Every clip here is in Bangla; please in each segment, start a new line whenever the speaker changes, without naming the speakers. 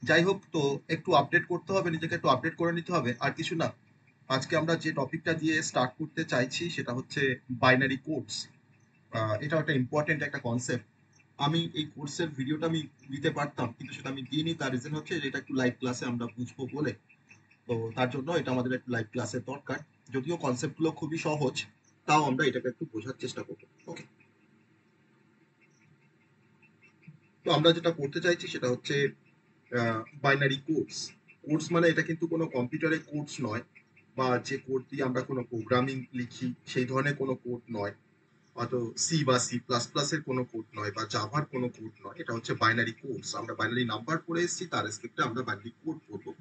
যাই হোক, তো একটু আপডেট করতে হবে, নিজেকে একটু আপডেট করে নিতে হবে, আর কিছু না। আজকে আমরা যে টপিকটা দিয়ে স্টার্ট করতে চাইছি সেটা হচ্ছে বাইনারি কোডস। এটা একটা ইম্পর্টেন্ট একটা কনসেপ্ট। আমি এই কোর্সের ভিডিওটা আমি দিতে পারতাম, কিন্তু সেটা আমি দিইনি। তার রিজন হচ্ছে যে এটা একটু লাইভ ক্লাসে আমরা বুঝবো বলে। তো তার জন্য এটা আমাদের একটু লাইভ ক্লাসের দরকার। যদিও কনসেপ্টগুলো খুবই সহজ, তাও আমরা এটাকে একটু বোঝার চেষ্টা করবো। ওকে, তো আমরা যেটা করতে চাইছি সেটা হচ্ছে বাইনারি কোডস। কোডস মানে এটা কিন্তু কোনো কম্পিউটারের কোডস নয়, বা যে কোড দিয়ে আমরা কোনো প্রোগ্রামিং লিখি সেই ধরনের কোনো কোড নয়। হয়তো সি বা সি প্লাস প্লাস এর কোনো কোড নয়, বা জাভার কোনো কোড নয়। এটা হচ্ছে বাইনারি কোডস। আমরা বাইনারি নাম্বার পড়ে এসেছি, তার রেসপেক্টে আমরা বাইনারি কোড পড়বো।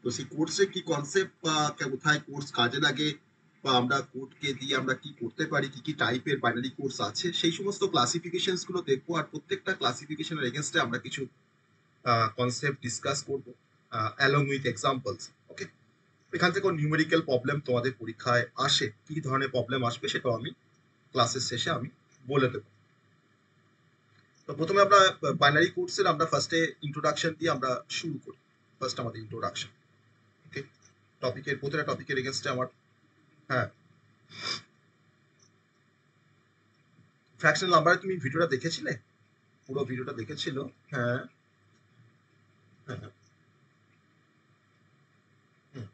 তো সেই কোর্সে কি কনসেপ্ট বা কোথায় কোর্স কাজে লাগে, বা আমরা কোডকে দিয়ে আমরা কি করতে পারি, কি কি টাইপের বাইনারি কোর্স আছে, সেই সমস্ত ক্লাসিফিকেশনস গুলো দেখবো। আর প্রত্যেকটা ক্লাসিফিকেশনের এগেনস্টে আমরা কিছু কনসেপ্ট ডিসকাস করবো অ্যালং উইথ এক্সাম্পলস। ওকে, এখান থেকে নিউমেরিক্যাল প্রবলেম তোমাদের পরীক্ষায় আসে, কি ধরনের প্রবলেম আসবে সেটাও আমি ক্লাসের শেষে আমি বলে দেবো। তো প্রথমে আমরা বাইনারি কোর্সের আমরা ফার্স্টে ইন্ট্রোডাকশন দিয়ে আমরা শুরু করি। ফার্স্ট আমাদের ইন্ট্রোডাকশন। ওকে, টপিকের প্রতিটা টপিকের এগেনস্টে আমার, হ্যাঁ, ফ্র্যাকশনাল নাম্বারে তুমি ভিডিওটা দেখেছিলে? পুরো ভিডিওটা দেখেছিল? হ্যাঁ, হ্যাঁ, হ্যাঁ, হুম,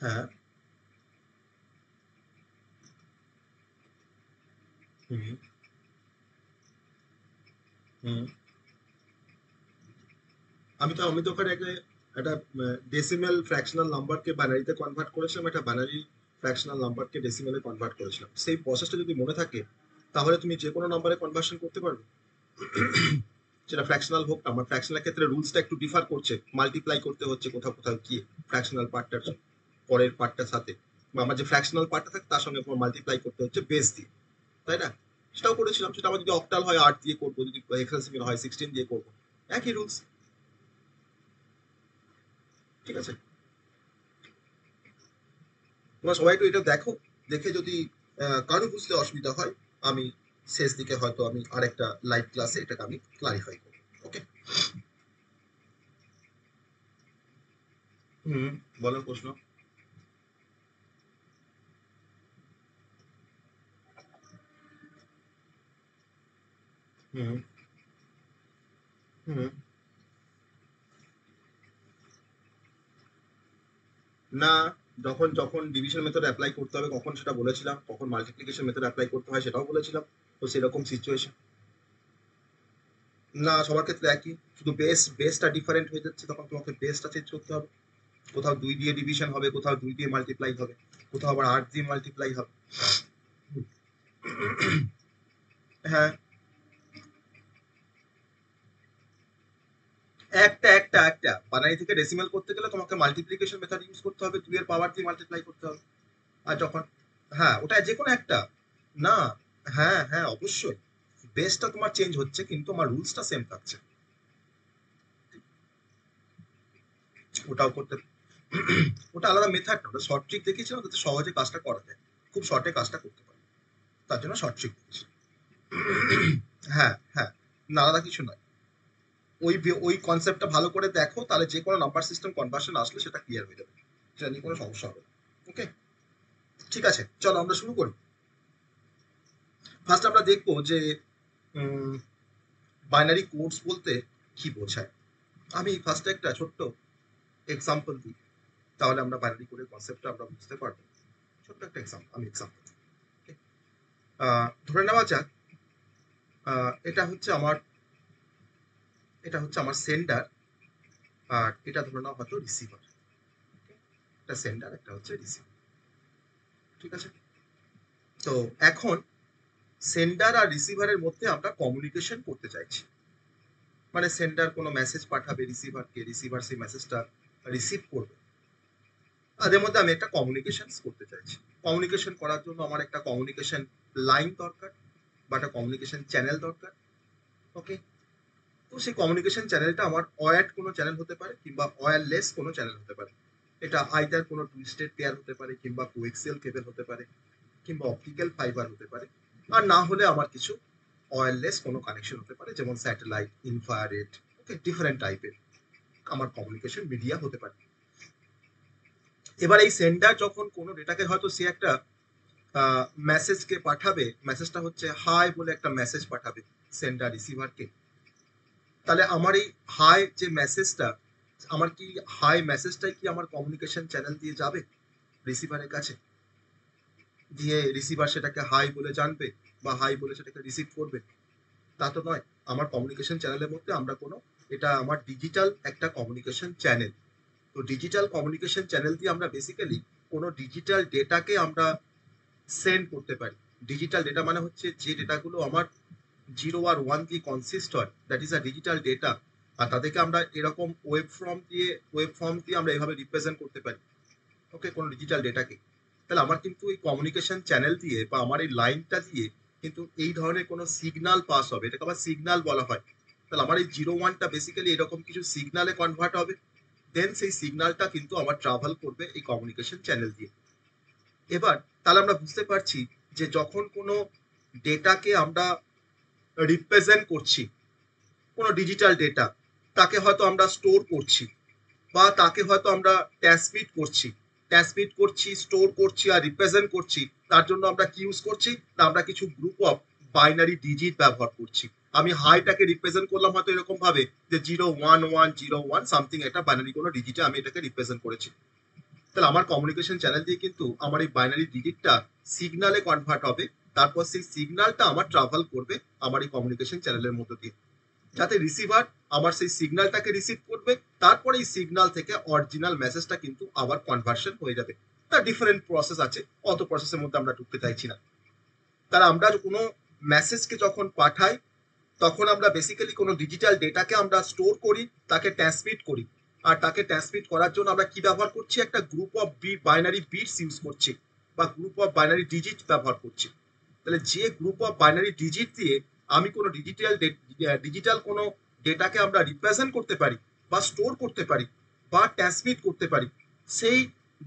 হ্যাঁ, হুম, হুম। আমি তো ওখানে একটা ডেসিমেল ফ্র্যাকশনাল নাম্বারকে বাইনারিতে কনভার্ট করেছিলাম, একটা বাইনারি ফ্র্যাকশনাল নাম্বারকে ডেসিমেলে কনভার্ট করেছিলাম। সেই প্রসেসটা যদি মনে থাকে, তাহলে তুমি যে কোনো নাম্বারে কনভার্সন করতে পারবে। সেটা ফ্র্যাকশনাল হোক, আমার ফ্র্যাকশনাল ক্ষেত্রে রুলসটা একটু ডিফার করছে, মাল্টিপ্লাই করতে হচ্ছে কোথাও কোথাও গিয়ে ফ্র্যাকশনাল পার্টটার পরের পার্টটার সাথে, বা আমার যে ফ্র্যাকশনাল পার্টটা থাকে তার সঙ্গে মাল্টিপ্লাই করতে হচ্ছে বেস দিয়ে, তাই না? সেটাও করেছিলাম। সেটা আমার যদি অক্টাল হয় 8 দিয়ে করবো, যদি হেক্সাডেসিমাল হয় 16 দিয়ে করবো, একই রুলস। ঠিক আছে, তোমরা সবাই একটু এটা দেখো। দেখে যদি কারো বুঝতে অসুবিধা হয়, আমি শেষ দিকে হয়তো আমি আরেকটা লাইভ ক্লাসে এটাকে আমি ক্লারিফাই করবো। ওকে, হুম, বলো প্রশ্ন। হুম, হুম। না, যখন যখন ডিভিশন মেথড অ্যাপ্লাই করতে হবে কখন সেটা বলেছিলাম, কখন মাল্টিপ্লিকেশন মেথড অ্যাপ্লাই করতে হয় সেটাও বলেছিলাম। তো সেরকম সিচুয়েশন। না, সবার ক্ষেত্রে একই, শুধু বেসটা ডিফারেন্ট হয়ে যাচ্ছে, তখন তোমাকে বেসটা চেঞ্জ করতে হবে। কোথাও 2 দিয়ে ডিভিশন হবে, কোথাও 2 দিয়ে মাল্টিপ্লাই হবে, কোথাও আবার 8 দিয়ে মাল্টিপ্লাই হবে। হ্যাঁ, একটা বানানি থেকে ডেসিমাল করতে গেলে তোমাকে মাল্টিপ্লিকেশন মেথড ইউজ করতে হবে, 2 এর পাওয়ার দিয়ে মাল্টিপ্লাই করতে হবে। আর যখন, হ্যাঁ, ওটা যে কোনো একটা। না, হ্যাঁ, হ্যাঁ, অবশ্যই। বেসটা তোমার চেঞ্জ হচ্ছে, কিন্তু আমার রুলসটা সেম থাকছে। ওটাও করতে, ওটা আলাদা মেথড না, ওটা শর্ট ট্রিক দেখিয়েছিলাম যাতে সহজে কাজটা করা যায়, খুব শর্টে কাজটা করতে পারে, তার জন্য শর্ট ট্রিক দিয়েছি। হ্যাঁ, হ্যাঁ, না, আলাদা কিছু নয়। ওই কনসেপ্টটা ভালো করে দেখো, তাহলে যে কোনো নাম্বার সিস্টেম কনভার্সন আসলে সেটা ক্লিয়ার হয়ে যাবে, সেটা নিয়ে কোনো সমস্যা হবে না। ওকে, ঠিক আছে, চলো আমরা শুরু করি। ফার্স্ট আমরা দেখবো যে বাইনারি কোডস বলতে কি বোঝায়। আমি ফার্স্টে একটা ছোট্ট এক্সাম্পল দিই, তাহলে আমরা বাইনারি কোডের কনসেপ্টটা আমরা বুঝতে পারবো। ছোট্ট একটা এক্সাম্পল। ধরে নেওয়া যাক, এটা আমার সেন্ডার, আর এটা ধরে নেওয়া হয়তো রিসিভার। একটা সেন্ডার, একটা হচ্ছে রিসিভার। ঠিক আছে, তো এখন সেন্ডার আর রিসিভারের মধ্যে আমরা কমিউনিকেশন করতে চাইছি। মানে সেন্ডার কোনো মেসেজ পাঠাবে রিসিভারকে, রিসিভার সেই মেসেজটা রিসিভ করবে। তাদের মধ্যে আমি একটা কমিউনিকেশন করতে চাইছি। কমিউনিকেশন করার জন্য আমার একটা কমিউনিকেশন লাইন দরকার, বা একটা কমিউনিকেশন চ্যানেল দরকার। ওকে, তো সেই কমিউনিকেশন চ্যানেলটা আমার ওয়্যার্ড কোনো চ্যানেল হতে পারে, কিংবা ওয়্যারলেস কোনো চ্যানেল হতে পারে। এটা আইদার কোনো টুইস্টেড পেয়ার হতে পারে, কিংবা কোএক্সিয়াল কেবল হতে পারে, কিংবা অপটিক্যাল ফাইবার হতে পারে। আর না হলে আমার কিছু ওয়্যারলেস কোনো কানেকশন হতে পারে, যেমন স্যাটেলাইট, ইনফ্রারেড, ওকে, ডিফারেন্ট টাইপের আমার কমিউনিকেশন মিডিয়া হতে পারে। এবার এই সেন্ডার যখন কোনো ডেটাকে, হয়তো সে একটা মেসেজকে পাঠাবে, মেসেজটা হচ্ছে হাই বলে একটা মেসেজ পাঠাবে সেন্ডার রিসিভারকে, তাহলে আমার এই হাই যে মেসেজটা, আমার কি হাই মেসেজটাই কি আমার কমিউনিকেশন চ্যানেল দিয়ে যাবে রিসিভারের কাছে, দিয়ে রিসিভার সেটাকে হাই বলে জানবে বা হাই বলে সেটাকে রিসিভ করবে? তা তো নয়। আমার কমিউনিকেশন চ্যানেলের মধ্যে আমরা কোনো, এটা আমার ডিজিটাল একটা কমিউনিকেশন চ্যানেল। তো ডিজিটাল কমিউনিকেশন চ্যানেল দিয়ে আমরা বেসিক্যালি কোনো ডিজিটাল ডেটাকে আমরা সেন্ড করতে পারি। ডিজিটাল ডেটা মানে হচ্ছে যে ডেটাগুলো আমার 0 আর 1 দিয়ে কনসিস্ট হয়, that is a digital data. আর তাদেরকে আমরা এরকম ওয়েব ফর্ম দিয়ে আমরা এভাবে রিপ্রেজেন্ট করতে পারি, ওকে, কোনো ডিজিটাল ডেটাকে। তাহলে আমার কিন্তু এই কমিউনিকেশন চ্যানেল দিয়ে বা আমার এই লাইনটা দিয়ে কিন্তু এই ধরনের কোনো সিগন্যাল পাস হবে, এটাকে আবার সিগন্যাল বলা হয়। তাহলে আমার এই 0-1টা বেসিক্যালি এরকম কিছু সিগন্যালে কনভার্ট হবে, দেন সেই সিগন্যালটা কিন্তু আমার ট্রাভেল করবে এই কমিউনিকেশন চ্যানেল দিয়ে। এবার তাহলে আমরা বুঝতে পারছি যে যখন কোনো ডেটাকে আমরা রিপ্রেজেন্ট করছি, কোনো ডিজিটাল ডেটা, তাকে হয়তো আমরা স্টোর করছি বা তাকে হয়তো আমরা ট্রান্সমিট করছি, স্টোর করছি আর রিপ্রেজেন্ট করছি। তার জন্য আমরা কি ইউজ করছি না, আমরা কিছু গ্রুপ অফ বাইনারি ডিজিট ব্যবহার করছি। আমি হাইটাকে রিপ্রেজেন্ট করলাম হয়তো এরকম ভাবে যে 0-1-1-0-1 সামথিং, একটা বাইনারি কোনো ডিজিটে আমি এটাকে রিপ্রেজেন্ট করেছি। তাহলে আমার কমিউনিকেশন চ্যানেল দিয়ে কিন্তু আমার এই বাইনারি ডিজিটটা সিগনালে কনভার্ট হবে, তারপর সেই সিগনালটা আমার ট্রাভেল করবে আমার এই কমিউনিকেশন চ্যানেলের মধ্য দিয়ে, যাতে রিসিভার আমার সেই সিগন্যালটাকে রিসিভ করবে, তারপরে এই সিগন্যাল থেকে অরিজিনাল মেসেজটা কিন্তু আবার কনভার্সন হয়ে যাবে। তার ডিফারেন্ট প্রসেস আছে, অত প্রসেসের মধ্যে আমরা ঢুকতে চাইছি না। তাহলে আমরা কোনো মেসেজকে যখন পাঠাই, তখন আমরা বেসিক্যালি কোনো ডিজিটাল ডেটাকে আমরা স্টোর করি, তাকে ট্রান্সমিট করি। আর তাকে ট্রান্সমিট করার জন্য আমরা কি ব্যবহার করছি, একটা group of binary bits use করছি বা গ্রুপ অফ বাইনারি ডিজিট ব্যবহার করছি। তাহলে যে গ্রুপ অফ বাইনারি ডিজিট দিয়ে আমি কোনো ডিজিটাল কোনো ডেটাকে আমরা রিপ্রেজেন্ট করতে পারি বা স্টোর করতে পারি বা ট্রান্সমিট করতে পারি, সেই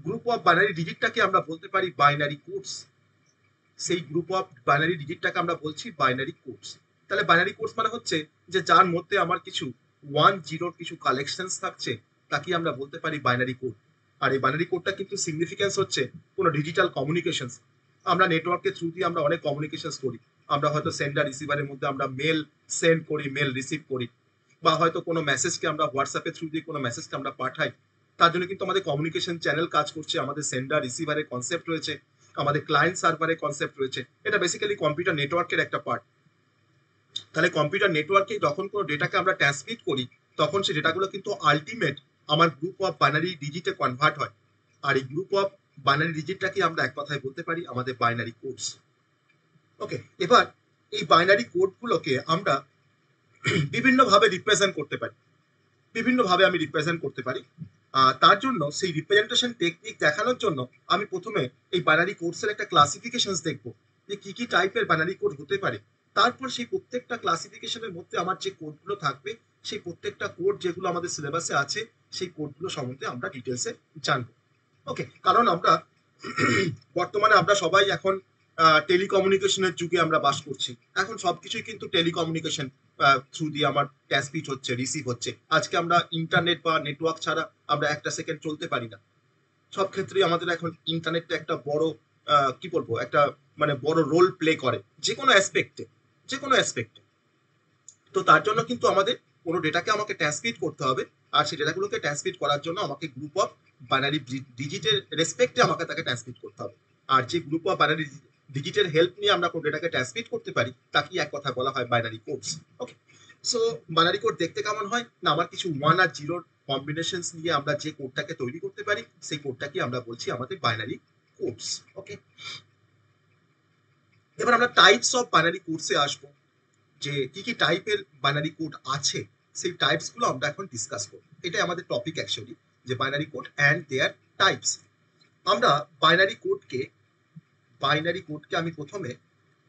গ্রুপ অফ বাইনারি ডিজিটটাকে আমরা বলতে পারি বাইনারি কোডস। সেই গ্রুপ অফ বাইনারি ডিজিটটাকে আমরা বলছি বাইনারি কোডস। তাহলে বাইনারি কোডস মানে হচ্ছে যে যার মধ্যে আমার কিছু 1-0 কিছু কালেকশনস থাকছে, তাকে আমরা বলতে পারি বাইনারি কোড। আর এই বাইনারি কোডটা কিন্তু সিগনিফিকেন্স হচ্ছে কোনো ডিজিটাল কমিউনিকেশন। আমরা নেটওয়ার্কের থ্রু দিয়ে আমরা অনেক কমিউনিকেশন করি। আমরা হয়তো সেন্ডার রিসিভারের মধ্যে আমরা মেল সেন্ড করি, মেল রিসিভ করি, বা হয়তো কোনো মেসেজকে আমরা হোয়াটসঅ্যাপের থ্রু দিয়ে কোনো মেসেজকে আমরা পাঠাই। তার জন্য কিন্তু আমাদের কমিউনিকেশন চ্যানেল কাজ করছে, আমাদের সেন্ডার রিসিভারের কনসেপ্ট রয়েছে, আমাদের ক্লায়েন্ট সার্ভারের কনসেপ্ট রয়েছে। এটা বেসিক্যালি কম্পিউটার নেটওয়ার্কের একটা পার্ট। তাহলে কম্পিউটার নেটওয়ার্কে যখন কোনো ডেটাকে আমরা ট্রান্সমিট করি, তখন সেই ডেটাগুলো কিন্তু আলটিমেট আমার গ্রুপ অফ বাইনারি ডিজিটে কনভার্ট হয়। আর এই গ্রুপ অফ বাইনারি ডিজিটটাকে আমরা এক কথায় বলতে পারি আমাদের বাইনারি কোডস। ওকে, এবার এই বাইনারি কোডগুলোকে আমরা বিভিন্নভাবে রিপ্রেজেন্ট করতে পারি, বিভিন্নভাবে আমি রিপ্রেজেন্ট করতে পারি। তার জন্য সেই রিপ্রেজেন্টেশন টেকনিক দেখানোর জন্য আমি প্রথমে এই বাইনারি কোডসের একটা ক্লাসিফিকেশন দেখবো, যে কি কি টাইপের বাইনারি কোড হতে পারে। তারপর সেই প্রত্যেকটা ক্লাসিফিকেশনের মধ্যে আমার যে কোডগুলো থাকবে, সেই প্রত্যেকটা কোড যেগুলো আমাদের সিলেবাসে আছে, সেই কোডগুলো সম্বন্ধে আমরা ডিটেলসে জানবো। ওকে, কারণ আমরা বর্তমানে আমরা সবাই এখন টেলিকমিউনিকেশনের যুগে আমরা বাস করছি। এখন সবকিছুই কিন্তু টেলিকমিউনিকেশন থ্রু দিয়ে আমার ট্রান্সমিট হচ্ছে, রিসিভ হচ্ছে। আজকে আমরা ইন্টারনেট বা নেটওয়ার্ক ছাড়া আমরা একটা সেকেন্ড চলতে পারি না। সব ক্ষেত্রেই আমাদের এখন ইন্টারনেটটা একটা বড়, কি বলবো, একটা মানে বড় রোল প্লে করে যে কোনো অ্যাসপেক্টে, যে কোনো অ্যাসপেক্টে। তো তার জন্য কিন্তু আমাদের কোনো ডেটাকে আমাকে ট্রান্সমিট করতে হবে, আর সেই ডেটাগুলোকে ট্রান্সমিট করার জন্য আমাকে গ্রুপ অফ বাইনারি ডিজিটের রেসপেক্টে আমাকে তাকে ট্রান্সমিট করতে হবে। আর যে গ্রুপ অফ বাইনারি ডিজিটের হেল্প নিয়ে আমরা কোনো ডেটাকে ট্রান্সমিট করতে পারি, তাকে এক কথা বলা হয় বাইনারি কোডস। ওকে, সো বাইনারি কোড দেখতে কেমন হয় না, আমার কিছু 1 আর 0 কম্বিনেশনস নিয়ে আমরা যে কোডটাকে তৈরি করতে পারি, সেই কোডটাকে আমরা বলছি আমাদের বাইনারি কোডস। ওকে, এবার আমরা টাইপস অফ বাইনারি কোডসে আসবো, যে কি কি টাইপের বাইনারি কোড আছে, সেই টাইপস গুলো আমরা এখন ডিসকাস করব। এটাই আমাদের টপিক অ্যাকচুয়ালি, যে binary code and their types. আমরা বাইনারি কোডকে আমি প্রথমে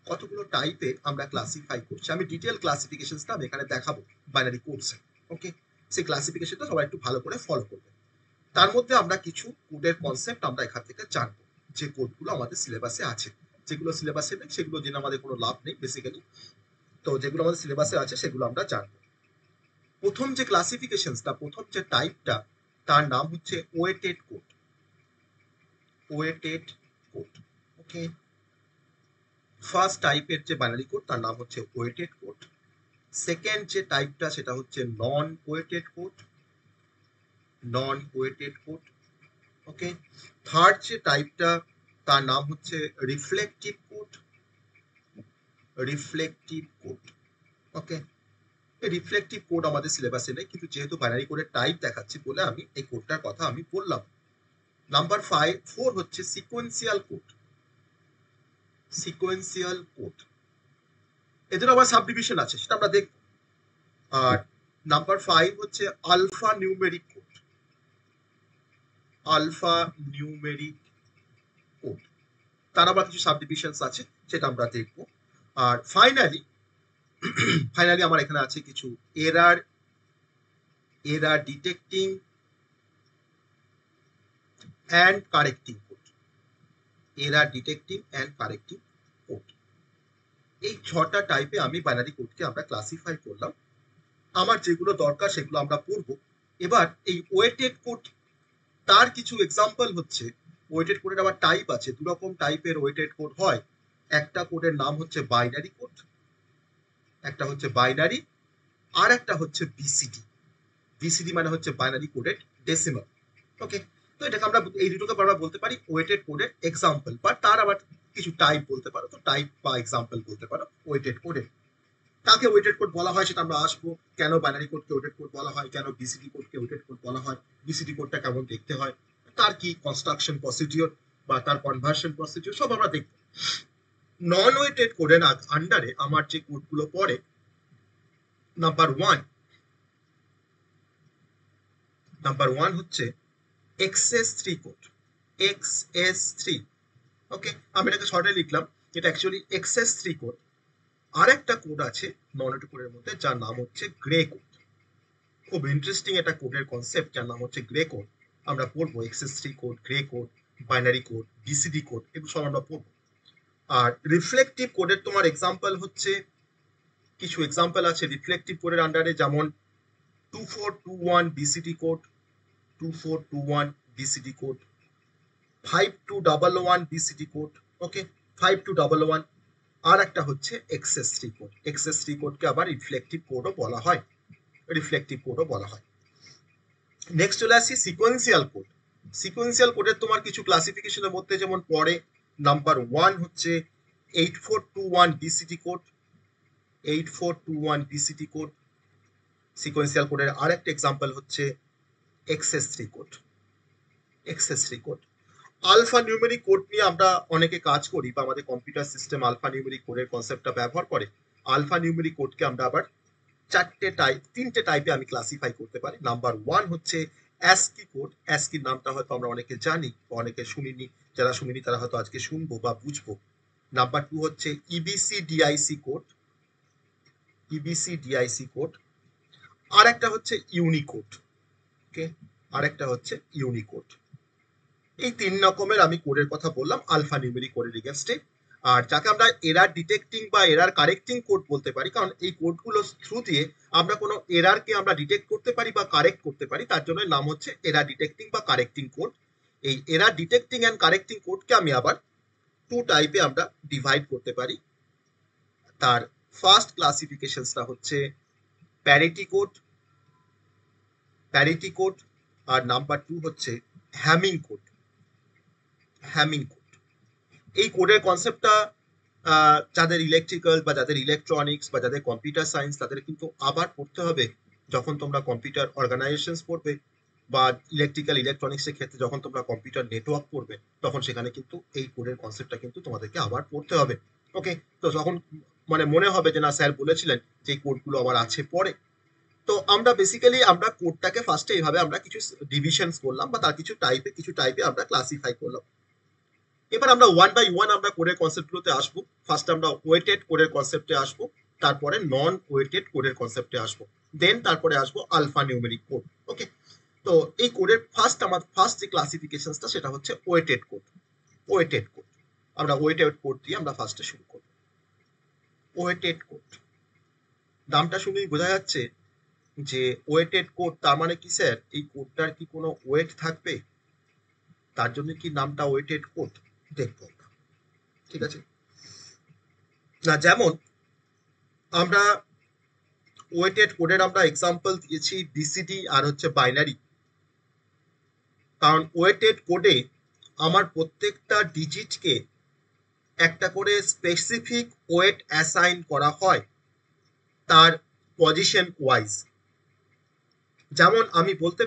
কতগুলো টাইপে আমরা ক্লাসিফাই করছি, আমি ডিটেল ক্লাসিফিকেশনটা আমি এখানে দেখাবো বাইনারি কোডস। ওকে, সেই ক্লাসিফিকেশনটা সবাই একটু ভালো করে ফলো করবে। তার মধ্যে আমরা কিছু কোডের কনসেপ্ট আমরা এখান থেকে জানবো, যে কোডগুলো আমাদের সিলেবাসে আছে। যেগুলো সিলেবাসে নেই সেগুলো জেনে আমাদের কোনো লাভ নেই বেসিক্যালি। তো যেগুলো আমাদের সিলেবাসে আছে সেগুলো আমরা জানবো। প্রথম যে ক্লাসিফিকেশনসটা, প্রথম যে টাইপটা, তার নাম হচ্ছে ওয়েটেড কোড। ওয়েটেড কোড, ওকে। ফার্স্ট টাইপের যে বাইনারি কোড তার নাম হচ্ছে ওয়েটেড কোড। সেকেন্ড যে টাইপটা সেটা হচ্ছে নন ওয়েটেড কোড। নন ওয়েটেড কোড, ওকে। থার্ড যে টাইপটা তার নাম হচ্ছে রিফ্লেকটিভ কোড। রিফ্লেকটিভ কোড, ওকে। রিফ্লেকটিভ কোড আমাদের সিলেবাসে নেই, কিন্তু যেহেতু বাইনারি কোডের টাইপ দেখাচ্ছি বলে আমি এই কোডটার কথা আমি বললাম। নাম্বার 4 হচ্ছে সিকোয়েন্সিয়াল কোড। সিকোয়েন্সিয়াল কোড, এদের আবার সাবডিভিশন আছে, সেটা আমরা দেখব। আর নাম্বার 5 হচ্ছে alphanumeric code. Alphanumeric code, তার আবার কিছু সাবডিভিশনস আছে, সেটা আমরা দেখব। আর ফাইনালি আমার এখানে আছে কিছু error detecting and correcting code. Error detecting and correcting code, এই 6টা টাইপে আমি বাইনারি কোডকে আমরা ক্লাসিফাই করলাম। আমার যেগুলো দরকার সেগুলো আমরা পড়ব। এবার এই ওয়েটেড কোড, তার কিছু এক্সাম্পল হচ্ছে, ওয়েটেড কোডের আবার টাইপ আছে, দু রকম টাইপের ওয়েটেড কোড হয়। একটা কোডের নাম হচ্ছে বাইনারি কোড, একটা হচ্ছে বাইনারি, আর একটা হচ্ছে বিসিডি। বিসিডি মানে হচ্ছে বাইনারি কোডের ডেসিমাল, ওকে। তো এটাকে আমরা, এই দুটোকে আমরা বলতে পারি ওয়েটেড কোডের এক্সাম্পল, বা তার আবার কিছু টাইপ বলতে পারো, তো টাইপ বা এক্সাম্পল বলতে পারো ওয়েটেড কোডের। কাকে ওয়েটেড কোড বলা হয় সেটা আমরা আসবো, কেন বাইনারি কোডকে ওয়েটেড কোড বলা হয়, কেন বিসিডি কোডকে ওয়েটেড কোড বলা হয়, বিসিডি কোডটা কেমন দেখতে হয়, তার কি কনস্ট্রাকশন প্রসিডিওর বা তার কনভার্সন প্রসিডিওর, সব আমরা দেখব। নন ওয়েটেড কোডের আন্ডারে আমার যে কোডগুলো পড়ে, নাম্বার 1 হচ্ছে XS3 কোড। XS3, ওকে। আমি এটাকে শর্টে লিখলাম, এটা অ্যাকচুয়ালি XS3 কোড। আর একটা কোড আছে নন ওয়েটেড কোডের মধ্যে, যার নাম হচ্ছে গ্রে কোড। খুব ইন্টারেস্টিং একটা কোডের কনসেপ্ট, যার নাম হচ্ছে গ্রে কোড। আমরা পড়বো XS3 code, grey code, binary code, BCD code, এগুলো সব আমরা পড়বো। আর রিফ্লেকটিভ কোডের তোমার এক্সাম্পল হচ্ছে, কিছু এক্সাম্পল আছে রিফ্লেকটিভ কোডের আন্ডারে, যেমন 2421 BCD code, 2421 BCD code, 5211 BCD code, okay. 5211। আর একটা হচ্ছে XS3 কোড। XS3 কোডকে আবার রিফ্লেকটিভ কোডও বলা হয়, রিফ্লেকটিভ কোডও বলা হয়। নেক্সট চলে আসছি সিকোয়েন্সিয়াল কোড। সিকোয়েন্সিয়াল কোডের তোমার কিছু ক্লাসিফিকেশনের মধ্যে যেমন পড়ে, নাম্বার 1 হচ্ছে 8421 BCD code. 8421 BCD code. Sequential কোডের আরেকটা এক্সাম্পল হচ্ছে XS3 code. XS3 code. Alphanumeric code নিয়ে আমরা অনেকে কাজ করি, বা আমাদের কম্পিউটার সিস্টেম আলফা নিউমেরিক কোডের কনসেপ্টটা ব্যবহার করে। আলফা নিউমেরিক কোডকে আমরা আবার তিনটে টাইপে আমি ক্লাসিফাই করতে পারি। নাম্বার 1 হচ্ছে অ্যাস্কি কোড। অ্যাস্কির নামটা হয়তো আমরা অনেকে জানি, বা অনেকে শুনিনি, যারা শুনিনি তারা হয়তো আজকে শুনবো বা বুঝবো। নাম্বার 2 হচ্ছে EBCDIC code. EBCDIC code. আর একটা হচ্ছে ইউনিকোড, ওকে। আর একটা হচ্ছে ইউনিকোড। এই 3 রকমের আমি কোডের কথা বললাম আলফা নিউমেরিক কোডের এগেইনস্টে। আর যাকে আমরা এরার ডিটেক্টিং বা এরার কারেক্টিং কোড বলতে পারি, কারণ এই কোডগুলো থ্রু দিয়ে আমরা কোনো এরারকে আমরা ডিটেক্ট করতে পারি বা কারেক্ট করতে পারি, তার জন্য নাম হচ্ছে এরার ডিটেক্টিং বা কারেক্টিং কোড। এই এরার ডিটেক্টিং অ্যান্ড কারেক্টিং কোডকে আমি আবার 2 টাইপে আমরা ডিভাইড করতে পারি। তার ফার্স্ট ক্লাসিফিকেশনসটা হচ্ছে প্যারিটি কোড। Parity code. আর নাম্বার 2 হচ্ছে হ্যামিং কোড। Hamming code. এই কোডের কনসেপ্টটা যাদের ইলেকট্রিক্যাল বা যাদের ইলেকট্রনিক্স বা যাদের কম্পিউটার সায়েন্স, তাদের কিন্তু আবার পড়তে হবে যখন তোমরা কম্পিউটার অর্গানাইজেশন পড়বে, বা ইলেকট্রিক্যাল ইলেকট্রনিক্সের ক্ষেত্রে যখন তোমরা কম্পিউটার নেটওয়ার্ক পড়বে, তখন সেখানে কিন্তু এই কোডের কনসেপ্টটা কিন্তু তোমাদেরকে আবার পড়তে হবে, ওকে। তো যখন মানে মনে হবে যে না স্যার বলেছিলেন যে এই কোডগুলো আবার আছে পরে, তো আমরা বেসিক্যালি আমরা কোডটাকে ফার্স্টে এইভাবে আমরা কিছু ডিভিশনস করলাম, বা তার কিছু টাইপে আমরা ক্লাসিফাই করলাম। এবার আমরা 1 বাই 1 আমরা কোডের কনসেপ্টগুলোতে আসবো। ফার্স্ট আমরা ওয়েটেড কোডের কনসেপ্টে আসবো, তারপরে নন ওয়েটেড কোডের কনসেপ্টে আসবো, দেন তারপরে আসবো আলফা নিউমেরিক কোড, ওকে। তো এই কোডের ফার্স্ট যে ক্লাসিফিকেশনটা সেটা হচ্ছে ওয়েটেড কোড। ওয়েটেড কোড, আমরা ওয়েটেড কোড দিয়ে আমরা ফার্স্টে শুরু করব। ওয়েটেড কোড, নামটা শুনেই বোঝা যাচ্ছে যে ওয়েটেড কোড, তার মানে কি স্যার এই কোডটার কি কোনো ওয়েট থাকবে, তার জন্য কি নামটা ওয়েটেড কোড? দেখবো আমরা। ঠিক আছে, না যেমন আমরা ওয়েটেড কোডের আমরা এক্সাম্পল দিয়েছি বিসিডি আর হচ্ছে বাইনারি। কারণ ওয়েটেড কোডে আমার প্রত্যেকটা ডিজিটকে একটা করে স্পেসিফিক ওয়েট অ্যাসাইন করা হয় তার পজিশন ওয়াইজ। যেমন আমি বলতে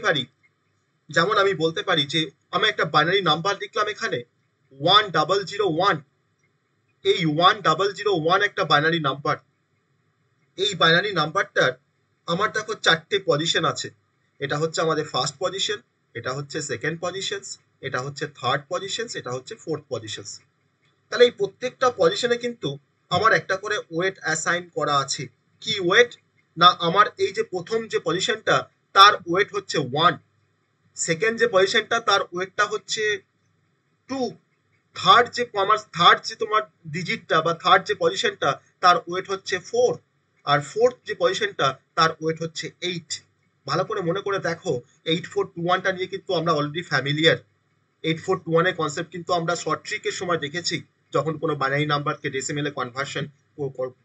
পারি যে আমি একটা বাইনারি নাম্বার লিখলাম এখানে 1001। এই 1001 একটা বাইনারি নাম্বার। এই বাইনারি নাম্বারটার আমার দেখো 4টে পজিশন আছে। এটা হচ্ছে আমাদের ফার্স্ট পজিশন, এটা হচ্ছে সেকেন্ড পজিশন, এটা হচ্ছে থার্ড পজিশন, এটা হচ্ছে ফোর্থ পজিশন। তাহলে এই প্রত্যেকটা পজিশনে কিন্তু আমার একটা করে ওয়েট অ্যাসাইন করা আছে। কি ওয়েট? না আমার এই যে প্রথম যে পজিশনটা তার ওয়েট হচ্ছে 1, সেকেন্ড যে পজিশনটা তার ওয়েটটা হচ্ছে 2, থার্ড যে তোমার ডিজিটটা বা থার্ড যে পজিশনটা তার ওয়েট হচ্ছে 4, আর ফোর্থ যে পজিশনটা তার ওয়েট হচ্ছে 8। ভালো করে মনে করে দেখো, 8421টা নিয়ে কিন্তু আমরা অলরেডি ফ্যামিলিয়ার। 8421 এর কনসেপ্ট কিন্তু আমরা শর্ট ট্রিকের সময় দেখেছি। যখন কোনো বাইনারি নাম্বারকে ডেসিমেলে কনভার্সন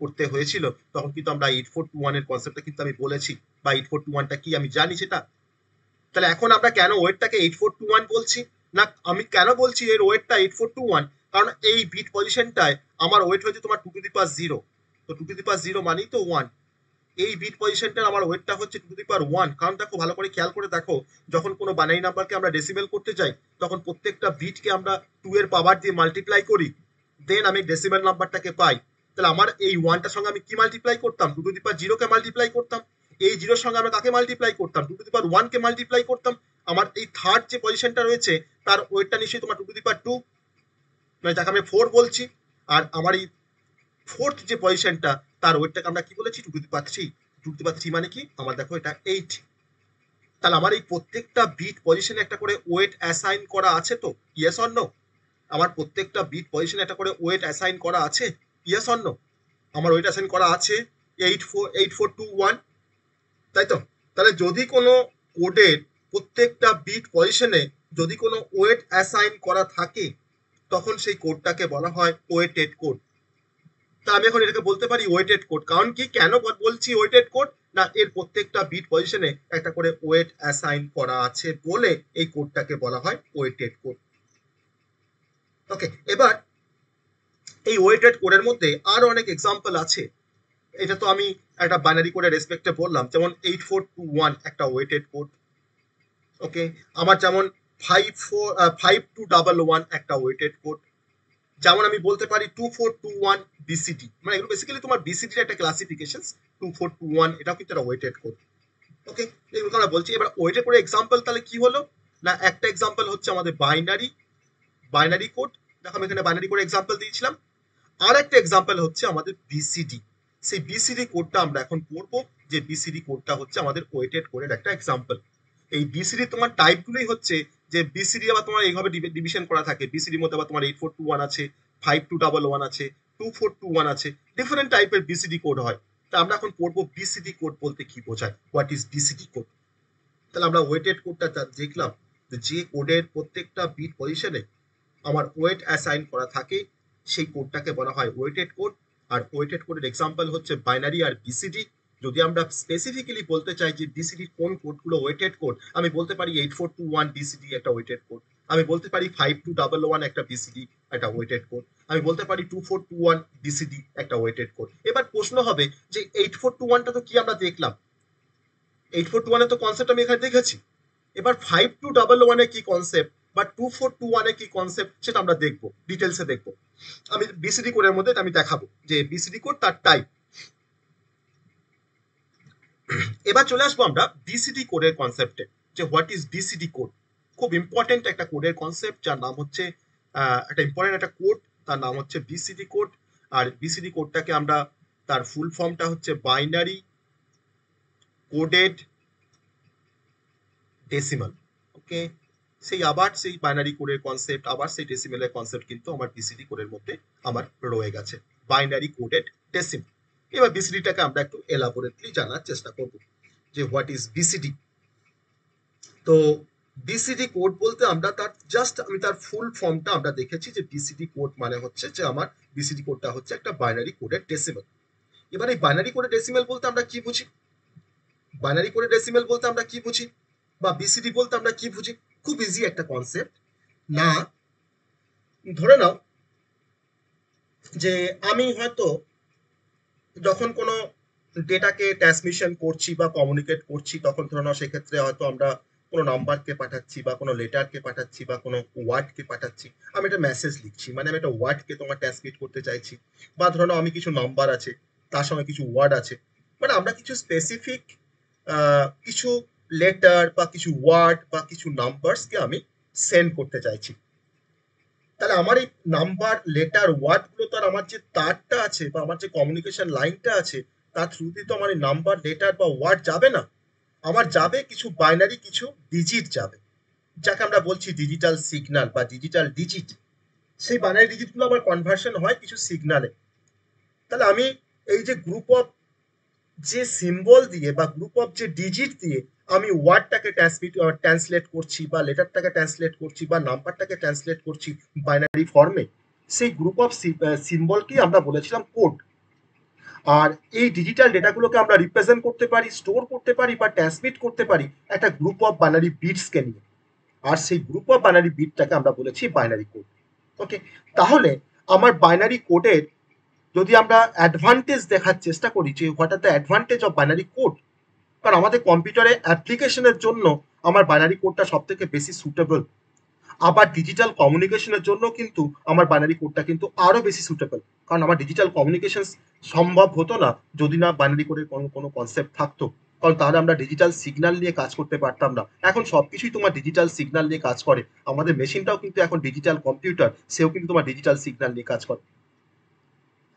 করতে হয়েছিল তখন কিন্তু আমরা 8421 এর কনসেপ্টটা কিন্তু আমি বলেছি, বা 8421টা কি আমি জানি সেটা। তাহলে এখন আমরা কেন ওয়েটটাকে 8421 বলছি? না আমি কেন বলছি এর ওয়েটটা 8421, কারণ এই বিট পজিশনটায় আমার ওয়েট হয়েছে তোমার 2 টু দি পাওয়ার 0। তো 2 টু দি পাওয়ার 0 মানেই তো 1। এই বিট পজিশনটার আমার ওয়েটটা হচ্ছে 2 টু দি পাওয়ার 1। কারণ দেখো, ভালো করে খেয়াল করে দেখো, যখন কোনো বাইনারি নাম্বারকে আমরা ডেসিমেল করতে যাই তখন প্রত্যেকটা বিটকে আমরা 2 এর পাওয়ার দিয়ে মাল্টিপ্লাই করি, দেন আমি ডেসিমেল নাম্বারটাকে পাই। তাহলে আমার এই 1টার সঙ্গে আমি কি মাল্টিপ্লাই করতাম? 2 to the power 0 K multiply করতাম। এই 0 এর সঙ্গে আমরা কাকে মাল্টিপ্লাই করতাম? 2 to the power 1 K multiply করতাম। আমার এই থার্ড যে পজিশনটা রয়েছে তার ওয়েটটা নিশ্চয়ই তোমার 2 টু দি পাওয়ার 2, মানে যাকে আমি 4 বলছি। আর আমার এই ফোর্থ যে পজিশনটা তার ওয়েটটাকে আমরা কি বলেছি? 2 to the power 3। 2 to the পাওয়ার 3 মানে কি? আমার দেখো এটা 8। তাহলে আমার এই প্রত্যেকটা বিট পজিশনে একটা করে ওয়েট অ্যাসাইন করা আছে তো? Yes or no? আমার প্রত্যেকটা বিট পজিশনে একটা করে ওয়েট অ্যাসাইন করা আছে? Yes or no? আমার ওয়েট অ্যাসাইন করা আছে 8421, তাই তো? তাহলে যদি কোনো কোডের প্রত্যেকটা বিট পজিশনে যদি কোনো ওয়েট অ্যাসাইন করা থাকে তখন সেই কোডটাকে বলা হয় ওয়েটেড কোড। তা আমি এখন এটাকে বলতে পারি ওয়েটেড কোড। কারণ কি, কেন বলছি ওয়েটেড কোড? না এর প্রত্যেকটা বিট পজিশনে একটা করে ওয়েট অ্যাসাইন করা আছে বলে এই কোডটাকে বলা হয় ওয়েটেড কোড। ওকে, এবার এই ওয়েটেড কোডের মধ্যে আরো অনেক এক্সাম্পল আছে। এটা তো আমি একটা বাইনারি কোডের রেসপেক্টে বললাম, যেমন 8421 একটা ওয়েটেড কোড। ওকে, আমার যেমন 5211 একটা ওয়েটেড কোড। যেমন আমি বলতে পারি 2421 বিসিডি, মানে এগুলো বেসিক্যালি তোমার বিসিডির একটা ক্লাসিফিকেশন। 2421 এটাও কিন্তু একটা ওয়েটেড কোড। ওকে, এগুলো আমরা বলছি। এবার ওয়েটেড করে এক্সাম্পল তাহলে কি হলো? না একটা এক্সাম্পল হচ্ছে আমাদের বাইনারি কোড। দেখো আমি এখানে বাইনারি কোড এক্সাম্পল দিয়েছিলাম। আর একটা এক্সাম্পল হচ্ছে আমাদের বিসিডি। সেই বিসিডি কোডটা আমরা এখন পড়বো, যে বিসিডি কোডটা হচ্ছে আমাদের ওয়েটেড কোডের একটা এক্সাম্পল। এই বিসিডি তোমার টাইপগুলোই হচ্ছে যে বিসিডি আবার তোমার এইভাবে ডিভিশন করা থাকে। বিসিডির মধ্যে আবার তোমার 8421 আছে, 5211 আছে, 2421 আছে, ডিফারেন্ট টাইপের বিসিডি কোড হয়। তা আমরা এখন পড়বো বিসিডি কোড বলতে কি বোঝায়, হোয়াট ইজ বিসিডি কোড। তাহলে আমরা ওয়েটেড কোডটা দেখলাম, যে কোডের প্রত্যেকটা বিট পজিশনে আমার ওয়েট অ্যাসাইন করা থাকে সেই কোডটাকে বলা হয় ওয়েটেড কোড। আর ওয়েটেড কোডের এক্সাম্পল হচ্ছে বাইনারি আর বিসিডি। যদি আমরা স্পেসিফিক্যালি বলতে চাই যে বিসিডি কোন কোডগুলো ওয়েটেড কোড, আমি বলতে পারি 8421 বিসিডি একটা ওয়েটেড কোড। আমি বলতে পারি 5211 একটা বিসিডি একটা ওয়েটেড কোড। আমি বলতে পারি 2421 বিসিডি একটা ওয়েটেড কোড। এবার প্রশ্ন হবে যে 8421টা তো কি আমরা দেখলাম, 8421 এর তো কনসেপ্ট আমি এখানে দেখেছি। এবার 5211 এর কি কনসেপ্ট বা 2421 এর কি কনসেপ্ট সেটা আমরা দেখবো, ডিটেলসে দেখবো। আমি বিসিডি কোডের মধ্যে আমি দেখাবো যে বিসিডি কোড তার টাইপ। এবার চলে আসবো আমরা বিসিডি কোডের কনসেপ্টে, যে হোয়াট ইজ বিসিডি কোড। খুব ইম্পর্টেন্ট একটা কোডের কনসেপ্ট, যার নাম হচ্ছে একটা ইম্পর্টেন্ট একটা কোড, তার নাম হচ্ছে বিসিডি কোড। আর বিসিডি কোডটাকে আমরা, তার ফুল ফর্মটা হচ্ছে বাইনারি কোডেড ডেসিমাল। ওকে, সেই বাইনারি কোডের কনসেপ্ট, আবার সেই ডেসিমেলের কনসেপ্ট কিন্তু আমার বিসিডি কোডের মধ্যে আমার রয়ে গেছে, বাইনারি কোডেড ডেসিমাল। এবার বিসিডিটাকে আমরা একটু এলাবোরেটলি জানার চেষ্টা করব যে হোয়াট ইজ বিসিডি। তো বিসিডি কোড বলতে আমরা আমি তার ফুল ফর্মটা আমরা দেখেছি যে বিসিডি কোড মানে হচ্ছে যে আমার বিসিডি কোডটা হচ্ছে একটা বাইনারি কোডের ডেসিমেল। এবার এই বাইনারি কোডের ডেসিমেল বলতে আমরা কি বুঝি, বাইনারি কোডের ডেসিমেল বলতে আমরা কি বুঝি, বা বিসিডি বলতে আমরা কি বুঝি? খুব ইজি একটা কনসেপ্ট। না, ধরে নাও যে আমি হয়তো যখন কোনো ডেটাকে ট্রান্সমিশন করছি বা কমিউনিকেট করছি, তখন ধরে নাও সেক্ষেত্রে হয়তো আমরা কোনো নাম্বারকে পাঠাচ্ছি বা কোনো লেটারকে পাঠাচ্ছি বা কোনো ওয়ার্ডকে পাঠাচ্ছি। আমি একটা মেসেজ লিখছি, মানে আমি একটা ওয়ার্ডকে তোমার ট্রান্সমিট করতে চাইছি, বা ধরে নাও আমি কিছু নাম্বার আছে, তার সঙ্গে কিছু ওয়ার্ড আছে, মানে আমরা কিছু স্পেসিফিক কিছু লেটার বা কিছু ওয়ার্ড বা কিছু নাম্বারসকে আমি সেন্ড করতে চাইছি। তাহলে আমার এই নাম্বার লেটার ওয়ার্ড গুলো তো আর আমার যে তারটা আছে বা আমার যে কমিউনিকেশন লাইনটা আছে তার থ্রুতে তো আমার এই নাম্বার লেটার বা ওয়ার্ড যাবে না। আমার যাবে কিছু বাইনারি, কিছু ডিজিট যাবে, যাকে আমরা বলছি ডিজিটাল সিগন্যাল বা ডিজিটাল ডিজিট। সেই বাইনারি ডিজিট গুলো আমার কনভার্সন হয় কিছু সিগনালে। তাহলে আমি এই যে গ্রুপ অফ যে সিম্বল দিয়ে বা গ্রুপ অফ যে ডিজিট দিয়ে আমি ওয়ার্ডটাকে ট্রান্সলেট করছি বা লেটারটাকে ট্রান্সলেট করছি বা নাম্বারটাকে ট্রান্সলেট করছি বাইনারি ফর্মে, সেই গ্রুপ অফ সিম্বলকেই আমরা বলেছিলাম কোড। আর এই ডিজিটাল ডেটাগুলোকে আমরা রিপ্রেজেন্ট করতে পারি, স্টোর করতে পারি বা ট্রান্সমিট করতে পারি একটা গ্রুপ অফ বাইনারি বিটসকে নিয়ে। আর সেই গ্রুপ অফ বাইনারি বিটটাকে আমরা বলেছি বাইনারি কোড। ওকে, তাহলে আমার বাইনারি কোডের যদি আমরা অ্যাডভান্টেজ দেখার চেষ্টা করি যে what are the advantage of binary code, কারণ আমাদের কম্পিউটারে অ্যাপ্লিকেশনের জন্য আমার বাইনারি কোডটা সব থেকে বেশি সুটেবল। আবার ডিজিটাল কমিউনিকেশনের জন্য কিন্তু আমার বাইনারি কোডটা কিন্তু আরো বেশি সুটেবল, কারণ আমার ডিজিটাল কমিউনিকেশন সম্ভব হতো না যদি না বাইনারি কোডের কোনো কোনো কনসেপ্ট থাকতো, কারণ তাহলে আমরা ডিজিটাল সিগন্যাল নিয়ে কাজ করতে পারতাম না। এখন সবকিছুই তোমার ডিজিটাল সিগন্যাল নিয়ে কাজ করে, আমাদের মেশিনটাও কিন্তু এখন ডিজিটাল কম্পিউটার, সেও কিন্তু তোমার ডিজিটাল সিগন্যাল নিয়ে কাজ করে।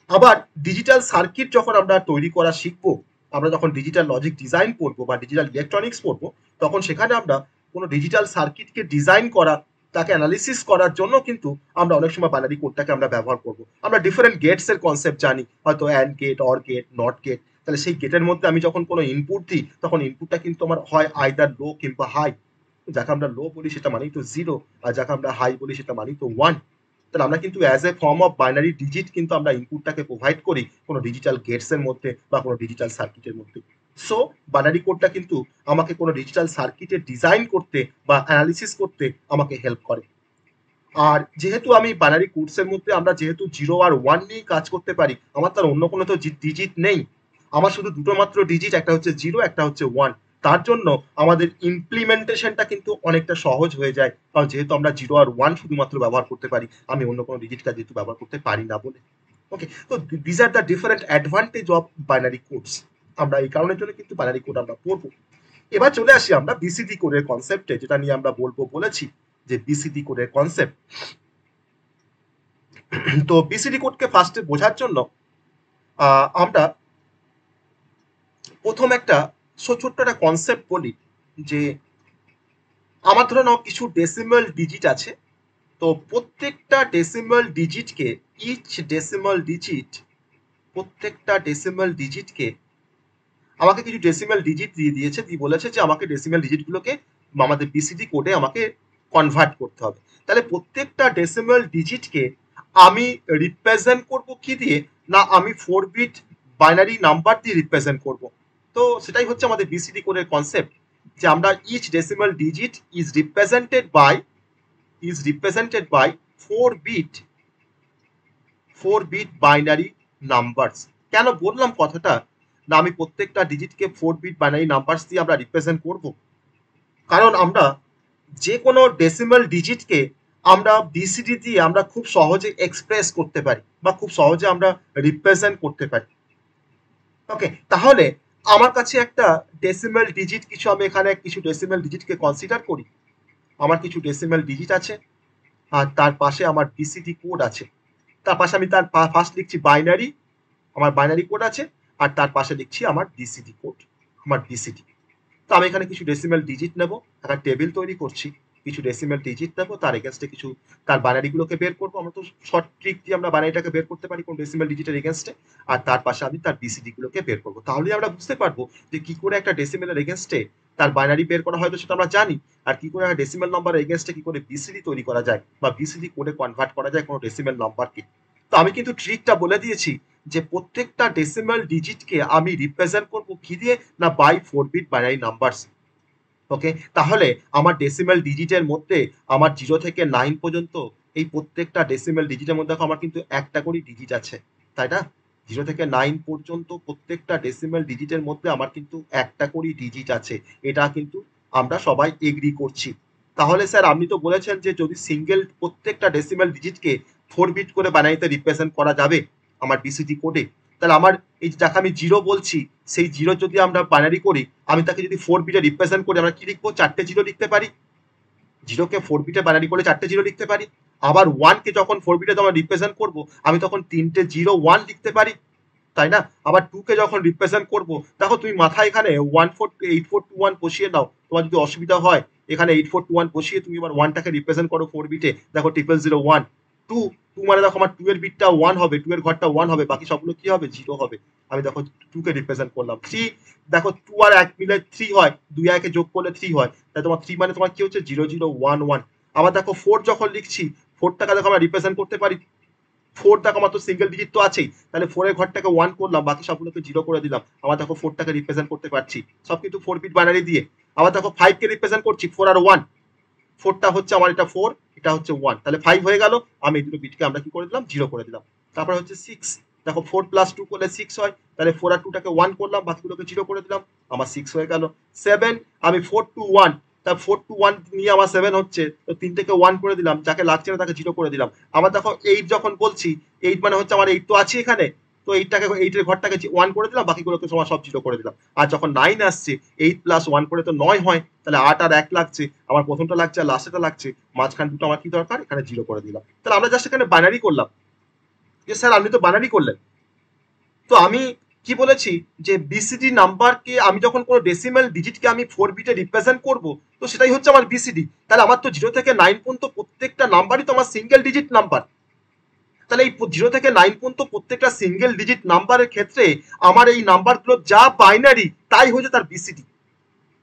আবার ডিজিটাল সার্কিট যখন আমরা তৈরি করা শিখবো, আমরা যখন ডিজিটাল লজিক ডিজাইন পড়বো বা ডিজিটাল ইলেকট্রনিক্স পড়বো, তখন সেখানে আমরা কোনো ডিজিটাল সার্কিটকে ডিজাইন করা, তাকে অ্যানালিসিস করার জন্য কিন্তু আমরা অনেক সময় বাইনারি কোডটাকে আমরা ব্যবহার করব। আমরা ডিফারেন্ট গেটস এর কনসেপ্ট জানি, হয়তো and gate, or gate, not gate. তাহলে সেই গেটের মধ্যে আমি যখন কোনো ইনপুট দিই, তখন ইনপুটটা কিন্তু আমার হয় আইদার লো কিংবা হাই। যাকে আমরা লো বলি সেটা মানেই তো জিরো, আর যাকে আমরা হাই বলি সেটা মানেই তো ওয়ান। তাহলে আমরা কিন্তু as a form of binary digit কিন্তু আমরা ইনপুটটাকে প্রোভাইড করি কোনো ডিজিটাল গেটস এর মধ্যে বা কোনো ডিজিটাল সার্কিটের মধ্যে। সো বাইনারি কোডটা কিন্তু আমাকে কোনো ডিজিটাল সার্কিটের ডিজাইন করতে বা অ্যানালিসিস করতে আমাকে হেল্প করে। আর যেহেতু আমি বাইনারি কোডসের মধ্যে আমরা যেহেতু জিরো আর ওয়ান নিয়েই কাজ করতে পারি, আমার তার অন্য কোনো তো ডিজিট নেই, আমার শুধু দুটো মাত্র ডিজিট, একটা হচ্ছে জিরো, একটা হচ্ছে ওয়ান। তার জন্য আমাদের ইমপ্লিমেন্টেশনটা কিন্তু অনেকটা সহজ হয়ে যায়, কারণ যেহেতু আমরা জিরো আর ওয়ান শুধুমাত্র ব্যবহার করতে পারি, আমি অন্য কোনো ডিজিটটা যেহেতু ব্যবহার করতে পারি না বলে। ওকে, তো this are the different advantage of binary codes. আমরা এই কারণের জন্য কিন্তু বাইনারি কোড আমরা পড়বো। এবার চলে আসি আমরা বিসিডি কোডের কনসেপ্টে, যেটা নিয়ে আমরা বলেছি যে বিসিডি কোডের কনসেপ্ট। তো বিসিডি কোডকে ফার্স্টে বোঝার জন্য আমরা প্রথম একটা ছোট্ট একটা কনসেপ্ট বলি যে আমার ধরে নাও কিছু ডেসিমাল ডিজিট আছে। তো প্রত্যেকটা ডেসিমাল ডিজিটকে, প্রত্যেকটা ডেসিমাল ডিজিটকে আমাকে কিছু ডেসিমাল ডিজিট দিয়ে দিয়েছে, দিয়ে বলেছে যে আমাকে ডেসিমাল ডিজিটগুলোকে আমাদের বিসিডি কোডে আমাকে কনভার্ট করতে হবে। তাহলে প্রত্যেকটা ডেসিমাল ডিজিটকে আমি রিপ্রেজেন্ট করব কি দিয়ে? না, আমি 4 বিট বাইনারি নাম্বার দিয়ে রিপ্রেজেন্ট করব। তো সেটাই হচ্ছে আমাদের বিসিডি কোডের কনসেপ্ট, যে আমরা each decimal digit is represented by 4 bit binary numbers. কেন বললাম কথাটা? না, আমি প্রত্যেকটা ডিজিটকে 4 বিট বাইনারি নাম্বারস দিয়ে আমরা রিপ্রেজেন্ট করব, কারণ আমরা যে কোনো ডেসিমাল ডিজিটকে আমরা বিসিডি দিয়ে আমরা খুব সহজে এক্সপ্রেস করতে পারি বা খুব সহজে আমরা রিপ্রেজেন্ট করতে পারি। ওকে, তাহলে আমার কাছে একটা ডেসিমাল ডিজিট, আমি এখানে কিছু ডেসিমাল ডিজিটকে কনসিডার করি। আমার কিছু ডেসিমাল ডিজিট আছে, আর তার পাশে আমার বিসিডি কোড আছে। তার পাশে আমি তার ফার্স্ট লিখছি বাইনারি, আমার বাইনারি কোড আছে, আর তার পাশে লিখছি আমার বিসিডি কোড, আমার বিসিডি। তো আমি এখানে কিছু ডেসিমাল ডিজিট নেব, একটা টেবিল তৈরি করছি।
কিছু ডেসিমেল ডিজিট নেবো, তার এগেনস্টে কিছু তার বাইনারিগুলোকে বের করবো। আমরা তো শর্ট ট্রিক দিয়ে আমরা বাইনারিটাকে বের করতে পারি কোন ডেসিমেল ডিজিটের এগেনস্টে, আর তার পাশে আমি তার বিসিডি গুলোকে বের করবো। তাহলেই আমরা বুঝতে পারবো যে কি করে একটা ডেসিমেলের এগেনস্টে তার বাইনারি বের করা হয়, তো সেটা আমরা জানি। আর কি করে একটা ডেসিমেল নাম্বারের এগেনস্টে কি করে বিসিডি তৈরি করা যায় বা বিসিডি কোডে কনভার্ট করা যায় কোনো ডেসিমেল নাম্বারকে। তো আমি কিন্তু ট্রিকটা বলে দিয়েছি যে প্রত্যেকটা ডেসিমেল ডিজিটকে আমি রিপ্রেজেন্ট করবো কি দিয়ে, না বাই 4 বিট বাইনারি নাম্বারস। ওকে, তাহলে আমার ডেসিমেল ডিজিটের মধ্যে আমার 0 থেকে 9 পর্যন্ত এই প্রত্যেকটা ডেসিমেল ডিজিটের মধ্যে আমার কিন্তু একটা করে ডিজিট আছে, তাই না? 0 থেকে 9 পর্যন্ত প্রত্যেকটা ডেসিমেল ডিজিটের মধ্যে আমার কিন্তু একটা করে ডিজিট আছে, এটা কিন্তু আমরা সবাই এগ্রি করছি। তাহলে স্যার আপনি তো বলেছেন যে যদি সিঙ্গেল প্রত্যেকটা ডেসিমেল ডিজিটকে 4 বিট করে বাইনারিতে রিপ্রেজেন্ট করা যাবে আমার বিসিডি কোডে, তাহলে আমার এই যাকে আমি 0 বলছি সেই 0 যদি আমরা বাইনারি করি, আমি তাকে যদি 4 বিটে রিপ্রেজেন্ট করি, আমরা কি লিখবো? 4টে 0 লিখতে পারি। 0 কে 4 বিটে বাইনারি করে 4টে 0 লিখতে পারি। আবার 1 কে যখন 4 বিটে আমরা রিপ্রেজেন্ট করব, আমি তখন 3টে 0 1 লিখতে পারি, তাই না? আবার 2 কে যখন রিপ্রেজেন্ট করব, দেখো তুমি মাথায় এখানে 8421 বসিয়ে নাও, তোমার যদি অসুবিধা হয় এখানে 8421 বসিয়ে তুমি এবার 1টাকে রিপ্রেজেন্ট করো 4 বিটে, দেখো 0001 2 2 মানে দেখো আমার 2 এর বিটটা 1 হবে, 2 এর ঘরটা 1 হবে, বাকি সবগুলো কি হবে? 0 হবে। আমি দেখো 2 কে রিপ্রেজেন্ট করলাম। 3 দেখো 2 আর 1 মিলে 3 হয়, 2 আর 1 যোগ করলে 3 হয়, তাই তোমার 3 মানে তোমার কি হচ্ছে? 0011। আবার দেখো 4 যখন লিখছি, 4টাকে দেখো আমরা রিপ্রেজেন্ট করতে পারি 4, দেখো আমার তো সিঙ্গেল ডিজিট তো আছেই, তাহলে 4 এর ঘরটাকে 1 করলাম, বাকি সবগুলোকে 0 করে দিলাম, আবার দেখো 4টাকে রিপ্রেজেন্ট করতে পারছি, সব কিন্তু 4 বিট বাইনারি দিয়ে। আবার দেখো 5 কে রিপ্রেজেন্ট করছি 4 আর 1, 4টা হচ্ছে আমার এটা 4, এটা হচ্ছে 1, তাহলে 5 হয়ে গেল। আমি এই দুটো বিটকে আমরা কি করে দিলাম? 0 করে দিলাম। তারপরে হচ্ছে 6, দেখো 4 প্লাস 2 করলে 6 হয়, তাহলে 4 আর 2টাকে 1 করলাম, বাকিগুলোকে 0 করে দিলাম, আমার 6 হয়ে গেল। 7, আমি 4 টু 1, তা 4 টু 1 নিয়ে আমার 7 হচ্ছে, তো 3 থেকে 1 করে দিলাম, যাকে লাগছে না তাকে 0 করে দিলাম। আবার দেখো 8 যখন বলছি, 8 মানে হচ্ছে আমার 8 তো আছে এখানে, তো 8 এর ঘরটাকে 1 করে দিলাম, বাকিগুলোকে তোমার সব 0 করে দিলাম। আর যখন 9 আসছে, 8 প্লাস 1 করে তো 9 হয়, তাহলে 8 আর 1 লাগছে, আমার প্রথমটা লাগছে আর লাস্টেটা লাগছে, মাঝখান দুটো আমার কি দরকার? এখানে 0 করে দিলাম। তাহলে আমরা জাস্ট এখানে বাইনারি করলাম। যে স্যার আপনি তো বাইনারি করলেন, তো আমি কি বলেছি যে বিসিডি নাম্বারকে আমি যখন কোনো ডেসিমেল ডিজিটকে আমি 4 বিটে রিপ্রেজেন্ট করব, তো সেটাই হচ্ছে আমার বিসিডি। তাহলে আমার তো 0 থেকে 9 পর্যন্ত প্রত্যেকটা নাম্বারই তো আমার সিঙ্গেল ডিজিট নাম্বার। তাহলে এই 0 থেকে 9 পর্যন্ত প্রত্যেকটা সিঙ্গেল ডিজিট নাম্বারের ক্ষেত্রে আমার এই নাম্বারগুলো যা বাইনারি তাই হচ্ছে তার বিসিডি।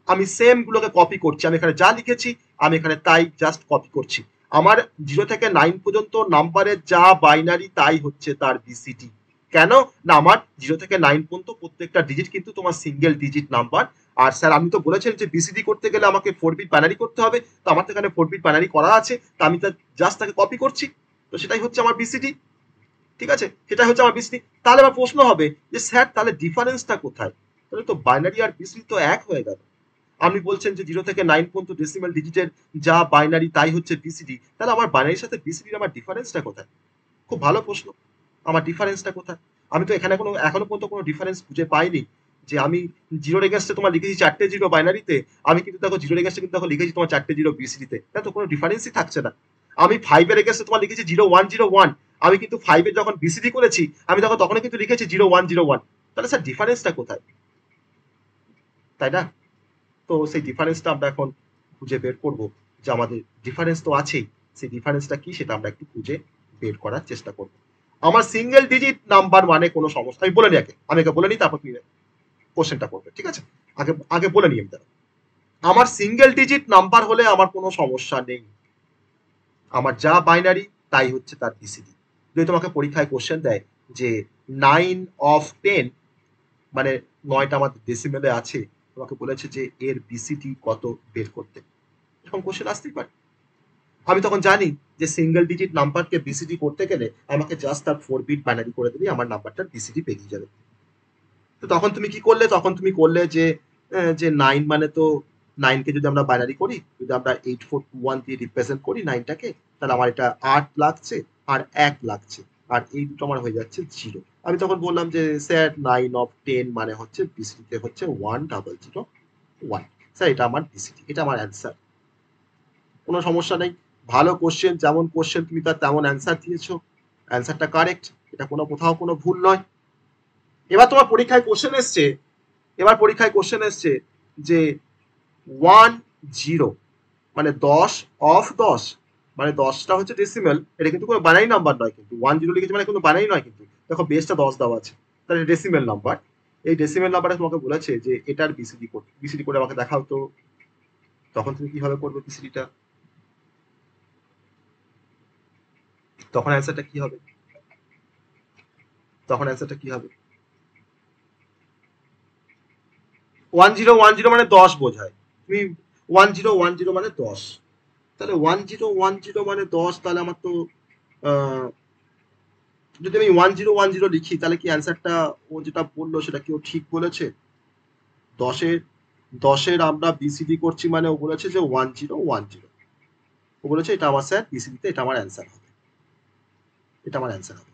আমি সেম গুলোকে কপি করছি, আমি এখানে যা লিখেছি আমি এখানে তাই জাস্ট কপি করছি। আমার 0 থেকে 9 পর্যন্ত নাম্বারের যা বাইনারি তাই হচ্ছে তার বিসিডি। কেন না আমার 0 থেকে 9 পর্যন্ত প্রত্যেকটা ডিজিট কিন্তু তোমার সিঙ্গেল ডিজিট নাম্বার। আর স্যার আপনি তো বলেছেন যে বিসিডি করতে গেলে আমাকে 4 বিট বাইনারি করতে হবে, তো আমার তো এখানে 4 বিট বাইনারি করা আছে, তো আমি জাস্ট তাকে কপি করছি, তো সেটাই হচ্ছে আমার বিসিডি। ঠিক আছে, সেটাই হচ্ছে আমার বিসিডি। তাহলে আমার প্রশ্ন হবে যে স্যার তাহলে ডিফারেন্সটা কোথায়? তাহলে তো বাইনারি আর বিসিডি তো এক হয়ে গেল। আপনি বলছেন যে 0 থেকে 9 পর্যন্ত ডেসিমেল ডিজিটের যা বাইনারি তাই হচ্ছে বিসিডি, তাহলে আমার বাইনারির সাথে বিসিডির আমার ডিফারেন্সটা কোথায়? খুব ভালো প্রশ্ন, আমার ডিফারেন্সটা কোথায়? আমি তো এখানে এখনো পর্যন্ত কোনো ডিফারেন্স খুঁজে পাইনি। যে আমি 0 এগেইনস্টে তোমার লিখেছি 4টে 0 বাইনারিতে, আমি কিন্তু দেখো 0 এগেইনস্টে কিন্তু দেখো লিখেছি তোমার 4টে 0 বিসিডিতে, তাহলে তো কোনো ডিফারেন্সই থাকছে না। আমি 5 এর এগেইনস্টে তোমার লিখেছি 0101, আমি কিন্তু 5 এর যখন বিসিডি করেছি আমি দেখো তখনই কিন্তু লিখেছি 0101, তাহলে স্যার ডিফারেন্সটা কোথায়? তাই না? তো সেই ডিফারেন্সটা আমরা এখন খুঁজে বের করব, যে আমাদের ডিফারেন্স তো আছেই, সেই ডিফারেন্সটা কি সেটা আমরা একটু খুঁজে বের করার চেষ্টা করব। আমার সিঙ্গেল ডিজিট নাম্বার মানে কোনো সমস্যা, আমি বলে নিই আগে, আমি আগে বলে নিই, তারপর তুমি কোশ্চেনটা করবে, ঠিক আছে? আগে আগে বলে নিই আমি। আমার সিঙ্গেল ডিজিট নাম্বার হলে আমার কোনো সমস্যা নেই, আমার যা বাইনারি তাই হচ্ছে তার বিসিডি। যদি তোমাকে পরীক্ষায় কোশ্চেন দেয় যে 9 অফ 10 মানে 9টা আমাদের ডেসিমেলে আছে, তোমাকে বলেছে যে এর বিসিডি কত বের করতে, এরকম কোশ্চেন আসতেই পারে। আমি তখন জানি যে সিঙ্গেল ডিজিট নাম্বারকে বিসিডি করতে গেলে আমাকে জাস্ট তার 4 বিট বাইনারি করে দিলেই আমার নাম্বারটার বিসিডি পেরিয়ে যাবে। তো তখন তুমি কি করলে? তখন তুমি করলে যে 9 মানে তো 9 কে যদি আমরা বাইনারি করি, যদি আমরা 8421 দিয়ে রিপ্রেজেন্ট করি 9টাকে, তাহলে আমার এটা 8 লাগছে আর 1 লাগছে, আর এই দুটো আমার হয়ে যাচ্ছে 0। আমি তখন বললাম যে স্যার 9 অফ 10 মানে হচ্ছে বিসিডিতে হচ্ছে 1001। স্যার এটা আমার বিসিডি, এটা আমার অ্যান্সার। কোনো সমস্যা নেই, ভালো কোশ্চেন, যেমন কোশ্চেন তুমি তার তেমন অ্যান্সার দিয়েছো, অ্যান্সারটা কারেক্ট, এটা কোনো কোথাও কোনো ভুল নয়। এবার তোমার পরীক্ষায় কোশ্চেন এসছে, যে 10, মানে 10 মানে 10টা হচ্ছে ডেসিমেল, এটা কিন্তু কোনো বাইনারি নাম্বার নয়, কিন্তু 10 লিখেছি মানে কোনো বাইনারি নয়, কিন্তু দেখো বেসটা 10 দেওয়া আছে, তাহলে ডেসিমেল নাম্বার। এই ডেসিমেল নাম্বারটা তোমাকে বলেছে যে এটার বিসিডি কোড, বিসিডি করে আমাকে দেখাও তো। তখন তুমি কিভাবে করবে বিসিডিটা? তখন অ্যান্সারটা কি হবে? তখন অ্যান্সারটা কি হবে? 1010 মানে 10 বোঝায়। তুমি 1010 মানে 10, তাহলে 1010 মানে 10, তাহলে আমার তো আহ, যদি আমি 1010 লিখি তাহলে কি অ্যান্সারটা ও যেটা বললো সেটা কি ও ঠিক বলেছে? 10-এর 10-এর আমরা বিসিডি করছি মানে ও বলেছে যে 1010, ও বলেছে এটা আমার স্যার বিসিডিতে, এটা আমার অ্যান্সার হবে, এটা আমার অ্যান্সার হবে।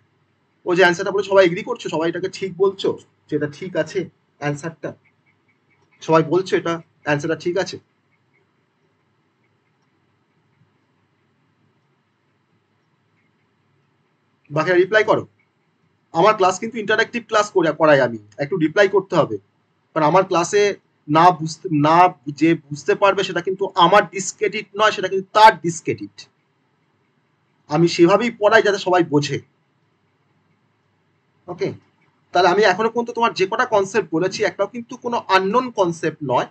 ও যে অ্যান্সারটা বলে সবাই এগ্রি করছো, সবাই এটাকে ঠিক বলছো যে এটা ঠিক আছে অ্যান্সারটা, সবাই বলছো এটা অ্যান্সারটা ঠিক আছে? বাকিরা রিপ্লাই করো। আমার ক্লাস কিন্তু ইন্টারঅ্যাক্টিভ ক্লাস করাই, আমি একটু রিপ্লাই করতে হবে, কারণ আমার ক্লাসে না যে বুঝতে পারবে সেটা কিন্তু আমার ডিসক্রেডিট নয়, সেটা কিন্তু তার ডিসক্রেডিট। আমি সেভাবেই পড়াই যাতে সবাই বোঝে। ওকে, তাহলে আমি এখনো পর্যন্ত তোমার যে কটা কনসেপ্ট বলেছি একটাও কিন্তু কোনো আননোন কনসেপ্ট নয়।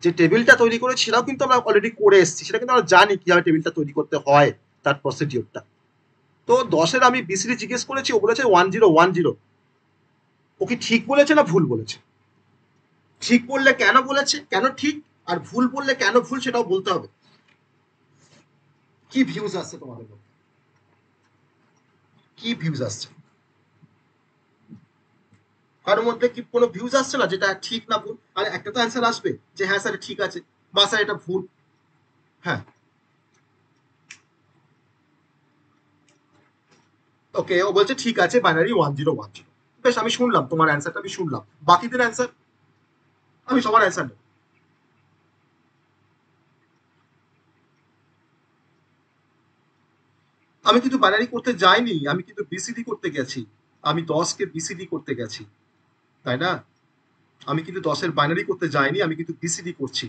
যে টেবিলটা তৈরি করেছি সেটাও কিন্তু আমরা অলরেডি করে এসেছি, সেটা কিন্তু আমরা জানি কিভাবে টেবিলটা তৈরি করতে হয়, তার প্রসিডিওরটা। তো 10-এর আমি বিসিডি জিজ্ঞেস করেছি, ও বলেছে 1010। ও কি ঠিক বলেছে না ভুল বলেছে? ঠিক বললে কেন বলেছে, কেন ঠিক, আর ভুল বললে কেন ভুল, সেটাও বলতে হবে। কি ভিউজ আসছে তোমাদের মধ্যে, কি ভিউজ আসছে? কারোর মধ্যে কি কোনো ভিউজ আসছে না যেটা ঠিক না ভুল? আর একটা তো অ্যান্সার আসবে যে হ্যাঁ স্যার ঠিক আছে, বা স্যার এটা ভুল। হ্যাঁ, ওকে, ও বলছে ঠিক আছে বাইনারি 1010। বেশ, আমি শুনলাম তোমার অ্যান্সারটা, আমি শুনলাম বাকিদের অ্যান্সার, আমি সবার অ্যান্সার নেব। আমি কিন্তু বাইনারি করতে যাইনি, আমি কিন্তু বিসিডি করতে গেছি। আমি 10-কে বিসিডি করতে গেছি, তাই না? আমি কিন্তু 10-এর বাইনারি করতে যাইনি, আমি কিন্তু বিসিডি করছি।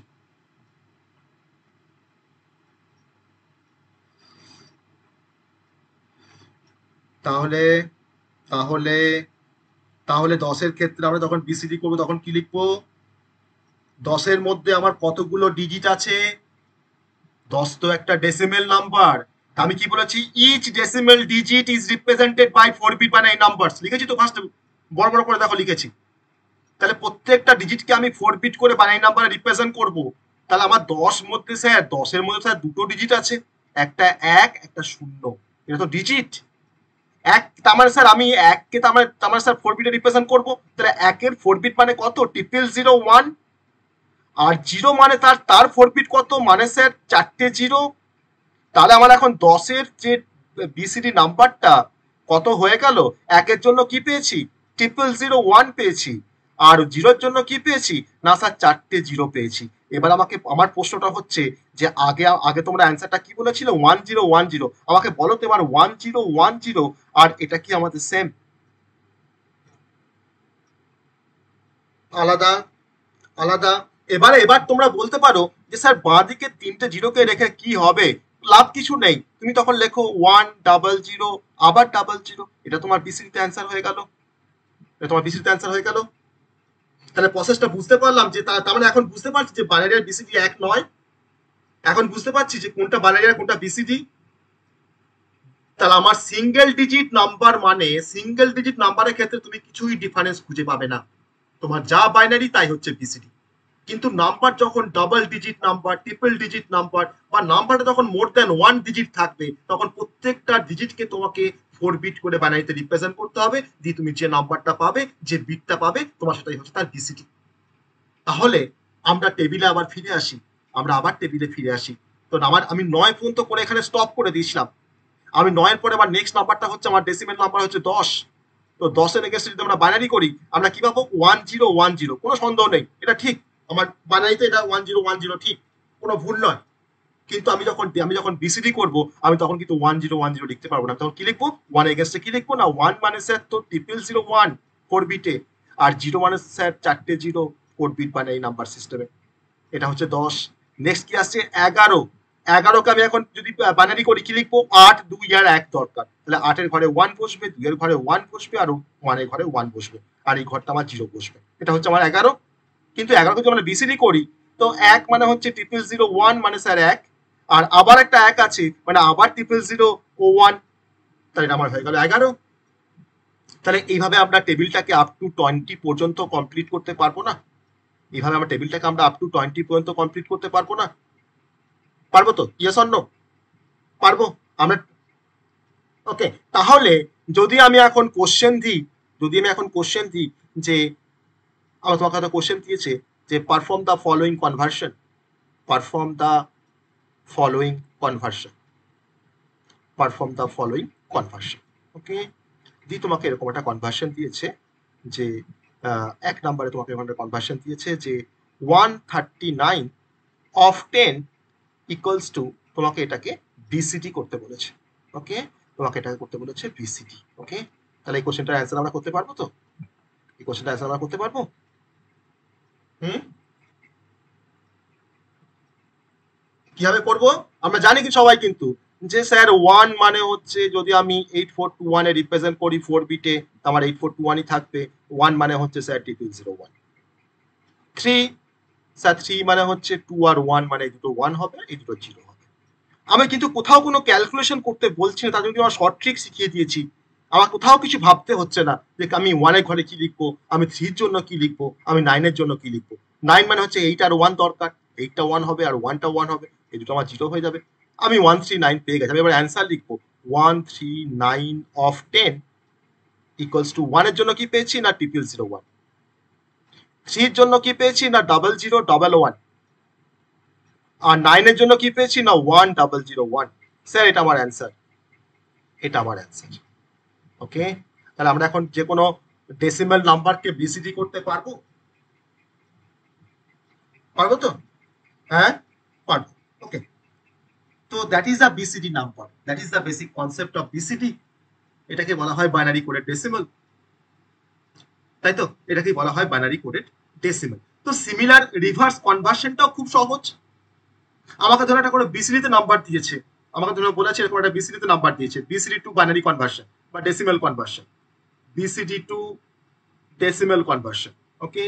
তাহলে তাহলে তাহলে 10-এর ক্ষেত্রে আমরা যখন বিসিডি করবো তখন কি লিখবো? 10-এর মধ্যে আমার কতগুলো ডিজিট আছে? 10 তো একটা ডেসিমেল নাম্বার। আমি কি বলেছি? Each decimal digit is represented by 4 bit binary numbers, লিখেছি তো ফার্স্ট, বড় বড় করে দেখো লিখেছি। তাহলে প্রত্যেকটা ডিজিটকে আমি 4 বিট করে বাইনারি নাম্বারে রিপ্রেজেন্ট করব। তাহলে আমার 10-এর মধ্যে স্যার দুটো ডিজিট আছে, একটা 1 একটা 0, এটা তো ডিজিট। এক, তার মানে স্যার আমি এককে তার মানে স্যার 4 বিটে রিপ্রেজেন্ট করবো, তাহলে 1-এর 4 বিট মানে কত? 0001। আর 0 মানে তার তার 4 বিট কত? মানে স্যার 4টে 0। তাহলে আমার এখন 10-এর যে বিসিডি নাম্বারটা কত হয়ে গেল? 1-এর জন্য কি পেয়েছি? 0001 পেয়েছি। আর 0-র জন্য কি পেয়েছি? না স্যার 4টে 0 পেয়েছি। এবার আমাকে, আমার প্রশ্নটা হচ্ছে যে আগে আগে তোমরা অ্যান্সারটা কি বলেছিলে? 1010। আমাকে বলো তো এবার 1010 আর এটা কি আমাদের সেম? আলাদা, আলাদা। এবার তোমরা বলতে পারো যে স্যার বাঁ দিকে 3টে 0-কে রেখে কি হবে? লাভ কিছু নেই, তুমি তখন লেখো 100 আবার 00, এটা তোমার বিসিডিতে অ্যান্সার হয়ে গেল, এটা তোমার বিসিডিতে অ্যান্সার হয়ে গেল। তাহলে প্রসেসটা বুঝতে পারলাম যে তার মানে এখন বুঝতে পারছি যে বাইনারি আর বিসিডি এক নয়। এখন বুঝতে পারছি যে কোনটা বাইনারি আর কোনটা বিসিডি। তাহলে আমার সিঙ্গেল ডিজিট নাম্বারের ক্ষেত্রে তুমি কিছুই ডিফারেন্স খুঁজে পাবে না, তোমার যা বাইনারি তাই হচ্ছে বিসিডি। কিন্তু নাম্বার যখন double digit number, triple digit number, বা নাম্বারটা যখন মোর দ্যান 1 ডিজিট থাকবে, তখন প্রত্যেকটা ডিজিটকে তোমাকে 4 বিট করে বাইনারিতে রিপ্রেজেন্ট করতে হবে, দিয়ে তুমি যে নাম্বারটা পাবে, যে বিটটা পাবে, তোমার সেটাই হচ্ছে তার বিসিডি। তাহলে আমরা টেবিলে আবার ফিরে আসি, আমরা আবার টেবিলে ফিরে আসি। তো আমি 9 পর্যন্ত করে এখানে স্টপ করে দিয়েছিলাম। আমি 9-এর পরে আমার নেক্সট নাম্বারটা হচ্ছে, আমার ডেসিমেল নাম্বার হচ্ছে 10। তো 10-এর এগেন্সটে যদি আমরা বাইনারি করি, আমরা কি পাবো? 1010, কোনো সন্দেহ নেই এটা ঠিক। আমার বাইনারিতে এটা 1010 ঠিক, কোনো ভুল নয়। কিন্তু আমি যখন বিসিডি করব, আমি তখন কিন্তু 1010 লিখতে পারবো না। তখন কি লিখবো? 1 এগেন্সটে কি লিখবো? না 1 মানে স্যার তো 0001 4 বিটে, আর 0 মানে স্যার 4টে 0 4 বিট বাইনারি নাম্বার সিস্টেমে। এটা হচ্ছে 10। নেক্সট কি আসছে? 11। 11কে আমি এখন যদি বাইনারি করি কি লিখবো, 8 2 আর 1 দরকার, তাহলে 8 এর ঘরে 1 বসবে, 2 এর ঘরে 1 বসবে, আর 1 এর ঘরে 1 বসবে, আর এই ঘরটা আমার 0 বসবে। এটা হচ্ছে আমার 11। কিন্তু 11কে যদি আমরা বিসিডি করি তো 1 মানে হচ্ছে 00001 মানে স্যার 1, আর আবার একটা 1 আছে মানে আবার 00001, তাহলে এটা আমার হয়ে গেল 11। তাহলে এইভাবে আমরা টেবিলটাকে আপ টু 20 পর্যন্ত কমপ্লিট করতে পারবো না? এইভাবে আমরা টেবিলটাকে আমরা আপ টু 20 পর্যন্ত কমপ্লিট করতে পারবো না? পারবো তো? Yes or no? পারবো আমরা? ওকে, তাহলে যদি আমি এখন কোশ্চেন দিই, যে আমার তোমাকে একটা কোশ্চেন দিয়েছে যে perform the following conversion, perform the following conversion, perform the following conversion. Okay, দি তোমাকে এরকম একটা কনভার্সন দিয়েছে যে 1 নম্বরে তোমাকে এরকম একটা কনভার্সন দিয়েছে যে 139 অফ 10 ইকুয়ালস টু, তোমাকে এটাকে বিসিডি করতে বলেছে। ওকে, তোমাকে এটাকে করতে বলেছে বিসিডি। ওকে, তাহলে এই কোশ্চেনটার অ্যান্সার আমরা করতে পারবো তো? এই কোশ্চেনটার অ্যান্সার আমরা করতে পারবো? কিভাবে করব? আমরা জানি কি সবাই কিন্তু যে স্যার 1 মানে হচ্ছে যদি আমি 8421 এ রিপ্রেজেন্ট করি 4 বিটে, আমার 8421 ই থাকবে। 1 মানে হচ্ছে স্যার 0001। 3 স্যার 3 মানে হচ্ছে 2 আর 1 মানে এই দুটো 1 হবে, এই দুটো 0 হবে। আমি কিন্তু কোথাও কোনো ক্যালকুলেশন করতে বলছি না, তার জন্য আমার শর্ট ট্রিক শিখিয়ে দিয়েছি। আমার কোথাও কিছু ভাবতে হচ্ছে না যে আমি 1 এর ঘরে কি লিখবো, আমি 3 এর জন্য কি লিখবো, আমি 9 এর জন্য কি লিখবো। 9 মানে হচ্ছে 8 আর 1 দরকার, 8টা 1 হবে আর 1টা 1 হবে, এই দুটো আমার 0 হয়ে যাবে। আমি 139 পেয়ে গেছি, আমি এবার অ্যান্সার লিখবো 139 অফ 10 ইকুয়ালস টু 1 এর জন্য কি পেয়েছি না 0001, 3 এর জন্য কি পেয়েছি না 0011, আর 9 এর জন্য কি পেয়েছি না 1001। স্যার এটা আমার অ্যান্সার, এটা আমার অ্যান্সার। ওকে, তাহলে আমরা এখন যে কোনো ডেসিমাল নাম্বারকে বিসিডি করতে পারবো? পারবো তো? হ্যাঁ, পারবো। ওকে, তো that is a BCD number, that is the basic concept of BCD. এটাকে বলা হয় বাইনারি কোডেড ডেসিমাল, তাই তো? এটাকে বলা হয় বাইনারি কোডেড ডেসিমাল। তো সিমিলার রিভার্স কনভার্সনটাও খুব সহজ। আমাকে ধরো একটা করে বিসিডিতে নাম্বার দিয়েছে, আমাকে ধরো বলেছে এরকম একটা বিসিডিতে নাম্বার দিয়েছে, বিসিডি টু বাইনারি কনভার্সন বা decimal conversion, BCD to decimal conversion. Okay,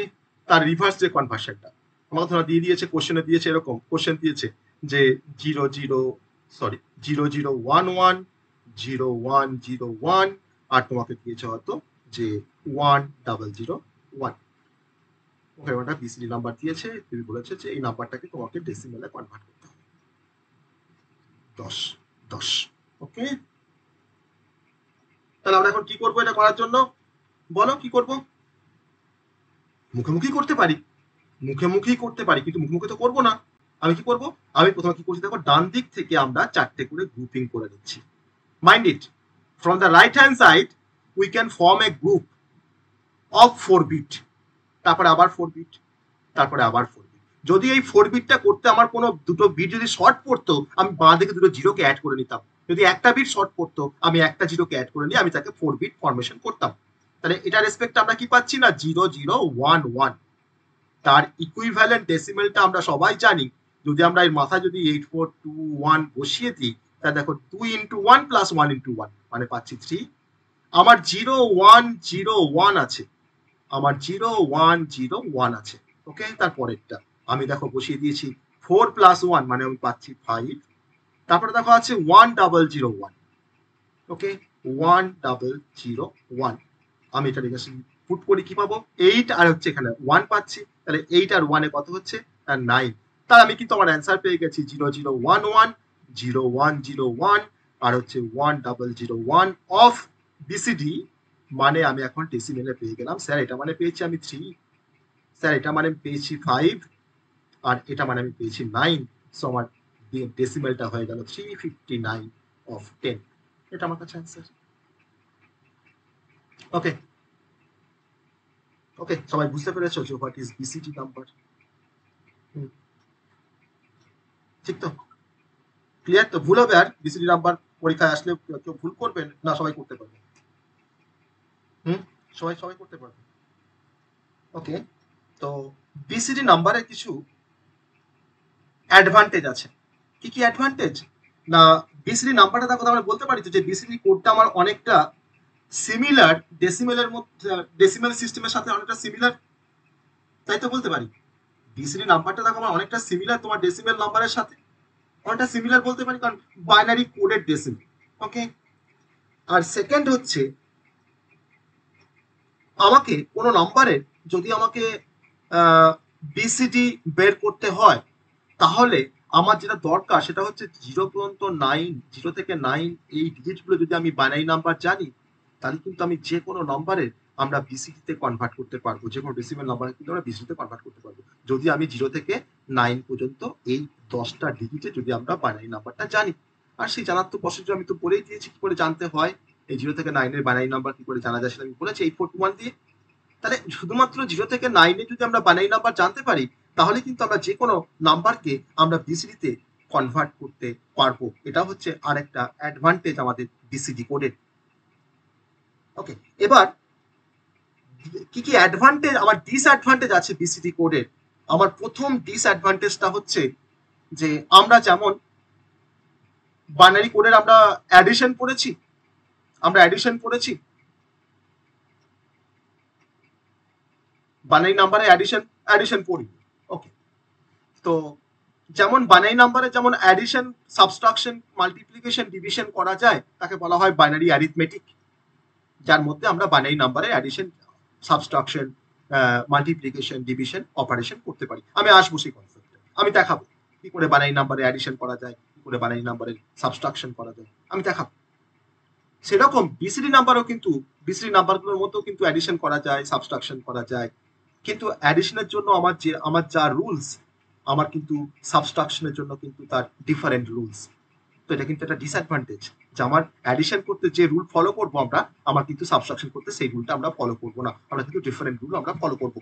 তার রিভার্স যে কনভার্সনটা আমাকে ধরো দিয়ে দিয়েছে, কোশ্চেনে দিয়েছে, এরকম কোশ্চেন দিয়েছে যে 0011 0101, আর তোমাকে দিয়েছে হয়তো যে 1001। ওকে, ওটা বিসিডি নাম্বার দিয়েছে, তুমি বলেছে যে এই নাম্বারটাকে তোমাকে ডেসিমেলে কনভার্ট করতে হবে 10 10। ওকে, তাহলে আমরা এখন কি করবো এটা করার জন্য? বলো কি করব? মুখোমুখি করতে পারি, মুখোমুখি করতে পারি, কিন্তু মুখোমুখি তো করবো না। আমি কি করব? আমি প্রথমে কি করছি দেখো, ডান দিক থেকে আমরা 4টে করে গ্রুপিং করে নিচ্ছি। Mind it, from the right hand side we can form a group of 4 bit, তারপরে আবার 4 বিট, তারপরে আবার 4 বিট। যদি এই 4 বিটটা করতে আমার কোনো দুটো বিট যদি শর্ট পড়তো, আমি বাঁ দিকে দুটো জিরোকে অ্যাড করে নিতাম। যদি একটা বিট শর্ট পড়তো, আমি একটা জিরোকে অ্যাড করে নিয়ে আমি তাকে 4 বিট ফরমেশন করতাম। তাহলে এটা রেসপেক্ট আমরা কি পাচ্ছি না 0011। তার ইকুইভ্যালেন্ট ডেসিমেলটা আমরা সবাই জানি, যদি আমরা এর মাথায় যদি 8421 বসিয়ে দিই, তাহলে দেখো 2 ইন্টু 1 প্লাস 1 ইন্টু 1 মানে পাচ্ছি 3। আমার 0101 আছে, আমার 0101 আছে। ওকে, তারপরেরটা আমি দেখো বসিয়ে দিয়েছি 4 প্লাস 1 মানে আমি পাচ্ছি 5। তারপরে দেখো আছে 1001। ওকে, 1001 আমি এটা লিখে পুট করি, কি পাবো 8, আর হচ্ছে এখানে 1 পাচ্ছি, তাহলে 8 আর 1 এ কত হচ্ছে আর 9। তাহলে আমি কিন্তু আমার অ্যান্সার পেয়ে গেছি 0011 0101 আর হচ্ছে 1001 অফ বিসিডি, মানে আমি এখন ডেসিমেলে পেয়ে গেলাম। স্যার এটা মানে পেয়েছি আমি 3, স্যার এটা মানে পেয়েছি 5, আর এটা মানে আমি পেয়েছি 9। সো আমার ডেসিমেলটা হয়ে গেল 359 অফ 10। এটা আমার কাছে অ্যান্সার। ওকে, ওকে, সবাই বুঝতে পেরেছো যে হোয়াট ইজ বিসিডি নাম্বার? ঠিক তো? ক্লিয়ার তো? ভুল হবে আর বিসিডি নাম্বার পরীক্ষায় আসলে কেউ ভুল করবেন না, সবাই করতে পারবে। সবাই সবাই করতে পারবে। ওকে, তো বিসিডি নাম্বারের কিছু অ্যাডভান্টেজ আছে।
কি কি অ্যাডভান্টেজ না, বিসিডি নাম্বারটা দেখো আমরা বলতে পারি তো যে বিসিডি কোডটা আমার অনেকটা সিমিলার ডেসিমেলের মধ্যে, ডেসিমেল সিস্টেমের সাথে অনেকটা সিমিলার, তাই তো বলতে পারি। বিসিডি নাম্বারটা দেখো আমার অনেকটা সিমিলার তোমার ডেসিমেল নাম্বারের সাথে, অনেকটা সিমিলার বলতে পারি কারণ বাইনারি কোডেড ডেসিমেল। ওকে, আর সেকেন্ড হচ্ছে আমাকে কোনো নাম্বারের যদি আমাকে বিসিডি বের করতে হয় তাহলে আমার যেটা দরকার সেটা হচ্ছে 0 থেকে 9 এই ডিজিটগুলো যদি আমি বাইনারি নাম্বার জানি তাহলে কিন্তু আমি যে কোনো নাম্বারের আমরা বিসিডিতে কনভার্ট করতে পারবো, যে কোনো ডেসিমেল নাম্বারে কিন্তু আমরা বিসিডিতে কনভার্ট করতে পারবো যদি আমি 0 থেকে 9 পর্যন্ত এই 10টা ডিজিটে যদি আমরা বাইনারি নাম্বারটা জানি। আর সেই জানার তো প্রসিডিউর আমি তো বলেই দিয়েছি কি করে জানতে হয়, এই 0 থেকে 9 এর বাইনারি নাম্বার কি করে জানা যায় সেটা আমি বলেছি 8421 দিয়ে। তাহলে শুধুমাত্র 0 থেকে 9 যদি আমরা বাইনারি নাম্বার জানতে পারি তাহলে কিন্তু আমরা যে কোনো নাম্বারকে আমরা বিসিডিতে কনভার্ট করতে পারবো। এটা হচ্ছে আরেকটা অ্যাডভান্টেজ আমাদের বিসিডি কোডের। ওকে, এবার কি কি অ্যাডভান্টেজ আমার ডিসঅ্যাডভান্টেজ আছে বিসিডি কোডের। আমার প্রথম ডিসঅ্যাডভান্টেজটা হচ্ছে যে আমরা যেমন বাইনারি কোডের আমরা অ্যাডিশন পড়েছি, বাইনারি নাম্বারে অ্যাডিশন পড়ি। ওকে, তো যেমন বাইনারি নাম্বারে যেমন অ্যাডিশন, সাবট্রাকশন, মাল্টিপ্লিকেশন, ডিভিশন করা যায় তাকে বলা হয় বাইনারি অ্যারিথমেটিক, যার মধ্যে আমরা বাইনারি নাম্বারে addition, subtraction, multiplication, division operation করতে পারি। আমি আসবো সেই কনসেপ্টে, আমি দেখাবো কি করে বাইনারি নাম্বারে অ্যাডিশন করা যায়, কি করে বাইনারি নাম্বারে সাবট্রাকশন করা যায়, আমি দেখাবো। সেরকম বিসিডি নাম্বারও কিন্তু বিসিডি নাম্বারগুলোর মধ্যেও কিন্তু অ্যাডিশন করা যায়, সাবট্রাকশন করা যায়, কিন্তু অ্যাডিশনের জন্য আমার যা রুলস আমার কিন্তু সাবট্রাকশনের জন্য কিন্তু তার ডিফারেন্ট রুলস। তো এটা কিন্তু একটা ডিসঅ্যাডভান্টেজ যে আমার অ্যাডিশন করতে যে রুল ফলো করবো আমরা, আমার কিন্তু সাবট্রাকশন করতে সেই রুলটা আমরা ফলো করবো না, আমরা কিন্তু ডিফারেন্ট রুল আমরা ফলো করবো।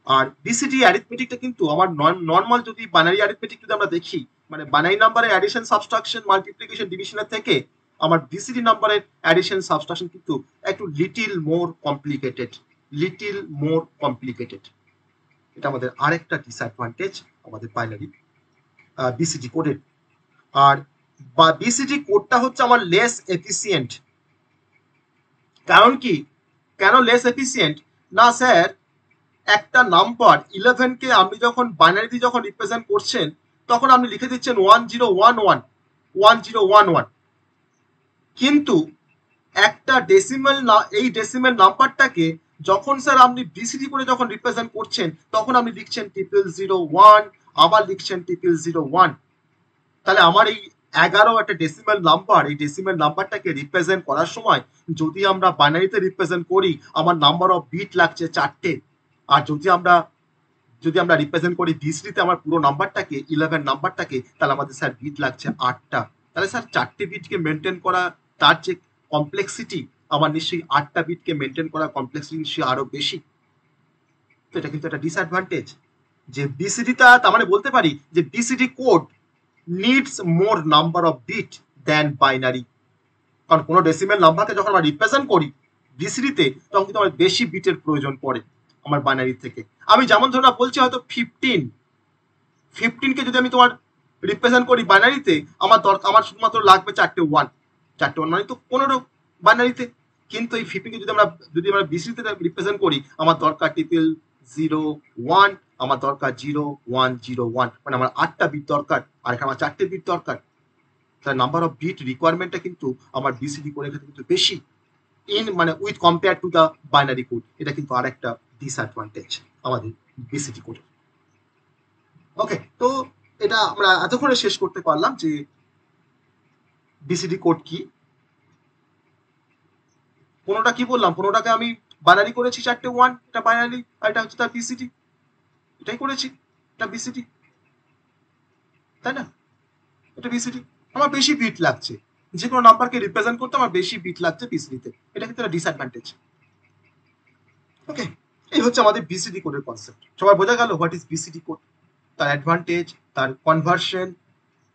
আর বিসিডি অ্যারিথমেটিকটা কিন্তু আমার নর্মাল যদি বাইনারি অ্যারিথমেটিক যদি আমরা দেখি, মানে বাইনারি নাম্বারের অ্যাডিশন, সাবট্রাকশন, মাল্টিপ্লিকেশন, ডিভিশনের থেকে আমার বিসিডি নাম্বারের অ্যাডিশন, সাবট্রাকশন কিন্তু একটু লিটিল মোর কমপ্লিকেটেড। এটা আমাদের আরেকটা ডিসঅ্যাডভান্টেজ আমাদের বাইনারি বিসিডি কোডের। আর বিসিডি কোডটা হচ্ছে আমার লেস এফিসিয়েন্ট। কারণ কি, কেন লেস এফিসিয়েন্ট না স্যার, একটা নাম্বার 11 কে আপনি যখন বাইনারিতে যখন রিপ্রেজেন্ট করছেন তখন আপনি লিখে দিচ্ছেন 1011, কিন্তু একটা ডেসিমেল না, এই ডেসিমেল নাম্বারটাকে যখন স্যার আপনি বিসিডি করে যখন রিপ্রেজেন্ট করছেন তখন আপনি লিখছেন 0001, আবার লিখছেন 0001। তাহলে আমার এই 11 একটা ডেসিমেল নাম্বার, এই ডেসিমেল নাম্বারটাকে রিপ্রেজেন্ট করার সময় যদি আমরা বাইনারিতে রিপ্রেজেন্ট করি আমার নাম্বার অফ বিট লাগছে 4টে, আর যদি আমরা রিপ্রেজেন্ট করি বিসিডিতে আমার পুরো নাম্বারটাকে 11 নাম্বারটাকে, তাহলে আমাদের স্যার বিট লাগছে 8টা। তাহলে স্যার 4টে বিটকে মেনটেন করা তার যে কমপ্লেক্সিটি, আমার নিশ্চয়ই 8টা বিটকে মেনটেন করা কমপ্লেক্সিটি নিশ্চয়ই আরো বেশি। তো এটা কিন্তু একটা ডিসঅ্যাডভান্টেজ যে বিসিডিটা, তার মানে বলতে পারি যে BCD code needs more number of bit than binary. কারণ কোনো ডেসিমেল নাম্বারকে যখন আমরা রিপ্রেজেন্ট করি বিসিডিতে তখন কিন্তু আমার বেশি বিটের প্রয়োজন পড়ে আমার বাইনারি থেকে। আমি যেমন ধরুন বলছি হয়তো 15কে যদি আমি তোমার রিপ্রেজেন্ট করি বাইনারিতে, আমার শুধুমাত্র লাগবে 4টে ওয়ান মানে তো 15 বাইনারিতে। কিন্তু এই 15কে যদি আমরা বিসিডিতে রিপ্রেজেন্ট করি আমার দরকার 001, আমার দরকার 0101, মানে আমার 8টা বিট দরকার, আর এখানে আমার 4টে বিট দরকার। তার নাম্বার অফ বিট রিকোয়ারমেন্টটা কিন্তু আমার বিসিডি কোডের ক্ষেত্রে কিন্তু বেশি মানে with compare to the binary code. এটা কিন্তু আরেকটা ডিসঅ্যাডভান্টেজ আমাদের বিসিডি কোডের। ওকে, তো এটা আমরা এতক্ষণে শেষ করতে পারলাম যে বিসিডি কোড কি। কোনোটা কি বললাম, কোনোটাকে আমি বাইনারি করেছি 4টে ওয়ান, এটা বাইনারি, আর এটা হচ্ছে তার বিসিডি, এটাই করেছি, এটা বিসিডি, তাই না? এটা বিসিডি, আমার বেশি বিট লাগছে, যে কোনো নাম্বারকে রিপ্রেজেন্ট করতে আমার বেশি বিট লাগছে বিসিডিতে, এটা কিন্তু একটা ডিসঅ্যাডভান্টেজ। ওকে, এই হচ্ছে আমাদের বিসিডি কোডের কনসেপ্ট। সবাই বোঝা গেল হোয়াট ইজ বিসিডি কোড, তার অ্যাডভান্টেজ, তার কনভার্সন,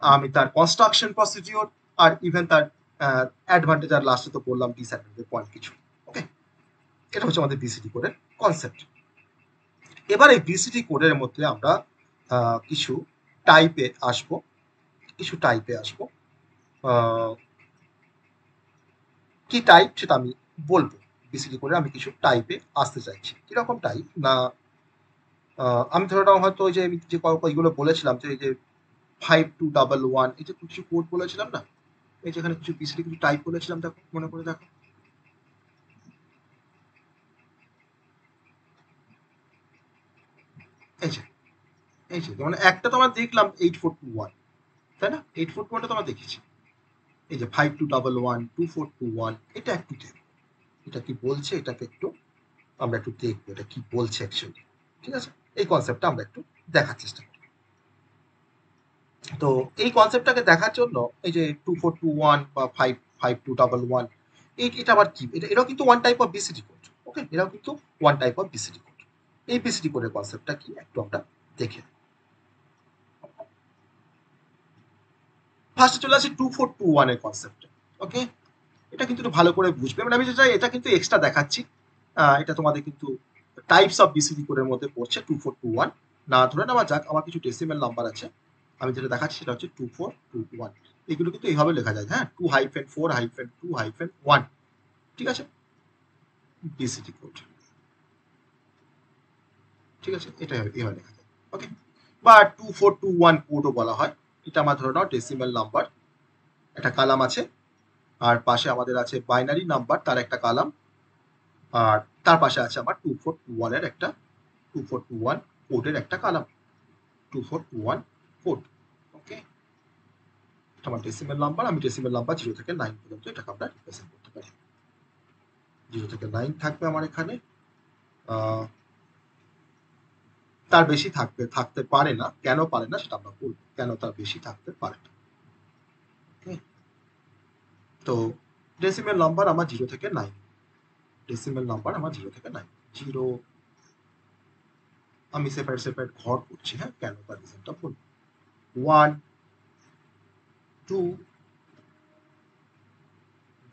আমি তার কনস্ট্রাকশন প্রসিডিওর, আর ইভেন তার অ্যাডভান্টেজ, আর লাস্টে তো বললাম ডিসঅ্যাডভান্টেজ পয়েন্ট কিছু। ওকে, এটা হচ্ছে আমাদের বিসিডি কোডের কনসেপ্ট। এবার এই বিসিডি কোডের মধ্যে আমরা কিছু টাইপে আসবো। কিছু টাইপে আসবো। কি টাইপ সেটা আমি বলবো, বিসিডি করে আমি কিছু টাইপে আসতে চাইছি। কিরকম টাইপ না, আমি ধরে নাও হয়তো ওই যে আমি যে এইগুলো বলেছিলাম যে এই যে 5211 এই যে কিছু কোড বলেছিলাম না, এই যেখানে কিছু বিসিডি কিছু টাইপ বলেছিলাম, দেখো মনে করে দেখো। এই যে মানে একটা তো আমরা দেখলাম 8421, তাই না? 8421টা তো আমরা দেখেছি। এই যে 5211 2421, এটা একটু দেখবো এটা কি বলছে, এটাকে একটু আমরা একটু দেখবো এটা কি বলছে অ্যাকচুয়ালি। ঠিক আছে, এই কনসেপ্টটা আমরা একটু দেখার চেষ্টা করি। তো এই কনসেপ্টটাকে দেখার জন্য এই যে 2421 বা 5211 এটা আবার কি, এটাও কিন্তু one type of BCD code. Okay, এটাও কিন্তু one type of BCD code. এই বিসিডি কোডের কনসেপ্টটা কি একটু আমরা দেখে নিই। ফার্স্টে চলে আসি 2421 এর কনসেপ্টে। ওকে, এটা কিন্তু একটু ভালো করে বুঝবে, মানে আমি যেটা এটা কিন্তু এক্সট্রা দেখাচ্ছি, এটা তোমাদের কিন্তু টাইপস অফ বিসিডি কোডের মধ্যে পড়ছে 2421। না ধরে নেওয়া যাক আমার কিছু ডেসিমেল নাম্বার আছে, আমি যেটা দেখাচ্ছি সেটা হচ্ছে 2421। এগুলো কিন্তু এইভাবে লেখা যায়, হ্যাঁ, 2-4-2-1, ঠিক আছে, বিসিডি কোড, ঠিক আছে, এটা এইভাবে লেখা যায়। ওকে, বা 2421 কোডও বলা হয়। এটা আমার ধরে নাও ডেসিমেল নাম্বার, একটা কালাম আছে, আর পাশে আমাদের আছে বাইনারি নাম্বার, তার একটা কালাম, আর তার পাশে আছে আমার 2421 এর একটা 2421 কোডের একটা কালাম, 2421 কোড। ওকে, এটা আমার ডেসিমেল নাম্বার, আমি ডেসিমেল নাম্বার 0 থেকে 9 পর্যন্ত এটাকে আমরা রিপ্রেজেন্ট করতে পারি। 0 থেকে 9 থাকবে আমার এখানে, তার বেশি থাকতে পারে না। কেন পারে না সেটা আমরা বলবো, কেন তার বেশি থাকতে পারে না। তো ডেসিমেল নাম্বার আমার 0 থেকে 9, ডেসিমেল নাম্বার আমার 0 থেকে 9, 0 আমি সেপারেট ঘর করছি, হ্যাঁ, কেন তার রিজনটা বলবো। 1 2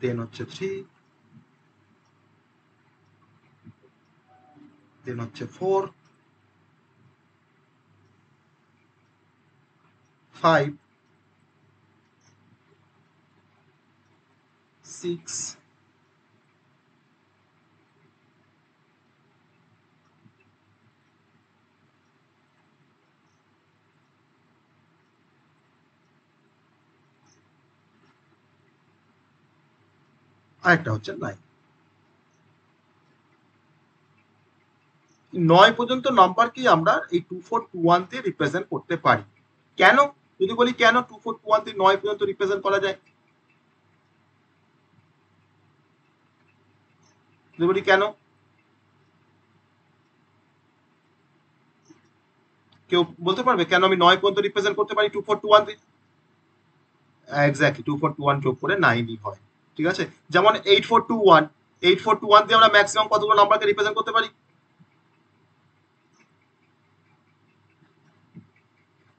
দেন হচ্ছে 3 দেন হচ্ছে 4 5 6 আরেকটা হচ্ছে 9। 9 পর্যন্ত নাম্বারকে আমরা এই 2421 দিয়ে রিপ্রেজেন্ট করতে পারি। কেন, যদি বলি কেন 2421 দিয়ে 9 পর্যন্ত রিপ্রেজেন্ট করা যায়, যদি বলি কেন, কেউ বলতে পারবে কেন আমি 9 পর্যন্ত রিপ্রেজেন্ট করতে পারি 2421 দিয়ে? এক্স্যাক্টলি 2421 যোগ করে 9ই হয়। ঠিক আছে, যেমন 8421 দিয়ে আমরা ম্যাক্সিমাম কতগুলো নাম্বারকে রিপ্রেজেন্ট করতে পারি?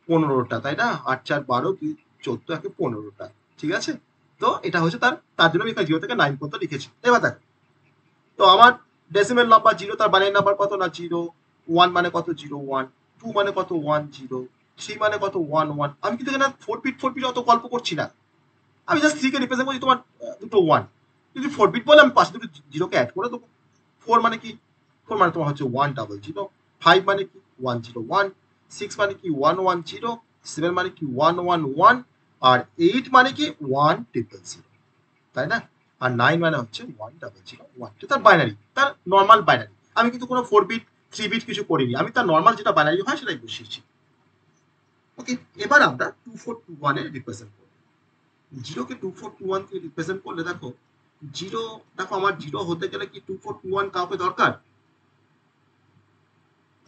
15টা, তাই না? 8 4 12 2 14 একে 15টা। ঠিক আছে, তো এটা হচ্ছে তার জন্য আমি এখানে 0 থেকে 9 পর্যন্ত লিখেছি। এবার দেখো, তো আমার ডেসিমেল নাম্বার 0, তার বাইনারি নাম্বার কত না 0, 1 মানে কত 0 1, 2 মানে কত 1 0, 3 মানে কত 1 1। আমি কিন্তু এখানে 4 বিট অত গল্প করছি না, আমি জাস্ট 3 কে রিপ্রেজেন্ট করছি, তোমার দুটো 1। যদি 4 বিট বলে আমি পাশে দুটো 0 কে অ্যাড করে দেবো। 4 মানে কি, 4 মানে তোমার হচ্ছে 1 0 0, 5 মানে কি 1 0 1, 6 মানে কি 1 1 0, 7 মানে কি 1 1 1, আর 8 মানে কি 1 0 0, তাই না? আর 9 মানে হচ্ছে 1 0 0 1, তার বাইনারি, তার নর্মাল বাইনারি। আমি কিন্তু কোনো 4 বিট 3 বিট কিছু করিনি, আমি তার নর্মাল যেটা বাইনারি হয় সেটাই বসিয়েছি। ওকে, এবার আমরা 2421 এ রিপ্রেজেন্ট করব। 0 কে 2421 কে রিপ্রেজেন্ট করলে দেখো 0, দেখো আমার 0 হতে গেলে কি 2421 কাউকে দরকার?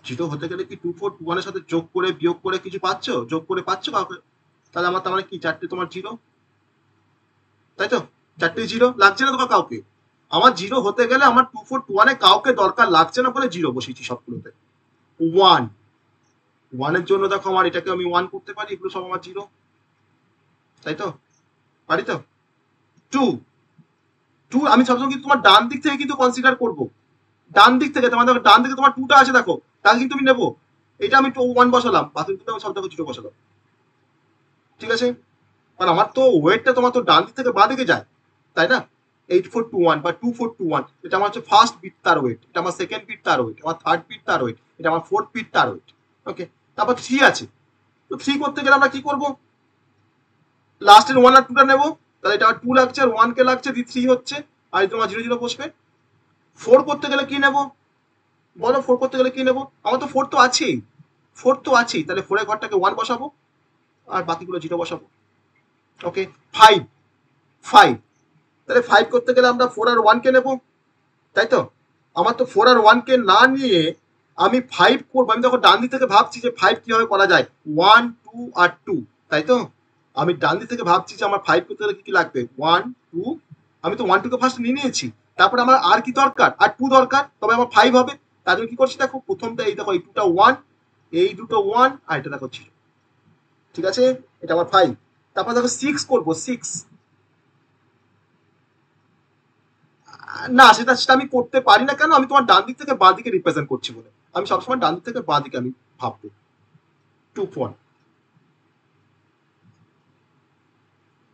0 হতে গেলে কি 2421 এর সাথে যোগ করে বিয়োগ করে কিছু পাচ্ছ, যোগ করে পাচ্ছ কাউকে? তাহলে আমার তার মানে কি 4টে তোমার 0, তাই তো? 4টে 0 লাগছে না তোমার কাউকে? আমার 0 হতে গেলে আমার 2421 এ কাউকে দরকার লাগছে না বলে 0 বসিয়েছি সবগুলোতে। 1 এর জন্য দেখো আমার এটাকে আমি 1 করতে পারি, এগুলো সব আমার 0, তাই তো? পারি তো? 2 আমি সবসময় কিন্তু তোমার ডান দিক থেকে কিন্তু কনসিডার করব, ডান দিক থেকে তোমার দেখো, ডান দিকে তোমার 2টা আছে দেখো, তাকে কিন্তু আমি নেবো। এটা আমি 1 বসালাম, বাকি কিন্তু আমি সব দেখো 0 বসালাম। ঠিক আছে, কারণ আমার তো ওয়েটটা তোমার তো ডান দিক থেকে বাঁ দিকে যায়, তাই না? 8421 বা 2421, এটা আমার হচ্ছে ফার্স্ট বিট তার ওয়েট, এটা আমার সেকেন্ড বিট তার ওয়েট, আমার থার্ড বিট তার ওয়েট, এটা আমার ফোর্থ বিট তার ওয়েট। ওকে, তারপর 3 আছে। তো 3 করতে গেলে আমরা কি করব? লাস্টের 1 আর 2টা নেবো, তাহলে এটা 2 লাগছে আর 1 কে লাগছে, দিয়ে 3 হচ্ছে, আর তোমার 0 0 বসবে। 4 করতে গেলে কি নেব বলো? 4 করতে গেলে কি নেব? আমার তো 4 তো আছেই, 4 তো আছেই, তাহলে 4 এর ঘরটাকে 1 বসাবো আর বাকিগুলো 0 বসাবো। ওকে, 5 5, তাহলে 5 করতে গেলে আমরা 4 আর 1 কে নেব, তাই তো? আমার তো 4 আর 1 কে না নিয়ে আমি 5 করবো। আমি দেখো ডান দিক থেকে ভাবছি যে 5 কিভাবে করা যায়, 1 2 আর 2, তাই তো? আমি ডান দিক থেকে ভাবছি যে আমার 5 করতে গেলে কি কি লাগবে, 1 2, আমি তো 1 2 কে ফার্স্ট নিয়ে নিয়েছি, তারপরে আমার আর কি দরকার, আর 2 দরকার, তবে আমার 5 হবে। তার জন্য কি করছি দেখো, প্রথমটা এই দেখো, এই 2টা 1, এই দুটো 1, আর এটা দেখো 0, ঠিক আছে? এটা আমার 5। তারপর দেখো 6 করবো, 6 না, সেটা সেটা আমি করতে পারি না। কেন? আমি তোমার ডান দিক থেকে বাঁ দিকে রিপ্রেজেন্ট করছি বলে আমি সবসময় ডান দিক থেকে বাঁ দিকে আমি ভাববো। 2 1,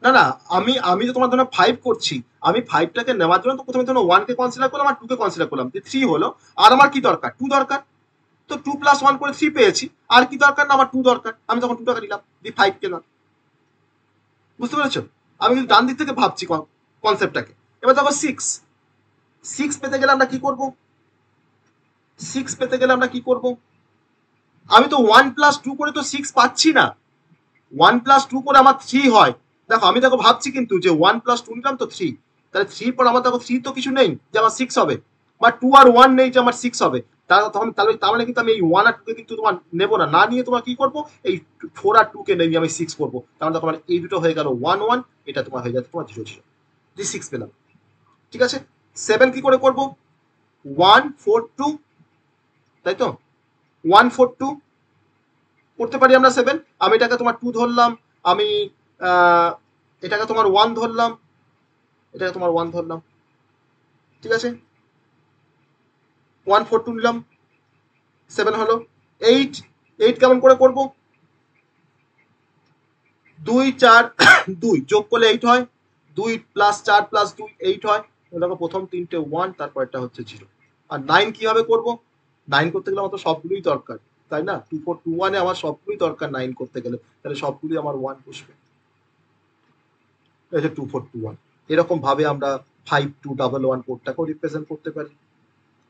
না না, আমি আমি তো তোমার ধরো 5 করছি, আমি 5টাকে নেওয়ার জন্য তো প্রথমে ধরো 1 কে কনসিডার করলাম আর 2 কে কনসিডার করলাম, যে 3 হলো। আর আমার কি দরকার, 2 দরকার। তো 2 + 1 করে 3 পেয়েছি, আর কি দরকার না, আমার 2 দরকার, আমি তখন 2 টাকা নিলাম, দিয়ে 5 পেলাম। বুঝতে পেরেছো? আমি কিন্তু ডান দিক থেকে ভাবছি কনসেপ্টটাকে। এবার দেখো 6 6 পেতে গেলে আমরা কি করব? 6 পেতে গেলে আমরা কি করব? আমি তো 1 + 2 করে তো 6 পাচ্ছি না। 1 + 2 করে আমার 3 হয়। দেখো আমি দেখো ভাবছি কিন্তু যে 1 + 2 নিলাম তো 3, তাহলে 3 পর আমার দেখো 3 তো কিছু নেই যে আমার 6 হবে, বা 2 আর 1 নেই যে আমার 6 হবে। তাহলে তার মানে কিন্তু আমি এই 1 আর 2 কে কিন্তু তোমার নেবো না, না নিয়ে তোমার কি করবো, এই 4 আর 2 কে নিয়ে আমি 6 করবো। তাহলে দেখো মানে এই দুটো হয়ে গেল 1 1, এটা তোমার হয়ে যাচ্ছে তোমার 0 0, যে 6 পেলাম। ঠিক আছে, 7 কি করে করবো? 1 4 2, তাই তো? 1 4 2 করতে পারি আমরা 7। আমি এটাকে তোমার 2 ধরলাম, আমি এটাকে তোমার 1 ধরলাম, এটাকে তোমার 1 ধরলাম, ঠিক আছে? 1 4 2 নিলাম, 7 হলো। 8 8 কেমন করে করব? 2 4 2 যোগ করলে 8 হয়, 2 + 4 + 2 8 হয়। দেখো প্রথম তিনটে 1, তারপর একটা হচ্ছে 0। আর 9 কিভাবে করব? 9 করতে গেলে আমার তো সবগুলোই দরকার, তাই না? 2 4 2 1 এ আমার সবগুলোই দরকার 9 করতে গেলে, তাহলে সবগুলোই আমার 1 বসবে। এই যে 2 4 2 1, এরকম ভাবে আমরা 5 2 1 1 কোডটাকেও রিপ্রেজেন্ট করতে পারি,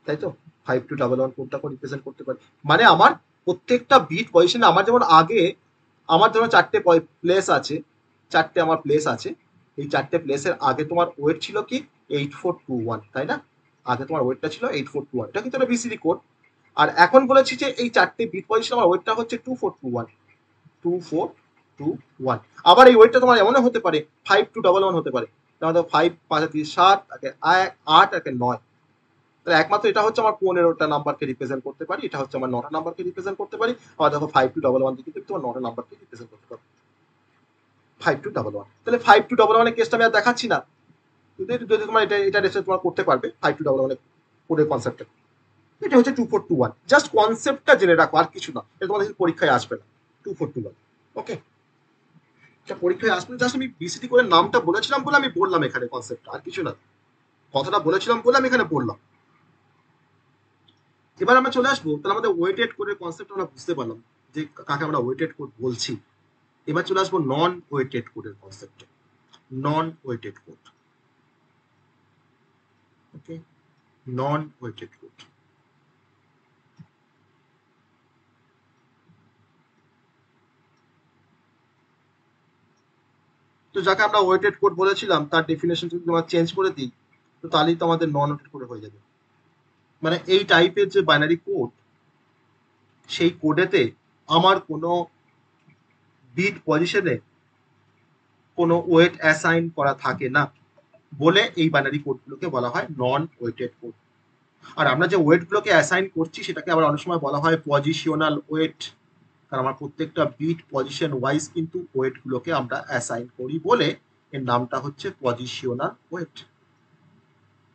তাই তো? 5 2 1 1 কোডটাকেও রিপ্রেজেন্ট করতে পারি। মানে আমার প্রত্যেকটা বিট পজিশনে আমার যেমন আগে আমার ধরো 4টে প্লেস আছে, 4টে আমার প্লেস আছে, এই 4টে প্লেসের আগে তোমার ওয়েট ছিল কি 8421, তাই না? আগে তোমার ওয়েটটা ছিল 8421, এটা কিন্তু একটা বিসিডি কোড। আর এখন বলেছি যে এই 4টে বিট পজিশনে আমার ওয়েটটা হচ্ছে 2421, 2421। আবার এই ওয়েটটা তোমার এমনও হতে পারে 5 2 1 1 হতে পারে, তাহলে 5 5 3 7 8 9। তাহলে একমাত্র এটা হচ্ছে আমার 15টা নাম্বারকে রিপ্রেজেন্ট করতে পারি, এটা হচ্ছে আমার 9টা নাম্বারকে রিপ্রেজেন্ট করতে পারি। আবার দেখো 5 2 1 1 দিয়ে কিন্তু তোমার 9টা নাম্বারকে রিপ্রেজেন্ট করতে পারি, 5 2 1 1। তাহলে 5 2 1 1 এর কেসটা আমি আর দেখাচ্ছি না, কিন্তু যদি তোমার এটা রেসে তোমার করতে পারবে 5 2 1 1 এর কোডের কনসেপ্টটা। এটা হচ্ছে 2421, জাস্ট কনসেপ্টটা জেনে রাখো, আর কিছু না। এটা তোমাদের পরীক্ষায় আসবে না, 2421। ওকে, এটা পরীক্ষায় আসবে, জাস্ট আমি বিসিডি করে নামটা বলেছিলাম বলে আমি বললাম এখানে কনসেপ্টটা, আর কিছু না। কথাটা বলেছিলাম বলে আমি এখানে বললাম। এবার আমরা চলে আসবো, তাহলে আমাদের ওয়েটেড কোডের কনসেপ্ট আমরা বুঝতে পারলাম যে কাকে আমরা ওয়েটেড কোড বলছি। এবার চলে আসবো নন ওয়েটেড কোডের কনসেপ্টে। নন ওয়েটেড কোড, ওকে, নন ওয়েটেড কোড। তো যাকে আমরা ওয়েটেড কোড বলেছিলাম তার ডেফিনেশন যদি আমরা চেঞ্জ করে দিই, তো তাহলেই তো আমাদের নন ওয়েটেড কোড হয়ে যাবে। মানে এই টাইপের যে বাইনারি কোড, সেই কোডেতে আমার কোনো বিট পজিশনে কোনো ওয়েট অ্যাসাইন করা থাকে না বলে এই বাইনারি কোডগুলোকে বলা হয় নন ওয়েটেড কোড। আর আমরা যে ওয়েটগুলোকে অ্যাসাইন করছি সেটাকে আবার অনেক সময় বলা হয় পজিশনাল ওয়েট, কারণ আমরা প্রত্যেকটা বিট পজিশন ওয়াইজ কিন্তু ওয়েটগুলোকে আমরা অ্যাসাইন করি বলে এর নামটা হচ্ছে পজিশনাল ওয়েট।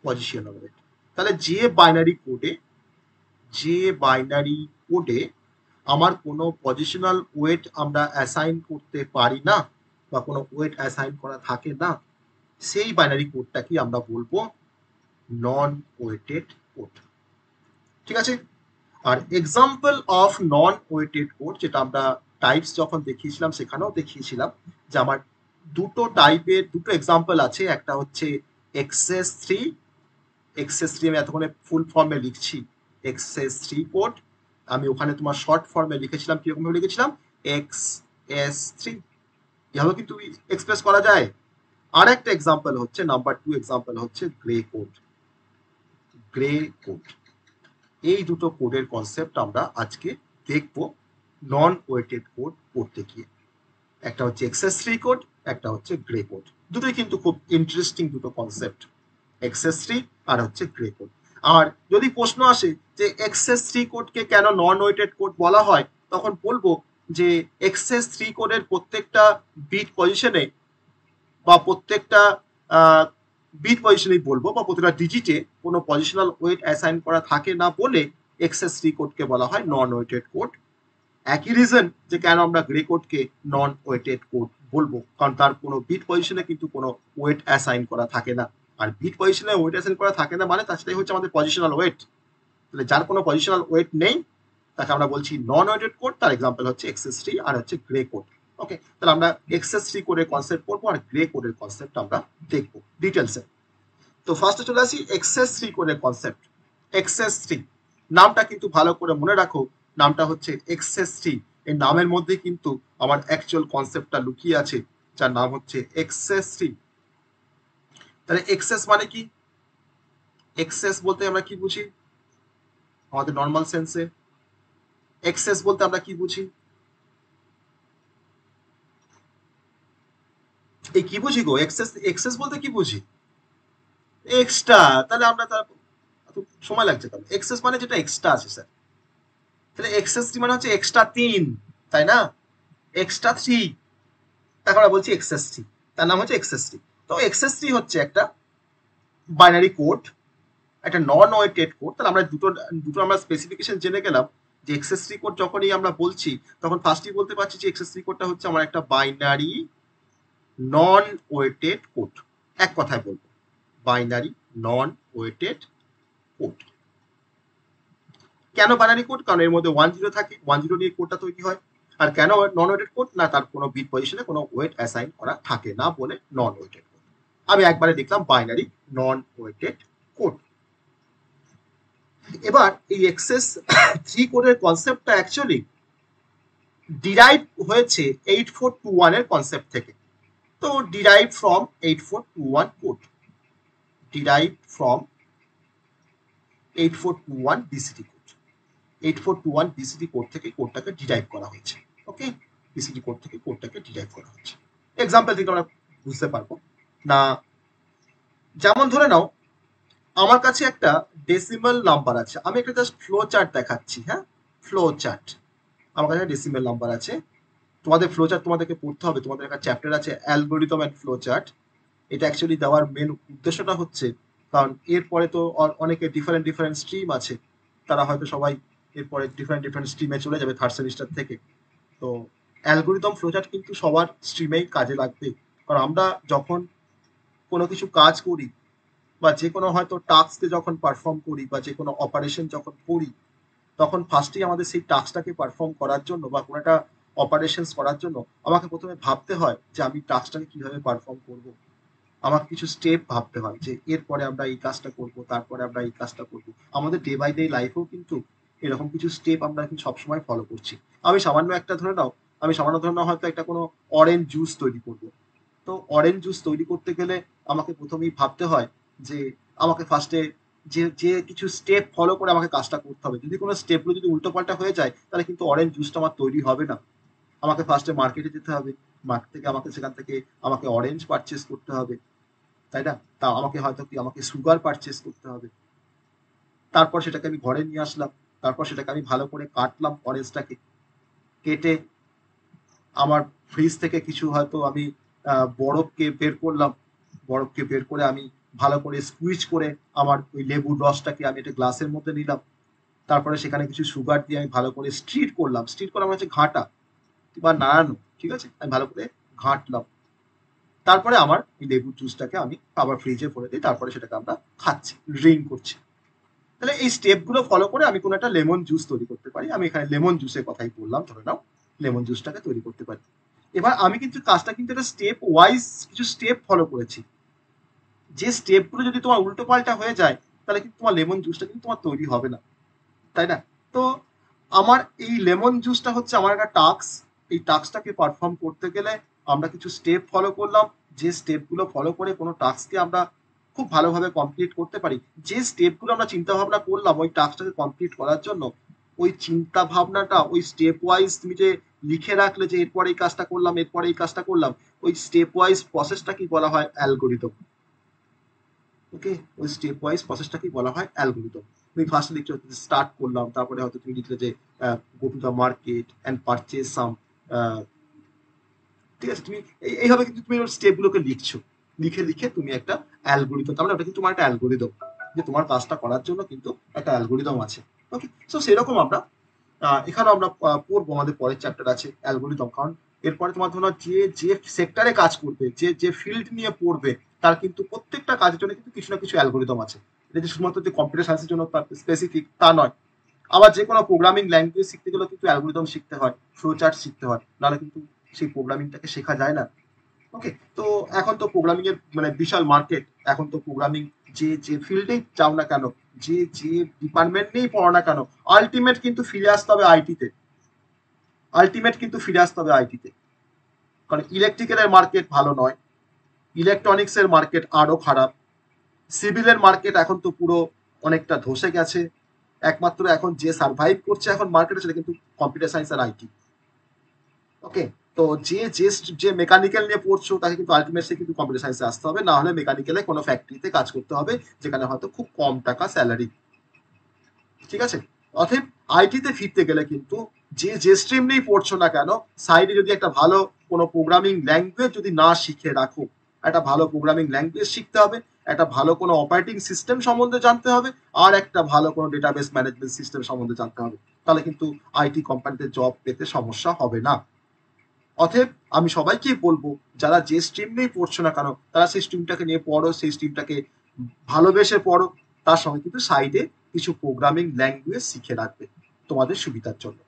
Positional wait. তাহলে যে বাইনারি কোডে আমার কোনো পজিশনাল ওয়েট আমরা অ্যাসাইন করতে পারি না, বা কোনো ওয়েট অ্যাসাইন করা থাকে না, সেই বাইনারি কোডটাকে আমরা বলবো নন ওয়েটেড কোড। ঠিক আছে? আর example of non weighted code, যেটা আমরা টাইপস যখন দেখিয়েছিলাম সেখানেও দেখিয়েছিলাম যে আমার দুটো এক্সাম্পল আছে। একটা হচ্ছে XS3, XS3 আমি এতক্ষণে ফুল ফর্মে লিখছি XS3 কোড, আমি ওখানে তোমার শর্ট ফর্মে লিখেছিলাম, কিরকম ভাবে লিখেছিলাম XS3, এভাবে কিন্তু এক্সপ্রেস করা যায়। আর একটা এক্সাম্পল হচ্ছে নাম্বার 2 এক্সাম্পল হচ্ছে গ্রে কোড। গ্রে কোড, এই দুটো কোডের কনসেপ্ট আমরা আজকে দেখব নন ওয়েটেড কোড পড়তে গিয়ে। একটা হচ্ছে XS3 কোড, একটা হচ্ছে গ্রে কোড। দুটোই কিন্তু খুব ইন্টারেস্টিং দুটো কনসেপ্ট, XS3 আর হচ্ছে গ্রে কোড। আর যদি প্রশ্ন আসে যে XS3 কোডকে কেন নন ওয়েটেড কোড বলা হয়, তখন বলবো যে XS3 কোডের প্রত্যেকটা বিট পজিশনে বা প্রত্যেকটা বিট পজিশনেই বলবো বা প্রত্যেকটা ডিজিটে কোনো পজিশনাল ওয়েট অ্যাসাইন করা থাকে না বলে XS3 কোডকে বলা হয় নন ওয়েটেড কোড। একই রিজন যে কেন আমরা গ্রে কোডকে নন ওয়েটেড কোড বলবো, কারণ তার কোনো বিট পজিশনে কিন্তু কোনো ওয়েট অ্যাসাইন করা থাকে না। আর বিট পজিশনে ওয়েট অ্যাসাইন করা থাকে না মানে তার সেটাই হচ্ছে আমাদের পজিশনাল ওয়েট। তাহলে যার কোনো পজিশনাল ওয়েট নেই তাকে আমরা বলছি নন ওয়েটেড কোড। তার এক্সাম্পল হচ্ছে XS3 আর হচ্ছে গ্রে কোড। ওকে, তাহলে আমরা XS3 কোডের কনসেপ্ট পড়বো আর গ্রে কোডের কনসেপ্ট আমরা দেখবো ডিটেলসে। তো ফার্স্টে চলে আসি XS3 কোডের কনসেপ্ট। XS3 নামটা কিন্তু ভালো করে মনে রাখো, নামটা হচ্ছে XS3, এই নামের মধ্যে কিন্তু আমার অ্যাকচুয়াল কনসেপ্টটা লুকিয়ে আছে, যার নাম হচ্ছে XS3। তাহলে XS মানে কি? XS বলতে আমরা কি বুঝি আমাদের নর্মাল সেন্সে? XS বলতে আমরা কি বুঝি? এই কি বুঝি গো? XS বলতে কি বুঝি? এক্সট্রা। তাহলে আমরা তার সময় লাগছে, তাহলে XS মানে যেটা এক্সট্রা আছে স্যার। তাহলে XS3 মানে হচ্ছে এক্সট্রা 3, তাই না? এক্সট্রা 3, তাকে আমরা বলছি XS3, তার নাম হচ্ছে XS3। তো XS3 হচ্ছে একটা বাইনারি কোড, একটা নন ওয়েটেড কোড। তাহলে আমরা দুটো আমরা স্পেসিফিকেশন জেনে গেলাম যে XS3 কোড যখনই আমরা বলছি তখন ফার্স্টই বলতে পারছি যে XS3 কোডটা হচ্ছে আমার একটা বাইনারি নন ওয়েটেড কোড। এক কথায় বলবো বাইনারি নন ওয়েটেড কোড। কেন বাইনারি কোড? কারণ এর মধ্যে 10 থাকে, 10 নিয়ে কোডটা তৈরি হয়। আর কেন নন ওয়েটেড কোড? না, তার কোনো বিট পজিশনে কোনো ওয়েট অ্যাসাইন করা থাকে না বলে নন ওয়েটেড কোড। আমি একবারে লিখলাম বাইনারি নন ওয়েটেড কোড। এবার এই XS3 কোডের কনসেপ্টটা অ্যাকচুয়ালি ডিরাইভ হয়েছে 8421 এর কনসেপ্ট থেকে। তো derive from 8421 code, derive from 8421 BCD code. 8421 BCD code থেকে কোডটাকে ডিরাইভ করা হয়েছে। ওকে, BCD কোড থেকে কোডটাকে ডিরাইভ করা হয়েছে। এক্সাম্পল থেকে আমরা বুঝতে পারবো না। যেমন ধরে নাও আমার কাছে একটা ডেসিমাল নাম্বার আছে, আমি একটা জাস্ট ফ্লো চার্ট দেখাচ্ছি। হ্যাঁ, ফ্লো চার্ট, আমার কাছে ডেসিমাল নাম্বার আছে। তোমাদের ফ্লো চার্ট তোমাদেরকে পড়তে হবে, তোমাদের একটা চ্যাপ্টার আছে অ্যালগোরিদম এন্ড ফ্লো চার্ট। এটা অ্যাকচুয়ালি দেওয়ার মেন উদ্দেশ্যটা হচ্ছে কারণ এরপরে তো অনেকে ডিফারেন্ট স্ট্রিম আছে, তারা হয়তো সবাই এরপরে ডিফারেন্ট স্ট্রিমে চলে যাবে থার্ড সেমিস্টার থেকে। তো অ্যালগোরিদম ফ্লো চার্ট কিন্তু সবার স্ট্রিমেই কাজে লাগবে, কারণ আমরা যখন কোনো কিছু কাজ করি বা যে কোনো হয়তো টাস্কে যখন পারফর্ম করি বা যে কোনো অপারেশন যখন করি, তখন ফার্স্টেই আমাদের সেই টাস্কটাকে পারফর্ম করার জন্য বা কোনো একটা অপারেশনস করার জন্য আমাকে প্রথমে ভাবতে হয় যে আমি টাস্কটাকে কিভাবে পারফর্ম করব। আমাকে কিছু স্টেপ ভাবতে হয় যে এরপরে আমরা এই কাজটা করব, তারপরে আমরা এই কাজটা করব। আমাদের ডে বাই ডে লাইফেও কিন্তু এরকম কিছু স্টেপ আমরা কিন্তু সবসময় ফলো করছি। আমি সামান্য ধরে নাও হয়তো একটা কোনো অরেঞ্জ জুস তৈরি করব। তো অরেঞ্জ জুস তৈরি করতে গেলে আমাকে প্রথমেই ভাবতে হয় যে আমাকে ফার্স্টে যে যে কিছু স্টেপ ফলো করে আমাকে কাজটা করতে হবে। যদি কোনো স্টেপগুলো যদি উল্টোপাল্টা হয়ে যায় তাহলে কিন্তু অরেঞ্জ জুসটা আমার তৈরি হবে না। আমাকে ফার্স্টে মার্কেটে যেতে হবে, মার্কেট থেকে সেখান থেকে আমাকে অরেঞ্জ পারচেস করতে হবে, তাই না? তা আমাকে সুগার পারচেস করতে হবে। তারপর সেটাকে আমি ঘরে নিয়ে আসলাম, তারপর সেটাকে আমি ভালো করে কাটলাম অরেঞ্জটাকে। কেটে আমার ফ্রিজ থেকে কিছু হয়তো আমি বরফকে বের করলাম, বরফকে বের করে আমি ভালো করে স্কুইজ করে আমার ওই লেবুর রসটাকে আমি একটা গ্লাসের মধ্যে নিলাম। তারপরে সেখানে কিছু সুগার দিয়ে আমি ভালো করে স্ট্রিট করলাম, স্ট্রিট করা মানে হচ্ছে ঘাঁটা বা নাড়ানো। ঠিক আছে, আমি ভালো করে ঘাঁটলাম, তারপরে আমার এই লেবুর জুসটাকে আমি আবার ফ্রিজে ভরে দিই, তারপরে সেটাকে আমরা খাচ্ছি, ড্রিঙ্ক করছি। তাহলে এই স্টেপগুলো ফলো করে আমি কোনো একটা লেমন জুস তৈরি করতে পারি। আমি এখানে লেমন জুসের কথাই বললাম, ধরে নাও লেমন জুসটাকে তৈরি করতে পারি। এবার আমি কিন্তু কাজটা কিন্তু একটা স্টেপ ওয়াইজ কিছু স্টেপ ফলো করেছি। যে স্টেপগুলো যদি তোমার উল্টো পাল্টা হয়ে যায় তাহলে কিন্তু তোমার লেমন জুসটা কিন্তু তোমার তৈরি হবে না, তাই না? তো আমার এই লেমন জুসটা হচ্ছে আমার একটা টাস্ক। এই টাস্কটাকে পারফর্ম করতে গেলে আমরা কিছু স্টেপ ফলো করলাম। যে স্টেপগুলো ফলো করে কোনো টাস্ককে আমরা খুব ভালোভাবে কমপ্লিট করতে পারি, যে স্টেপগুলো আমরা চিন্তা ভাবনা করলাম ওই টাস্কটাকে কমপ্লিট করার জন্য, ওই চিন্তা ভাবনাটা ওই স্টেপ ওয়াইজ তুমি যে লিখে রাখলে যে এরপর এই কাজটা করলাম, এরপর এই কাজটা করলাম, ওই স্টেপ ওয়াইজ প্রসেসটা কি বলা হয়? অ্যালগোরিদম। ওকে, ওই স্টেপ ওয়াইজ প্রসেসটাকে বলা হয় অ্যালগোরিদম। তুমি ফার্স্ট লিখছো স্টার্ট করলাম, তারপরে হয়তো তুমি লিখলে যে go to the market and purchase some, ঠিক আছে? তুমি এইভাবে কিন্তু তুমি স্টেপগুলোকে লিখছো, লিখে লিখে তুমি একটা অ্যালগোরিদম, তার মানে ওটা কিন্তু তোমার একটা অ্যালগোরিদম, যে তোমার কাজটা করার জন্য কিন্তু একটা অ্যালগোরিদম আছে। ওকে, সো সেরকম আমরা এখানে আমরা পড়বো, আমাদের পরের চ্যাপ্টার আছে অ্যালগোরিদম। কারণ এরপরে তোমার ধরো যে যে সেক্টরে কাজ করবে, যে যে ফিল্ড নিয়ে পড়বে, তার কিন্তু প্রত্যেকটা কাজের জন্য কিন্তু কিছু না কিছু অ্যালগোরিদম আছে। এটা যে শুধুমাত্র যে কম্পিউটার সায়েন্সের জন্য স্পেসিফিক তা নয়। আবার যে কোনো প্রোগ্রামিং ল্যাঙ্গুয়েজ শিখতে গেলে কিন্তু অ্যালগোরিদম শিখতে হয়, ফ্লো চার্ট শিখতে হয়, নাহলে কিন্তু সেই প্রোগ্রামিংটাকে শেখা যায় না। ওকে, তো এখন তো প্রোগ্রামিং এর মানে বিশাল মার্কেট। এখন তো প্রোগ্রামিং যে যে ফিল্ডেই যাও না কেন, যে যে ডিপার্টমেন্ট নিয়েই পড়ো না কেন, আলটিমেট কিন্তু ফিরে আসতে হবে আইটিতে। আলটিমেট কিন্তু ফিরে আসতে হবে আইটিতে। কারণ ইলেকট্রিক্যালের মার্কেট ভালো নয়, ইলেকট্রনিক্স এর মার্কেট আরো খারাপ, সিভিলের মার্কেট এখন তো পুরো অনেকটা ধসে গেছে। একমাত্র এখন যে সার্ভাইভ করছে এখন মার্কেটে সেটা কিন্তু কম্পিউটার সায়েন্স আর আইটি। ওকে, তো যে যে যে মেকানিক্যাল নিয়ে পড়ছো তাকে কিন্তু আলটিমেটলি কিন্তু কম্পিউটার সায়েন্সে আসতে হবে, না হলে মেকানিক্যালে কোনো ফ্যাক্টরিতে কাজ করতে হবে যেখানে হয়তো খুব কম টাকা স্যালারি। ঠিক আছে? অতএব আইটিতে ফিরতে গেলে কিন্তু যে যে স্ট্রিম নিয়েই পড়ছো না কেন, সাইডে যদি একটা ভালো কোনো প্রোগ্রামিং ল্যাঙ্গুয়েজ যদি না শিখে রাখো, একটা ভালো প্রোগ্রামিং ল্যাঙ্গুয়েজ শিখতে হবে, একটা ভালো কোনো অপারেটিং সিস্টেম সম্বন্ধে জানতে হবে, আর একটা ভালো কোনো ডেটাবেস ম্যানেজমেন্ট সিস্টেম সম্বন্ধে জানতে হবে। তাহলে কিন্তু আইটি কোম্পানিতে জব পেতে সমস্যা হবে না। অতএব আমি সবাইকেই বলবো, যারা যে স্ট্রিম নিয়েই পড়ছো না কেন তারা সেই স্ট্রিমটাকে নিয়ে পড়ো, সেই স্ট্রিমটাকে ভালোবেসে পড়ো, তার সঙ্গে কিন্তু সাইডে কিছু প্রোগ্রামিং ল্যাঙ্গুয়েজ শিখে রাখবে তোমাদের সুবিধার জন্য।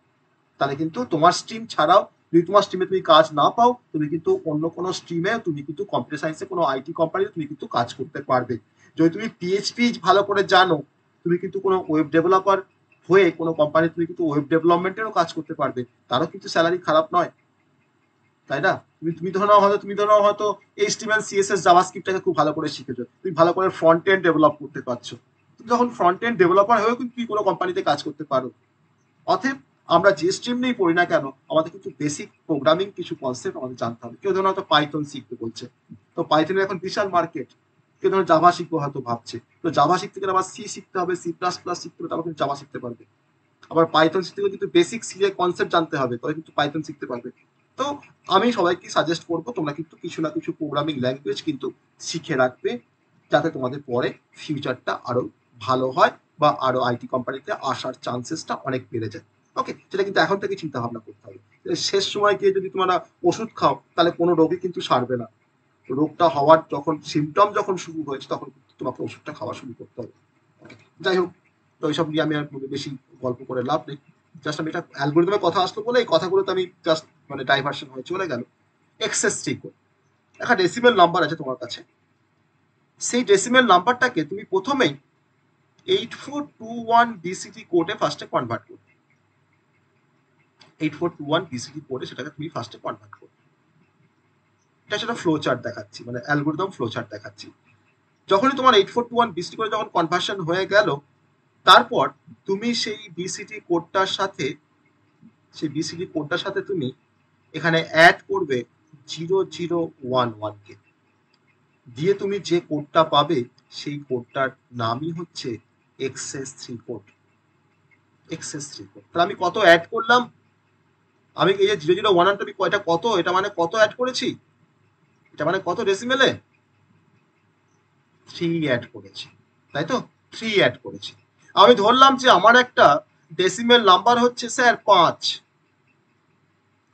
তাহলে কিন্তু তোমার স্ট্রিম ছাড়াও যদি তোমার স্ট্রিমে তুমি কাজ না পাও, তুমি কিন্তু অন্য কোনো স্ট্রিমে তুমি কিন্তু কম্পিউটার সায়েন্সে কোনো আইটি কোম্পানিতে তুমি কিন্তু কাজ করতে পারবে। যদি তুমি পিএইচপি ভালো করে জানো, তুমি কিন্তু কোনো ওয়েব ডেভেলপার হয়ে কোনো কোম্পানি তুমি কিন্তু ওয়েব ডেভেলপমেন্টেরও কাজ করতে পারবে, তারও কিন্তু স্যালারি খারাপ নয়, তাই না? তুমি ধরো হয়তো এইচটিএমএল সিএসএস জাভাস্ক্রিপ্টটাকে খুব ভালো করে শিখেছো, তুমি ভালো করে ফ্রন্ট এন্ড ডেভেলপ করতে পারছো, তুমি যখন ফ্রন্ট এন্ড ডেভেলপার হয়েও কিন্তু তুমি কোনো কোম্পানিতে কাজ করতে পারো। অতএব আমরা যে স্ট্রিম নিয়েই পড়ি না কেন, আমাদের কিন্তু বেসিক প্রোগ্রামিং কিছু কনসেপ্ট আমাদের জানতে হবে। কেউ ধরো হয়তো পাইথন শিখতে বলছে, তো পাইথনের এখন বিশাল মার্কেট। কেউ ধরো জাভা শিখবো হয়তো ভাবছে, তো জাভা শিখতে গেলে আবার সি শিখতে হবে, সি প্লাস প্লাস শিখতে হবে, তারপর কিন্তু জাভা শিখতে পারবে। আবার পাইথন শিখতে গেলে কিন্তু বেসিক সি এর কনসেপ্ট জানতে হবে, তবে কিন্তু পাইথন শিখতে পারবে। তো আমি সবাইকে সাজেস্ট করবো তোমরা কিন্তু কিছু না কিছু প্রোগ্রামিং ল্যাঙ্গুয়েজ কিন্তু শিখে রাখবে, যাতে তোমাদের পরে ফিউচারটা আরো ভালো হয় বা আরো আইটি কোম্পানিতে আসার চান্সেসটা অনেক বেড়ে যায়। ওকে, সেটা কিন্তু এখন থেকে চিন্তা ভাবনা করতে হবে। শেষ সময় গিয়ে যদি তোমরা ওষুধ খাও তাহলে কোনো রোগী কিন্তু সারবে না। রোগটা হওয়ার যখন সিমটম যখন শুরু হয়েছে তখন তোমাকে ওষুধটা খাওয়া শুরু করতে হবে। যাই হোক, তো এইসব নিয়ে আমি আর বেশি গল্প করে লাভ নেই। জাস্ট আমি এটা অ্যালগোরিদমের কথা আসলো বলে এই কথাগুলোতে আমি জাস্ট মানে ডাইভার্সন হয়ে চলে গেল। এক্সেস থ্রি কোড, একটা ডেসিমেল নাম্বার আছে তোমার কাছে, সেই ডেসিমেল নাম্বারটাকে তুমি প্রথমেই 8421 বিসিটি কোডে ফার্স্টে কনভার্ট করবে। 8421 বিসিটি কোডে সেটাকে তুমি ফার্স্টে কনভার্ট করবে। এটা সেটা ফ্লো চার্ট দেখাচ্ছি, মানে অ্যালগোরিদম ফ্লো চার্ট দেখাচ্ছি। যখনই তোমার 8421 বিসিটি কোডে যখন কনভার্সন হয়ে গেল, তারপর তুমি সেই বিসিটি কোডটার সাথে তুমি এখানে অ্যাড করবে 0011 কে, দিয়ে তুমি যে কোডটা পাবে সেই কোডটার নামই হচ্ছে XS three code. XS three code, তাহলে আমি কত অ্যাড করলাম? আমি এই যে 0011 এটা কত, এটা মানে কত অ্যাড করেছি? এটা মানে কত ডেসিমেলে? 3 অ্যাড করেছি, তাই তো? 3 অ্যাড করেছি। আমি ধরলাম যে আমার একটা ডেসিমেল নাম্বার হচ্ছে স্যার 5,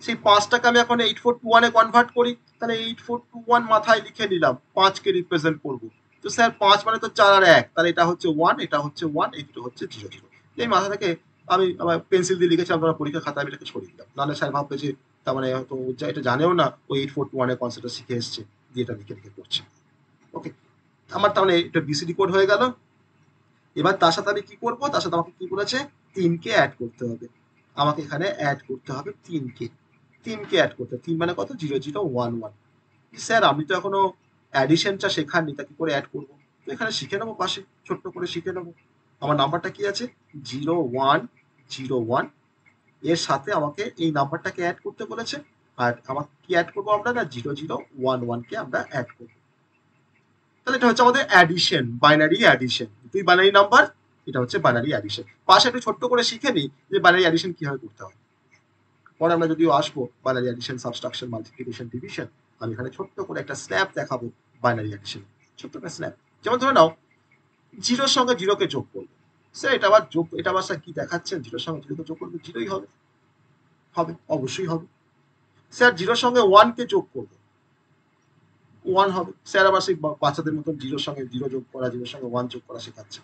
সেই 5টাকে আমি এখন 8421 কনভার্ট করি, তাহলে 8421 মাথায় লিখে নিলাম, 5কে রিপ্রেজেন্ট করবো। তো স্যার 5 মানে তো 4 আর 1, তাহলে এটা হচ্ছে 1, এটা হচ্ছে 1, এই দুটো হচ্ছে 0 0। এই মাথা থেকে আমি আমার পেন্সিল দিয়ে লিখেছি, আপনারা পরীক্ষা খাতায় আমি এটাকে সরিয়ে দিলাম, নাহলে স্যার ভাববে যে তার মানে হয়তো এটা জানেও না, ওই 8421 এর কনসেপ্টটা শিখে এসছে, দিয়ে এটা লিখে লিখে করছে। ওকে, আমার তার মানে এটা বিসিডি কোড হয়ে গেল। এবার তার সাথে আমি কি করবো, তার সাথে আমাকে কি বলেছে, 3কে অ্যাড করতে হবে। আমাকে এখানে অ্যাড করতে হবে 3কে অ্যাড করতে হবে। 3 মানে কত, 0 0 1 1। স্যার আমি তো এখনো অ্যাডিশনটা শেখাননি, তা কি করে অ্যাড করবো? তো এখানে শিখে নেবো, পাশে ছোট্ট করে শিখে নেবো। আমার নাম্বারটা কি আছে, 0 1 0 1, এর সাথে আমাকে এই নাম্বারটাকে অ্যাড করতে বলেছে। আর আমাকে কি অ্যাড করবো আমরা, না 0 0 1 1 কে আমরা অ্যাড করবো। তাহলে এটা হচ্ছে আমাদের অ্যাডিশন, বাইনারি অ্যাডিশন। দুই বাইনারি নাম্বার, এটা হচ্ছে বাইনারি অ্যাডিশন। পাশে একটু ছোট্ট করে শিখে নিই যে বাইনারি অ্যাডিশন কিভাবে করতে হয়। পরে আমরা যদিও আসবো binary addition, subtraction, multiplication, division, আমি এখানে ছোট্ট করে একটা স্ন্যাপ দেখাবো বাইনারি অ্যাডিশন, ছোট্ট একটা স্ন্যাপ। যেমন ধরে নাও 0 সঙ্গে 0 কে যোগ করবো, স্যার এটা আবার যোগ, এটা আবার স্যার কি দেখাচ্ছেন, 0 সঙ্গে 0 কে যোগ করবো, 0ই হবে, হবে অবশ্যই হবে। স্যার 0 সঙ্গে 1 কে যোগ করবো, 1 হবে। স্যার আবার সেই বাচ্চাদের মতন 0 সঙ্গে 0 যোগ করা, 0 সঙ্গে 1 যোগ করা শেখাচ্ছে,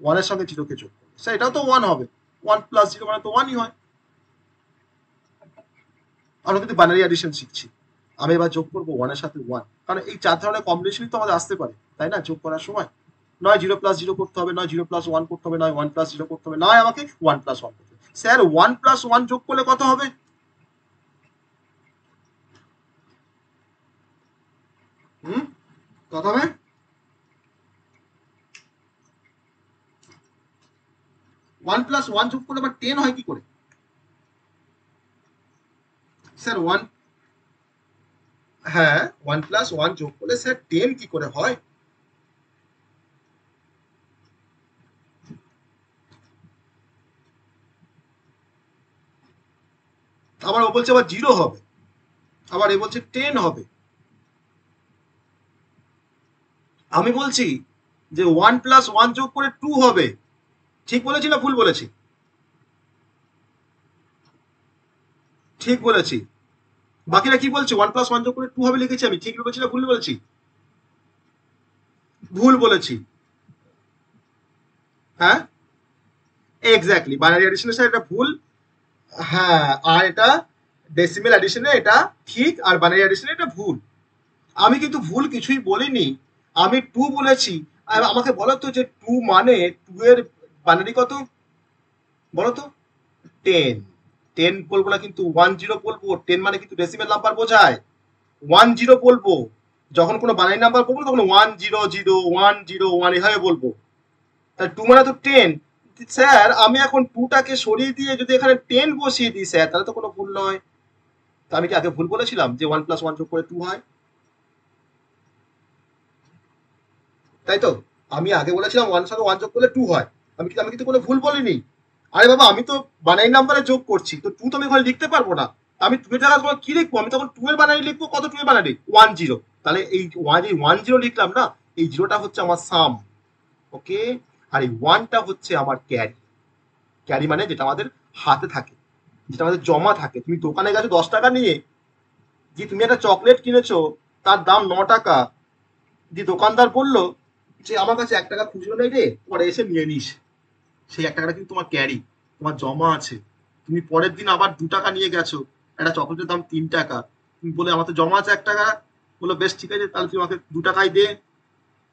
1 এর সঙ্গে 0 কে যোগ করবো, স্যার এটাও তো 1 হবে, 1 প্লাস 0 মানে তো 1ই হয়। আমরা কিন্তু বাইনারি অ্যাডিশন শিখছি। আমি এবার যোগ করবো 1 এর সাথে 1, কারণ এই 4 ধরনের কম্বিনেশনই তো আমাদের আসতে পারে, তাই না? যোগ করার সময় নয় 0 প্লাস 0 করতে হবে, নয় 0 প্লাস 1 করতে হবে, নয় 1 প্লাস 0 করতে হবে, নয় আমাকে 1 প্লাস 1 করতে হবে। স্যার 1 প্লাস 1 যোগ করলে কত হবে? কত হবে? ওয়ান প্লাস ওয়ান যোগ করলে আবার 10 হয় কি করে? স্যার 1, হ্যাঁ 1 প্লাস 1 যোগ করলে স্যার 10 কি করে হয়? আবার ও বলছে আবার 0 হবে, আবার এ বলছে 10 হবে। আমি বলছি যে 1 প্লাস 1 যোগ করে 2 হবে, ঠিক বলেছি না ভুল বলেছি? ঠিক বলেছি। বাকিরা কি বলছে, 1 প্লাস 1 যোগ করে 2 হবে লিখেছি আমি, ঠিক বলেছি না ভুল বলেছি? ভুল বলেছি, হ্যাঁ এক্স্যাক্টলি, বাইনারি অ্যাডিশনের সাথে এটা ভুল, হ্যাঁ, আর এটা ডেসিমেল অ্যাডিশনে এটা ঠিক, আর বাইনারি অ্যাডিশনে এটা ভুল। আমি কিন্তু ভুল কিছুই বলিনি, আমি 2 বলেছি। আর আমাকে বলো তো যে 2 মানে 2 এর বাইনারি কত বলো তো? 10। 10 বলবো না কিন্তু 10 বলবো, 10 মানে কিন্তু ডেসিমেল নাম্বার বোঝায়, 10 বলবো। যখন কোনো বাইনারি নাম্বার বলবো তখন 1 0 0 1 0 1 এভাবে বলবো। তাহলে 2 মানে তো 10। স্যার আমি এখন 2টাকে সরিয়ে দিয়ে যদি এখানে 10 বসিয়ে দিই স্যার, তাহলে তো কোনো ভুল নয়। তা আমি কি আগে ভুল বলেছিলাম যে 1 প্লাস 1 যোগ করে 2 হয়? তাই তো, আমি আগে বলেছিলাম 1 সাথে 1 যোগ করলে 2 হয়, আমি কিন্তু কোনো ভুল বলিনি। আরে বাবা আমি তো বাইনারি নাম্বারে যোগ করছি, তো 2 তো আমি ওখানে লিখতে পারবো না, আমি 2 এর জায়গায় কি লিখবো, আমি তখন 2 এর বাইনারি লিখবো, কত 2 এর বাইনারি 1 0। তাহলে এই 1 0 লিখলাম না, এই 0টা হচ্ছে আমার সাম, ওকে। আর এই 1টা হচ্ছে আমার ক্যারি। ক্যারি মানে যেটা আমাদের হাতে থাকে, যেটা আমাদের জমা থাকে। তুমি দোকানে গেছো 10 টাকা নিয়ে, যে তুমি একটা চকলেট কিনেছো, তার দাম 9 টাকা, যে দোকানদার বললো যে আমার কাছে 1 টাকা খুচরো নেই রে, পরে এসে নিয়ে নিস, সেই 1 টাকাটা কিন্তু তোমার ক্যারি, তোমার জমা আছে। তুমি পরের দিন আবার 2 টাকা নিয়ে গেছো, একটা চকলেটের দাম 3 টাকা, তুমি বলে আমার তো জমা আছে 1 টাকা, বললো বেশ ঠিক আছে তাহলে তুমি আমাকে 2 টাকাই দে,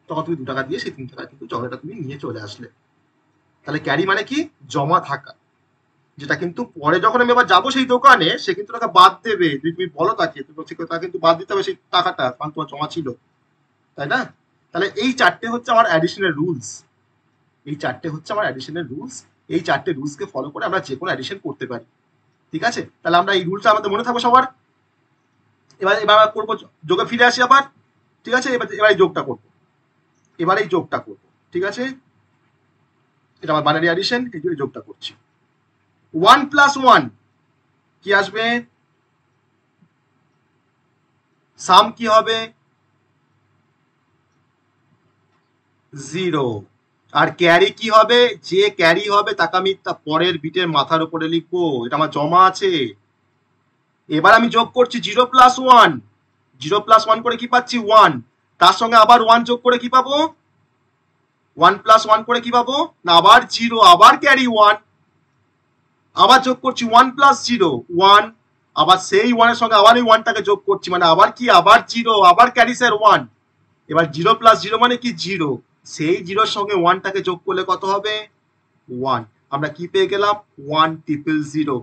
তখন তুমি 2 টাকা দিয়ে সেই 3 টাকা কিন্তু চকলেটটা তুমি নিয়ে চলে আসলে। তাহলে ক্যারি মানে কি, জমা থাকা, যেটা কিন্তু পরে যখন আমি আবার যাবো সেই দোকানে, সে কিন্তু টাকা বাদ দেবে, যদি তুমি বলো তাকে, তাকে কিন্তু বাদ দিতে হবে সেই টাকাটা, কারণ তোমার জমা ছিল, তাই না? তাহলে এই 4টে হচ্ছে আমার অ্যাডিশনের রুলস, এই 4টে হচ্ছে আমার অ্যাডিশনের রুলস। এই 4টে রুলসকে ফলো করে আমরা যে কোনো অ্যাডিশন করতে পারি, ঠিক আছে? তাহলে আমরা এই রুলসটা আমাদের মনে থাকবো সবার। এবার এবার করবো, যোগে ফিরে আসি আবার, ঠিক আছে? এবার এই যোগটা করবো, এবার এই যোগটা করবো, ঠিক আছে? এটা আমার বাইনারি অ্যাডিশন, এই যোগটা করছি। 1 প্লাস 1 কি আসবে, সাম কি হবে, 0। আর ক্যারি কি হবে, যে ক্যারি হবে তাকে আমি পরের বিটের মাথার উপরে লিখবো, এটা আমার জমা আছে। এবার আমি যোগ করছি 0 প্লাস 1, 0 প্লাস 1 করে কি পাচ্ছি 1, তার সঙ্গে আবার 1 যোগ করে কি পাবো 1 প্লাস 1 করে কি পাবো না আবার 0, আবার ক্যারি 1, আবার যোগ করছি 1 প্লাস 0 1, আবার সেই 1 এর সঙ্গে আবার এই 1 টাকে যোগ করছি, মানে আবার কি আবার 0, আবার ক্যারি স্যার 1। এবার 0 প্লাস 0 মানে কি 0, সেই 0 এর সঙ্গে 1 টাকে যোগ করলে কত হবে 1। আমরা কি পেয়ে গেলাম 1,000।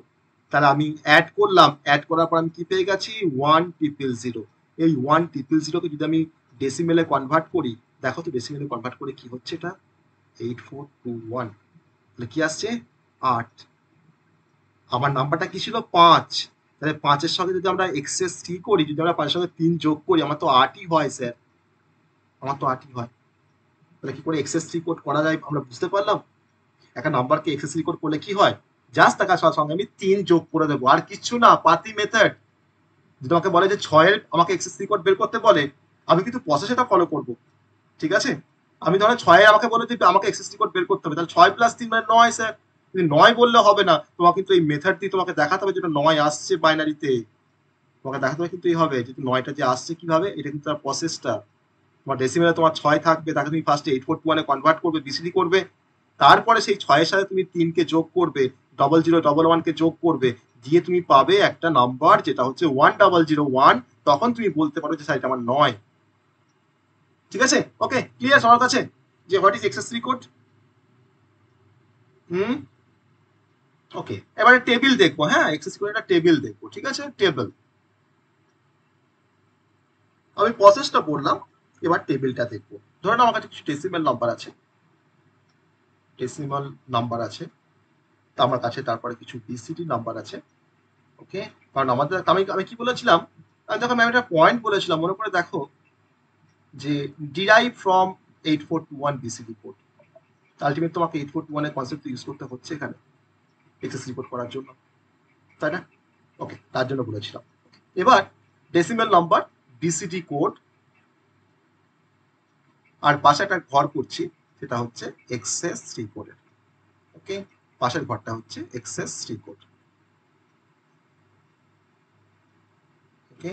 তাহলে আমি অ্যাড করলাম, অ্যাড করার পর আমি কি পেয়ে গেছি 1,000। এই 1,000 কে যদি আমি ডেসিমেলে কনভার্ট করি, দেখো তো ডেসিমেলে কনভার্ট করে কি হচ্ছে, এটা 8421, তাহলে কি আসছে 8। আমার নাম্বারটা কি ছিল 5, তাহলে 5 এর সঙ্গে যদি আমরা এক্সেস 3 করি, যদি আমরা 5 এর সঙ্গে 3 যোগ করি, আমার তো 8ই হয় স্যার, আমার তো 8ই হয়। তাহলে কি করে এক্সেস 3 কোড করা যায় আমরা বুঝতে পারলাম। একটা নাম্বারকে এক্সেস 3 কোড করলে কি হয়, জাস্ট তার সঙ্গে আমি 3 যোগ করে দেবো, আর কিচ্ছু না, পাতি মেথড। যদি আমাকে বলে যে 6 এর আমাকে এক্সেস 3 কোড বের করতে বলে, আমি কিন্তু প্রসেস এটা ফলো করব, ঠিক আছে। আমি ধরো 6 এর আমাকে বলে যে আমাকে এক্সেস 3 কোড বের করতে হবে, তাহলে 6 প্লাস 3 মানে 9 স্যার। কিন্তু 9 বললে হবে না, তোমাকে কিন্তু এই মেথড দিয়ে তোমাকে দেখাতে হবে যেটা 9 আসছে বাইনারিতে, তোমাকে দেখাতে হবে কিন্তু এই হবে যেহেতু 9টা যে আসছে কিভাবে, এটা কিন্তু তার প্রসেসটা। তোমার ডেসিমেলে তোমার 6 থাকবে, তাকে তুমি ফার্স্টে 841 এ কনভার্ট করবে, বিসিডি করবে, তারপরে সেই 6 এর সাথে তুমি 3 কে যোগ করবে, 0011 কে যোগ করবে, দিয়ে তুমি পাবে একটা নাম্বার যেটা হচ্ছে 1001, তখন তুমি বলতে পারো যে স্যার এটা আমার 9। ঠিক আছে, ওকে, ক্লিয়ার সবার কাছে যে হোয়াট ইজ এক্সেস 3 কোড? ওকে, এবারে টেবিল দেখবো, হ্যাঁ এক্সেস কোড একটা টেবিল দেখবো, ঠিক আছে। টেবিল আমি প্রসেসটা বললাম, এবার টেবিলটা দেখবো। ধরুন আমার কাছে কিছু ডেসিমেল নাম্বার আছে, ডেসিমাল নাম্বার আছে, তা আমার কাছে তারপরে কিছু বিসিডি নাম্বার আছে, ওকে। কারণ আমাদের আমি কি বলেছিলাম, দেখো আমি একটা পয়েন্ট বলেছিলাম, মনে করে দেখো যে derive from 8421 BCD code, ultimate তোমাকে 8421 এর কনসেপ্ট ইউজ করতে হচ্ছে এখানে এক্সেস রিপোর্ট করার জন্য, তাই না? ওকে, তার জন্য বলেছিলাম। এবার ডেসিমেল নাম্বার, বিসিডি কোড, আর পাশে একটা ঘর করছি, সেটা হচ্ছে এক্সেস 3 কোডের, ওকে। পাশের ঘরটা হচ্ছে এক্সেস 3 কোড, ওকে।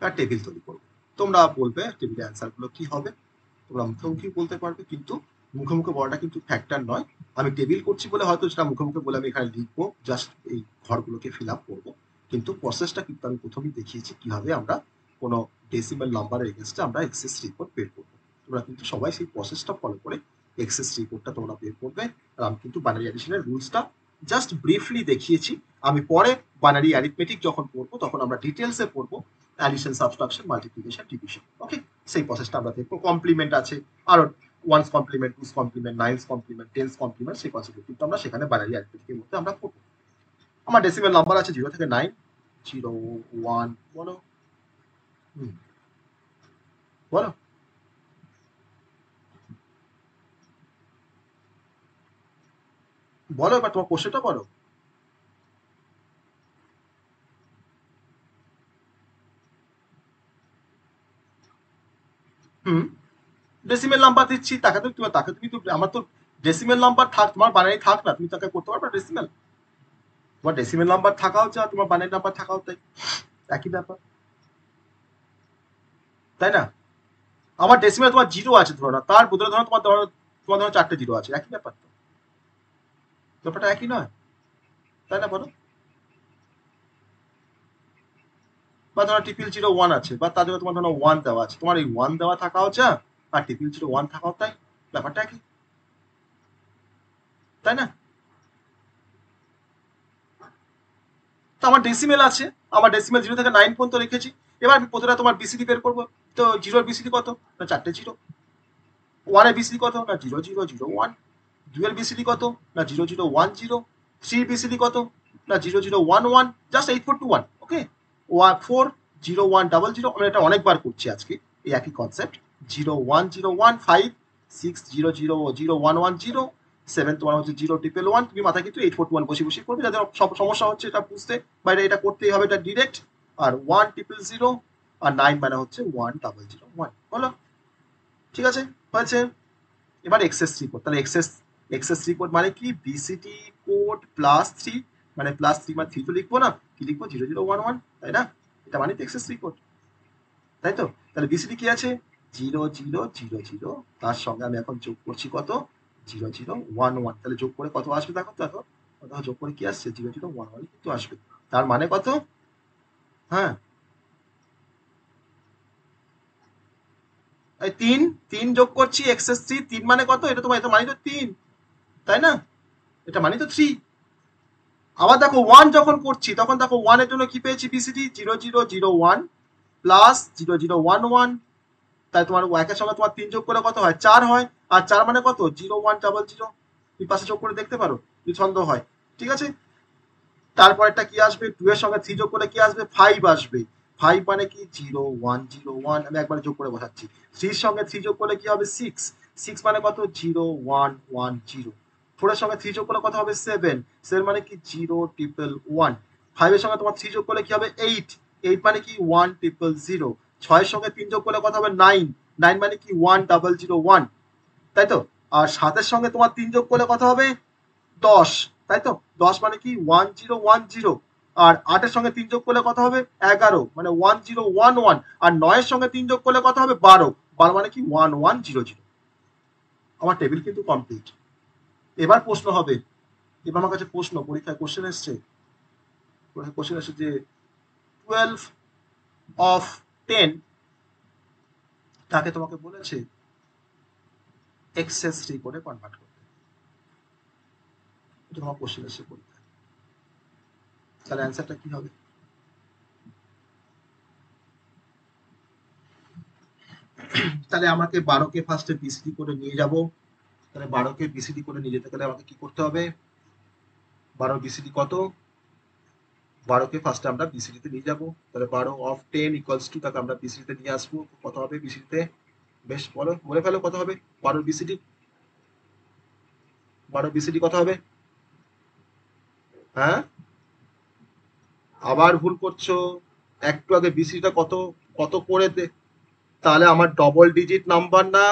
আর টেবিল তৈরি করবো। তোমরা বলবে টেবিলের অ্যান্সার গুলো কি হবে, তোমরা মুখোমুখি বলতে পারবে, কিন্তু মুখে মুখে বলাটা কিন্তু ফ্যাক্টর নয়। আমি টেবিল করছি বলে হয়তো সেটা মুখে মুখে বলে আমি এখানে লিখবো, জাস্ট এই ঘরগুলোকে ফিল আপ করবো, কিন্তু প্রসেসটা কিন্তু আমি প্রথমেই দেখিয়েছি কিভাবে আমরা কোনো ডেসিমেল নাম্বারের এগেনস্টে আমরা এক্সেস রিপোর্ট বের করবো। তোমরা কিন্তু সবাই সেই প্রসেসটা ফলো করে এক্সেস রিপোর্টটা তোমরা বের করবে। আর আমি কিন্তু বাইনারি অ্যাডিশনের রুলসটা জাস্ট ব্রিফলি দেখিয়েছি। আমি পরে বাইনারি অ্যারিথমেটিক যখন পড়বো তখন আমরা ডিটেলসে পড়বো addition, subtraction, multiplication, division, okay. সেই প্রসেসটা আমরা দেখবো। কমপ্লিমেন্ট আছে, আরো one's complement, two's complement, nine's complement, ten's complement, সেই কনসেপ্ট কিন্তু আমরা সেখানে বাইনারি অ্যারিথমেটিকের মধ্যে আমরা পড়বো। আমার ডেসিমেল নাম্বার আছে 0 থেকে 9, 0 1 বলো, বলো বলো, এবার তোমার কোশ্চেনটা বলো। ডেসিমেল নাম্বার দিচ্ছি, তাকে তুমি তো, আমার তো ডেসিমেল নাম্বার থাক, তোমার বাইনারি থাক না, তুমি তাকে করতে পারবে ডেসিমেল। তোমার ডেসিমেল নাম্বার থাকাও যা, তোমার বাইনারি নাম্বার থাকাও তাই, একই ব্যাপার, তাই না? আমার ডেসিমেল তোমার 0 আছে ধরো না, তার বদলে ধরো তোমার ধরো 4টে 0 আছে, একই ব্যাপার তো, ব্যাপারটা একই নয়, তাই না বলো? বা ধরো 001 আছে, বা তার জন্য তোমার ধরো 1 দেওয়া আছে, তোমার এই 1 দেওয়া থাকাও যা, আর 001 থাকাও তাই, ব্যাপারটা একই, তাই না? তো আমার ডেসিমেল আছে, আমার ডেসিমেল 0 থেকে 9 পর্যন্ত রেখেছি। এবার আমি প্রথমে তোমার বিসিডি বের করবো, তো 0 এর বিসিডি কত না 4টে 0, 1 এর বিসিডি কত না 0001, 2 এর বিসিডি কত না 0010, 3 এর বিসিডি কত না 0011, জাস্ট 8421, ওকে। 400100, আমরা এটা অনেকবার করছি আজকে এই একই কনসেপ্ট। 01015 60000110, 7 তোমার হচ্ছে 011, তুমি মাথায় কিন্তু 8421 বসে বসে করবে, যাদের সব সমস্যা হচ্ছে এটা বুঝতে, বাইরে এটা করতেই হবে, এটা ডিরেক্ট। আর 1000, আর 9 মানে হচ্ছে 1001, বলো ঠিক আছে, হয়েছে। এবার এক্সেস 3 কোড, তাহলে এক্সেস 3 কোড মানে কি, বিসিডি কোড প্লাস 3, মানে প্লাস 3 মানে 3 তো লিখবো না, কি লিখবো 0011, তাই না? এটা মানে তো এক্সেস 3 কোড, তাই তো? তাহলে বিসিডি কি আছে 0000, তার সঙ্গে আমি এখন যোগ করছি কত 0011, তাহলে যোগ করে কত আসবে দেখো দেখো যোগ করে কি আসছে 0011 কিন্তু আসবে। তার মানে কত, হ্যাঁ এই 3 যোগ করছি এক্সেস 3, 3 মানে কত, এটা তোমার এটা মানে তো 3, তাই না? এটা মানে তো 3। আবার দেখো 1 যখন করছি তখন দেখো 1 এর জন্য কি পেয়েছি বিসিডি 0001 প্লাস 0011, তাই তোমার একের সঙ্গে তোমার 3 যোগ করলে কত হয় 4 হয়, আর 4 মানে কত 0100, তুমি পাশে যোগ করে দেখতে পারো যদি সন্দেহ হয়, ঠিক আছে? তারপরেরটা কি আসবে 2 এর সঙ্গে 3 যোগ করলে কি আসবে 5 আসবে, 5 মানে কি 0101, আমি একবারে যোগ করে বসাচ্ছি। 3 এর সঙ্গে 3 যোগ করলে কি হবে 6, 6 মানে কত 0110, 4 এর সঙ্গে 3 যোগ করলে কত হবে 7, 7 মানে কি 0111, 5 এর সঙ্গে তোমার 3 যোগ করলে কি হবে 8, 8 মানে কি 1000, 6 এর সঙ্গে 3 যোগ করলে কত হবে 9, 9 মানে কি 1001, তাই তো? আর 7 এর সঙ্গে তোমার 3 যোগ করলে কত হবে 10, তাই তো? 10 মানে কি 1010, আর 8 এর সঙ্গে 3 যোগ করলে কত হবে 11 মানে 1011, আর 9 এর সঙ্গে 3 যোগ করলে কত হবে 12, 12 মানে কি 1100। আমার টেবিল কিন্তু কমপ্লিট। এবার প্রশ্ন হবে, এবার আমার কাছে প্রশ্ন, পরীক্ষায় কোশ্চেন এসছে, কোশ্চেন এসছে যে 12 অফ 10 তাকে তোমাকে বলেছে এক্সেস 3 করে কনভার্ট করতে, এটা তোমার কোশ্চেন এসছে পরীক্ষায়, তাহলে অ্যান্সারটা কি হবে? তাহলে আমাকে 12কে ফার্স্টে বিসিডি করে নিয়ে যাব, তাহলে 12কে বিসিডি করে নিয়ে যেতে গেলে আমাকে কি করতে হবে 12 বিসিডি কত, 12কে ফার্স্টে আমরা বিসিডিতে নিয়ে যাব, তাহলে 12 অফ 10 ইকুয়ালস টু, তাকে আমরা বিসিডিতে নিয়ে আসবো, কত হবে বিসিডিতে, বেশ বলো বলে ফেলো কত হবে 12 বিসিডি, 12 বিসিডি কত হবে, হ্যাঁ আবার ভুল করছো, একটু আগে বিসিডিটা কত কত করে দে, তাহলে আমার ডবল ডিজিট নাম্বার না,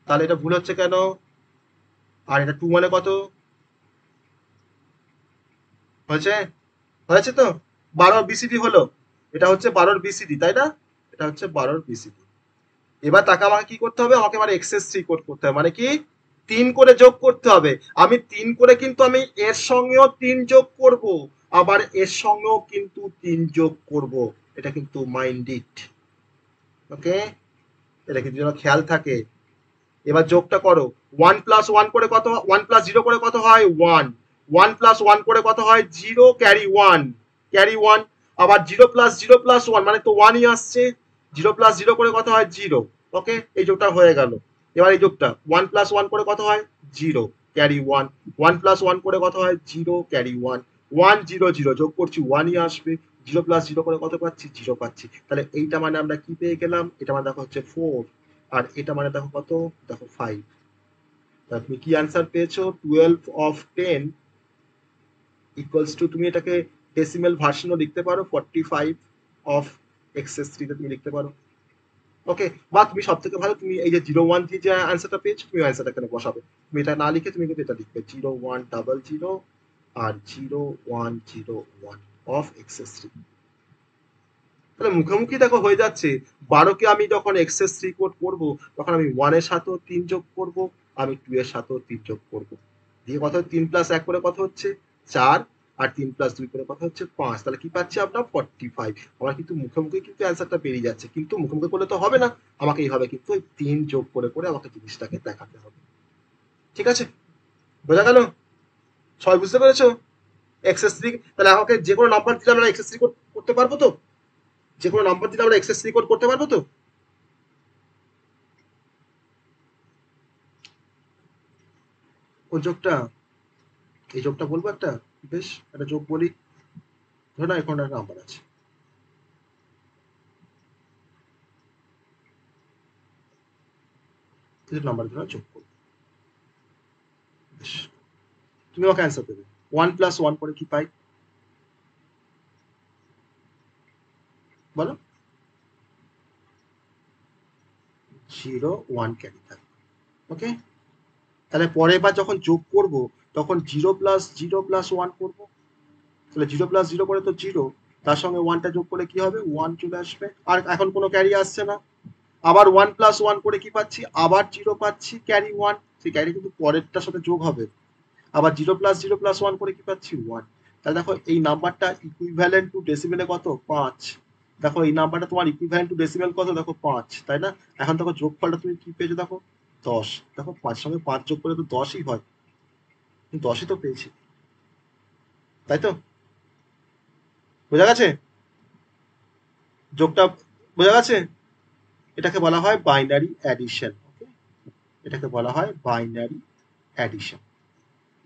তাহলে এটা ভুল হচ্ছে কেন, আর এটা 2 মানে কত হয়েছে, হয়েছে তো 12 বিসিডি হলো, এটা হচ্ছে 12 বিসিডি, তাই না? এটা হচ্ছে 12 বিসিডি। এবার তাকে আমাকে কি করতে হবে, আমাকে মানে এক্সেস 3 কোড করতে হবে, মানে কি 3 করে যোগ করতে হবে, আমি 3 করে কিন্তু আমি এর সঙ্গেও 3 যোগ করব, আবার এর সঙ্গেও কিন্তু 3 যোগ করব, এটা কিন্তু মাইন্ডেড, ওকে, এটা কিন্তু যেন খেয়াল থাকে। এবার যোগটা করো, 1 প্লাস 1 করে কত, 1 প্লাস 0 করে কত হয় 1, 1 প্লাস 1 করে কত হয় 0 ক্যারি 1, ক্যারি 1, আবার 0 প্লাস 0 প্লাস 1 মানে তো 1ই আসছে, 0 প্লাস 0 করে কত হয় 0, ওকে এই যোগটা হয়ে গেল। এবার এই যোগটা 1 প্লাস 1 করে কত হয় 0 ক্যারি 1, 1 প্লাস 1 করে কত হয় 0 ক্যারি 1, 1 0 0 যোগ করছি 1ই আসবে, 0 প্লাস 0 করে কত পাচ্ছি 0 পাচ্ছি, তাহলে এইটা মানে আমরা কি পেয়ে গেলাম, এটা মানে দেখো হচ্ছে 4, আর এটা মানে দেখো কত, দেখো 5, তাহলে তুমি কি অ্যান্সার পেয়েছো 12 অফ 10 ইকুয়ালস টু, তুমি এটাকে ডেসিমেল ভার্সনও লিখতে পারো 45 অফ এক্সেস 3 তে তুমি লিখতে পারো, ওকে, বা তুমি সব থেকে ভালো তুমি এই যে 01 দিয়ে যে অ্যান্সারটা পেয়েছো তুমি অ্যান্সারটা এখানে বসাবে, তুমি এটা না লিখে তুমি কিন্তু এটা লিখবে 0100 আর 0101 অফ এক্সেস 3, তাহলে মুখোমুখি দেখো হয়ে যাচ্ছে। 12কে আমি যখন এক্সেস 3 কোড করব তখন আমি 1 এর সাথেও 3 যোগ করব, আমি 2 এর সাথেও 3 যোগ করব, দিয়ে কত 3 প্লাস 1 করে কত হচ্ছে 4, আর 3 প্লাস 2 করে কত হচ্ছে 5, তাহলে কি পাচ্ছি আমরা 45। আমার কিন্তু মুখোমুখি কিন্তু অ্যান্সারটা বেরিয়ে যাচ্ছে, কিন্তু মুখোমুখি করলে তো হবে না, আমাকে এইভাবে কিন্তু ওই 3 যোগ করে করে আমাকে জিনিসটাকে দেখাতে হবে, ঠিক আছে? বোঝা গেল? সবাই বুঝতে পেরেছো? এক্সেস 3, তাহলে আমাকে যে কোনো নাম্বার দিলে আমরা এক্সেস 3 করতে পারবো তো, যে কোনো নাম্বার দিলে আমরা এক্সেস 3 কোড করতে পারবো তো? কোন যোগটা, এই যোগটা বলবো একটা, বেশ একটা যোগ বলি, ধরো না এখন একটা নাম্বার আছে, নাম্বার ধরো যোগ করবো, বেশ তুমি আমাকে অ্যান্সার দেবে 1 প্লাস 1 করে কি পাই বলো, 0 1 ক্যারি থাকবে, ওকে, তাহলে পরের বার যখন যোগ করব তখন 0 প্লাস 0 প্লাস 1 করবো,
তাহলে 0 প্লাস 0 করে তো 0, তার সঙ্গে 1টা যোগ করে কি হবে 1 চলে আসবে, আর এখন কোনো ক্যারি আসছে না। আবার 1 প্লাস 1 করে কি পাচ্ছি, আবার 0 পাচ্ছি, ক্যারি 1, সেই ক্যারি কিন্তু পরেরটার সাথে যোগ হবে। আবার 0 প্লাস 0 প্লাস 1 করে কি পাচ্ছি 1। তাহলে দেখো এই নাম্বারটা ইকুইভ্যালেন্ট টু ডেসিমেলে কত 5। দেখো এই নাম্বারটা তোমার ইকুইভ্যালেন্ট টু ডেসিমেল কত, দেখো 5, তাই না? এখন দেখো যোগফলটা তুমি কি পেয়েছো, দেখো 10। দেখো 5 সঙ্গে 5 যোগ করলে তো 10ই হয়, 10ই তো পেয়েছি, তাই তো? বোঝা গেছে যোগটা? বোঝা গেছে? এটাকে বলা হয় বাইনারি অ্যাডিশন। ওকে, এটাকে বলা হয় বাইনারি অ্যাডিশন।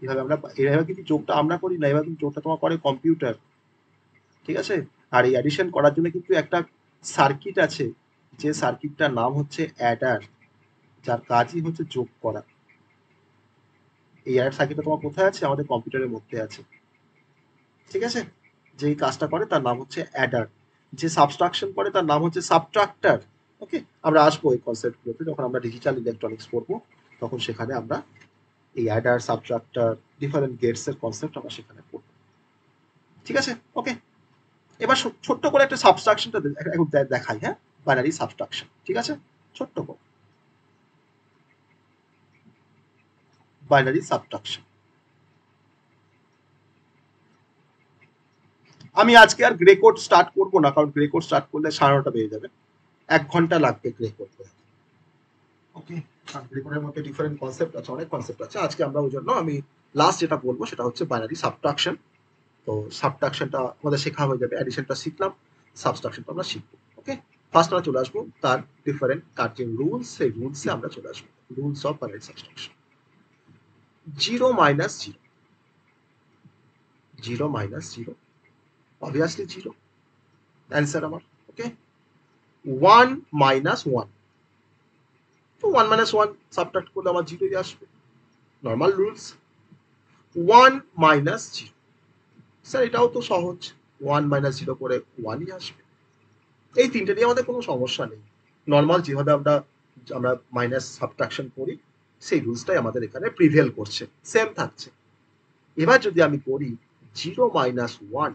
এভাবে কিন্তু যোগটা আমরা করি না, এভাবে কিন্তু যোগটা তোমার করে কম্পিউটার, ঠিক আছে? আর এই অ্যাডিশন করার জন্য কিন্তু একটা সার্কিট আছে, যে সার্কিটটার নাম হচ্ছে অ্যাডার, যার কাজই হচ্ছে যোগ করা। এই অ্যাডার সার্কিটটা তোমার কোথায় আছে, আমাদের কম্পিউটারের মধ্যে আছে, ঠিক আছে? যেই কাজটা করে তার নাম হচ্ছে অ্যাডার, যে সাবট্রাকশন করে তার নাম হচ্ছে সাবট্রাক্টর। ওকে, আমরা আসবো এই কনসেপ্টগুলোতে যখন আমরা ডিজিটাল ইলেকট্রনিক্স পড়বো, তখন সেখানে আমরা এই অ্যাডার, সাবট্রাক্টর, ডিফারেন্ট গেটস এর কনসেপ্ট আমরা সেখানে পড়বো, ঠিক আছে? ওকে, এবার ছোট্ট করে একটা সাবট্রাকশনটা এখন দেখাই, হ্যাঁ, বাইনারি সাবট্রাকশন, ঠিক আছে? ছোট্ট করে বাইনারি সাবট্রাকশন। আমি আজকে আর গ্রে কোড স্টার্ট করবো না, কারণ গ্রে কোড স্টার্ট করলে 9:30 বেজে যাবে, 1 ঘন্টা লাগবে গ্রে কোড করতে। ওকে, আর গ্রে কোডের মধ্যে ডিফারেন্ট কনসেপ্ট আছে, অনেক কনসেপ্ট আছে। আজকে আমরা ওই জন্য আমি লাস্ট যেটা বলবো সেটা হচ্ছে বাইনারি সাবট্রাকশন। তো সাবট্রাকশনটা আমাদের শেখা হয়ে যাবে, অ্যাডিশনটা শিখলাম, সাবট্রাকশনটা আমরা শিখবো। ওকে, ফার্স্ট আমরা চলে আসবো তার ডিফারেন্ট, তার যে রুলস, সেই রুলসে আমরা চলে আসবো, rules of binary subtraction. 0 minus 0, 0 minus 0, obviously 0 answer আমার। ওকে, 1 মাইনাস 1, তো 1 মাইনাস 1 সাবট্রাক্ট করলে আমার 0ই আসবে, নর্মাল রুলস। 1 মাইনাস 0, স্যার এটাও তো সহজ, 1 মাইনাস 0 করে 1ই আসবে। এই তিনটে নিয়ে আমাদের কোনো সমস্যা নেই, নর্মাল যেভাবে আমরা আমরা মাইনাস সাবট্রাকশন করি সেই রুলসটাই আমাদের এখানে প্রিভেল করছে, সেম থাকছে। এবার যদি আমি করি 0 মাইনাস 1,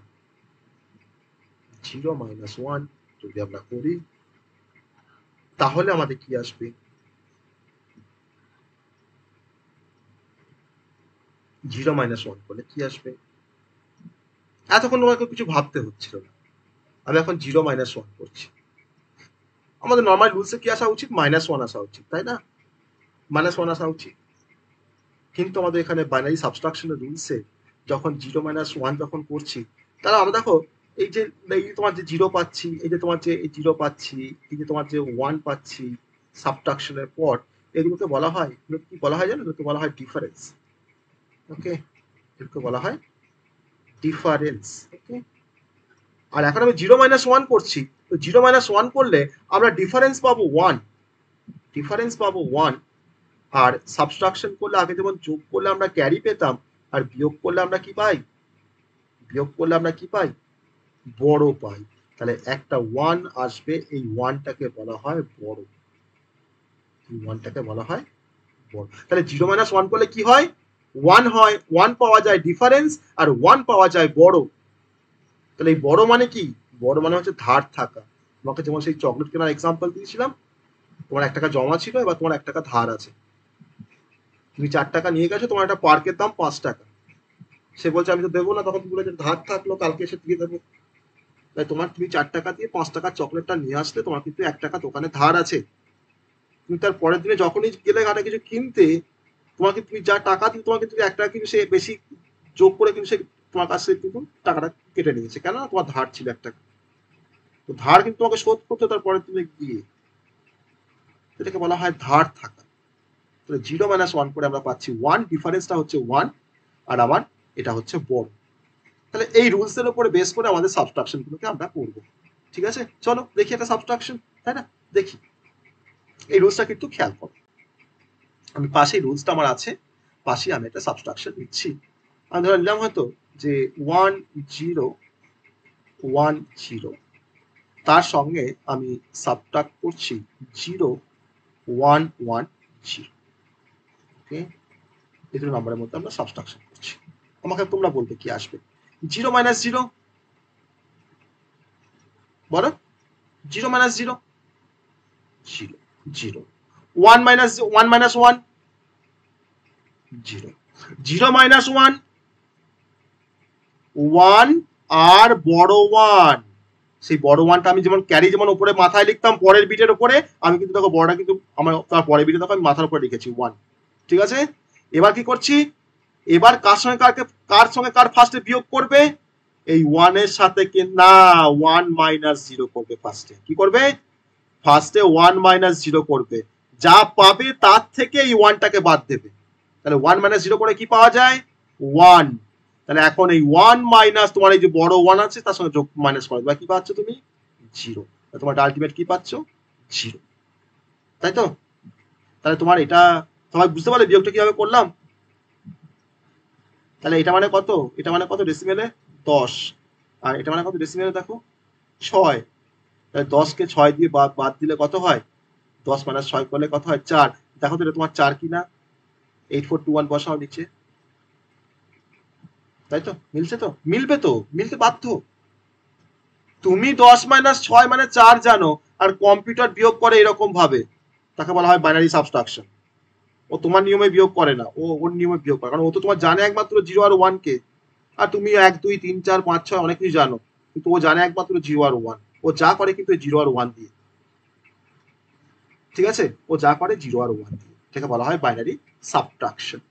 0 মাইনাস 1 যদি আমরা করি, তাহলে আমাদের কি আসবে, 0 মাইনাস 1 করলে কি আসবে? এতক্ষণ তোমাকে কিছু ভাবতে হচ্ছিল না, আমি এখন 0 মাইনাস 1 করছি। আমাদের নর্মাল রুলসে কি আসা উচিত, -1 আসা উচিত, তাই না? -1 আসা উচিত, কিন্তু আমাদের এখানে বাইনারি সাবট্রাকশনের রুলসে যখন 0 মাইনাস 1 যখন করছি, তাহলে আমরা দেখো এই যে তোমার যে 0 পাচ্ছি, এই যে তোমার যে 0 পাচ্ছি, এই যে তোমার যে 1 পাচ্ছি সাবট্রাকশনের পর, এগুলোকে বলা হয়, এগুলো কি বলা হয় জানো, এগুলোকে বলা হয় ডিফারেন্স। ওকে, এগুলোকে বলা হয় ডিফারেন্স। ওকে, আর এখন আমি 0 মাইনাস 1 করছি, তো 0 মাইনাস 1 করলে আমরা ডিফারেন্স পাবো 1, ডিফারেন্স পাবো 1। আর সাবট্রাকশন করলে আগে যেমন যোগ করলে আমরা ক্যারি পেতাম, আর বিয়োগ করলে আমরা কি পাই, বিয়োগ করলে আমরা কি পাই, বড় পাই। তাহলে একটা 1 আসবে, এই 1টাকে বলা হয় বড়, এই 1টাকে বলা হয় বড়। তাহলে 0 মাইনাস 1 করলে কি হয়, 1 হয়, 1 পাওয়া যায় ডিফারেন্স, আর 1 পাওয়া যায় বড়। তাহলে এই বড় মানে কি, বড় মানে হচ্ছে ধার থাকা। তোমাকে যেমন সেই চকলেট কেনার এক্সাম্পল দিয়েছিলাম, তোমার 1 টাকা জমা ছিল, এবার তোমার 1 টাকা ধার আছে, তুমি 4 টাকা নিয়ে গেছো, তোমার একটা পার্কের দাম 5 টাকা, সে বলছে আমি তো দেবো না, তখন তুমি বলেছো ধার থাকলো, কালকে এসে দিয়ে দেবো। তাই তোমার, তুমি 4 টাকা দিয়ে 5 টাকার চকলেটটা নিয়ে আসলে, তোমার কিন্তু 1 টাকা দোকানে ধার আছে। তুমি তার পরের দিনে যখনই গেলে ঘাটে কিছু কিনতে, তোমাকে তুমি যা টাকা দিলে, তোমাকে কিন্তু 1 টাকা কিন্তু সে বেশি যোগ করে কিন্তু সে তোমার কাছে কিন্তু টাকাটা কেটে নিয়েছে, কেন, তোমার ধার ছিল 1 টাকা। তো ধার কিন্তু তোমাকে শোধ করতে তার পরের দিনে গিয়ে, এটাকে বলা হয় ধার থাকা। 0 মাইনাস 1 করে আমরা পাচ্ছি 1, ডিফারেন্সটা হচ্ছে 1, আর আবার এটা হচ্ছে বড়। তাহলে এই রুলস এর উপরে বেস করে আমাদের সাবট্রাকশন গুলোকে আমরা করবো, ঠিক আছে? চলো দেখি একটা সাবট্রাকশন, তাই না? দেখি এই রুলসটা কিন্তু খেয়াল করো, আমি পাশেই রুলসটা আমার আছে, পাশেই আমি একটা সাবট্রাকশন নিচ্ছি। আমি ধরে নিলাম হয়তো যে 1 0 1 0, তার সঙ্গে আমি সাবট্রাক্ট করছি 0 1 1 0। ওকে, এই দুটো নাম্বারের মধ্যে আমরা সাবট্রাকশন করছি, আমাকে তোমরা বলবে কি আসবে। 0 মাইনাস 0 বলো, 0 মাইনাস 0 0 0 1 মাইনাস 1 মাইনাস 1 0 0 মাইনাস 1 1 আর বড় 1, সেই বড় 1টা আমি যেমন ক্যারি যেমন উপরে মাথায় লিখতাম পরের বিটের উপরে, আমি কিন্তু দেখো বড়টা কিন্তু আমার তার পরের বিটে দেখো আমি মাথার উপরে লিখেছি 1, ঠিক আছে। এবার কি করছি, এবার কার সঙ্গে কার ফার্স্টে বিয়োগ করবে, এই 1 এর সাথে না 1 মাইনাস 0 করবে ফার্স্টে, কি করবে ফার্স্টে 1 মাইনাস 0 করবে, যা পাবে তার থেকে এই 1টাকে বাদ দেবে, তাহলে 1 মাইনাস 0 করে কি পাওয়া যায় 1, তাহলে এখন এই 1 মাইনাস তোমার এই যে বড় 1 আছে তার সঙ্গে যোগ মাইনাস করে দেবে, কি পাচ্ছ তুমি 0, তোমার আলটিমেট কি পাচ্ছ 0, তাই তো। তাহলে তোমার এটা সবাই বুঝতে পারলে বিয়োগটা কিভাবে করলাম, তাহলে এটা মানে কত, এটা মানে কত ডেসিমেলে 10, আর এটা মানে কত ডেসিমেলে দেখো 6, তাহলে 10 কে 6 দিয়ে বাদ দিলে কত হয়, 10 মাইনাস 6 করলে কত হয় 4, দেখো তো এটা তোমার 4 কিনা, 8421 বসাও নিচে, তাই তো মিলছে, তো মিলবে, তো মিলতে বাধ্য। তুমি 10 মাইনাস 6 মানে 4 জানো, আর কম্পিউটার বিয়োগ করে এরকম ভাবে, তাকে বলা হয় বাইনারি সাবট্রাকশন। ও তোমার নিয়মে বিয়োগ করে না, ও ওর নিয়মে বিয়োগ করে, কারণ ও তো তোমার জানে একমাত্র 0 আর 1 কে, আর তুমি 1 2 3 4 5 6 অনেক কিছু জানো, কিন্তু ও জানে একমাত্র 0 আর 1, ও যা করে কিন্তু 0 আর 1 দিয়ে, ঠিক আছে, ও যা করে 0 আর 1 দিয়ে, এটাকে বলা হয় বাইনারি সাবট্রাকশন।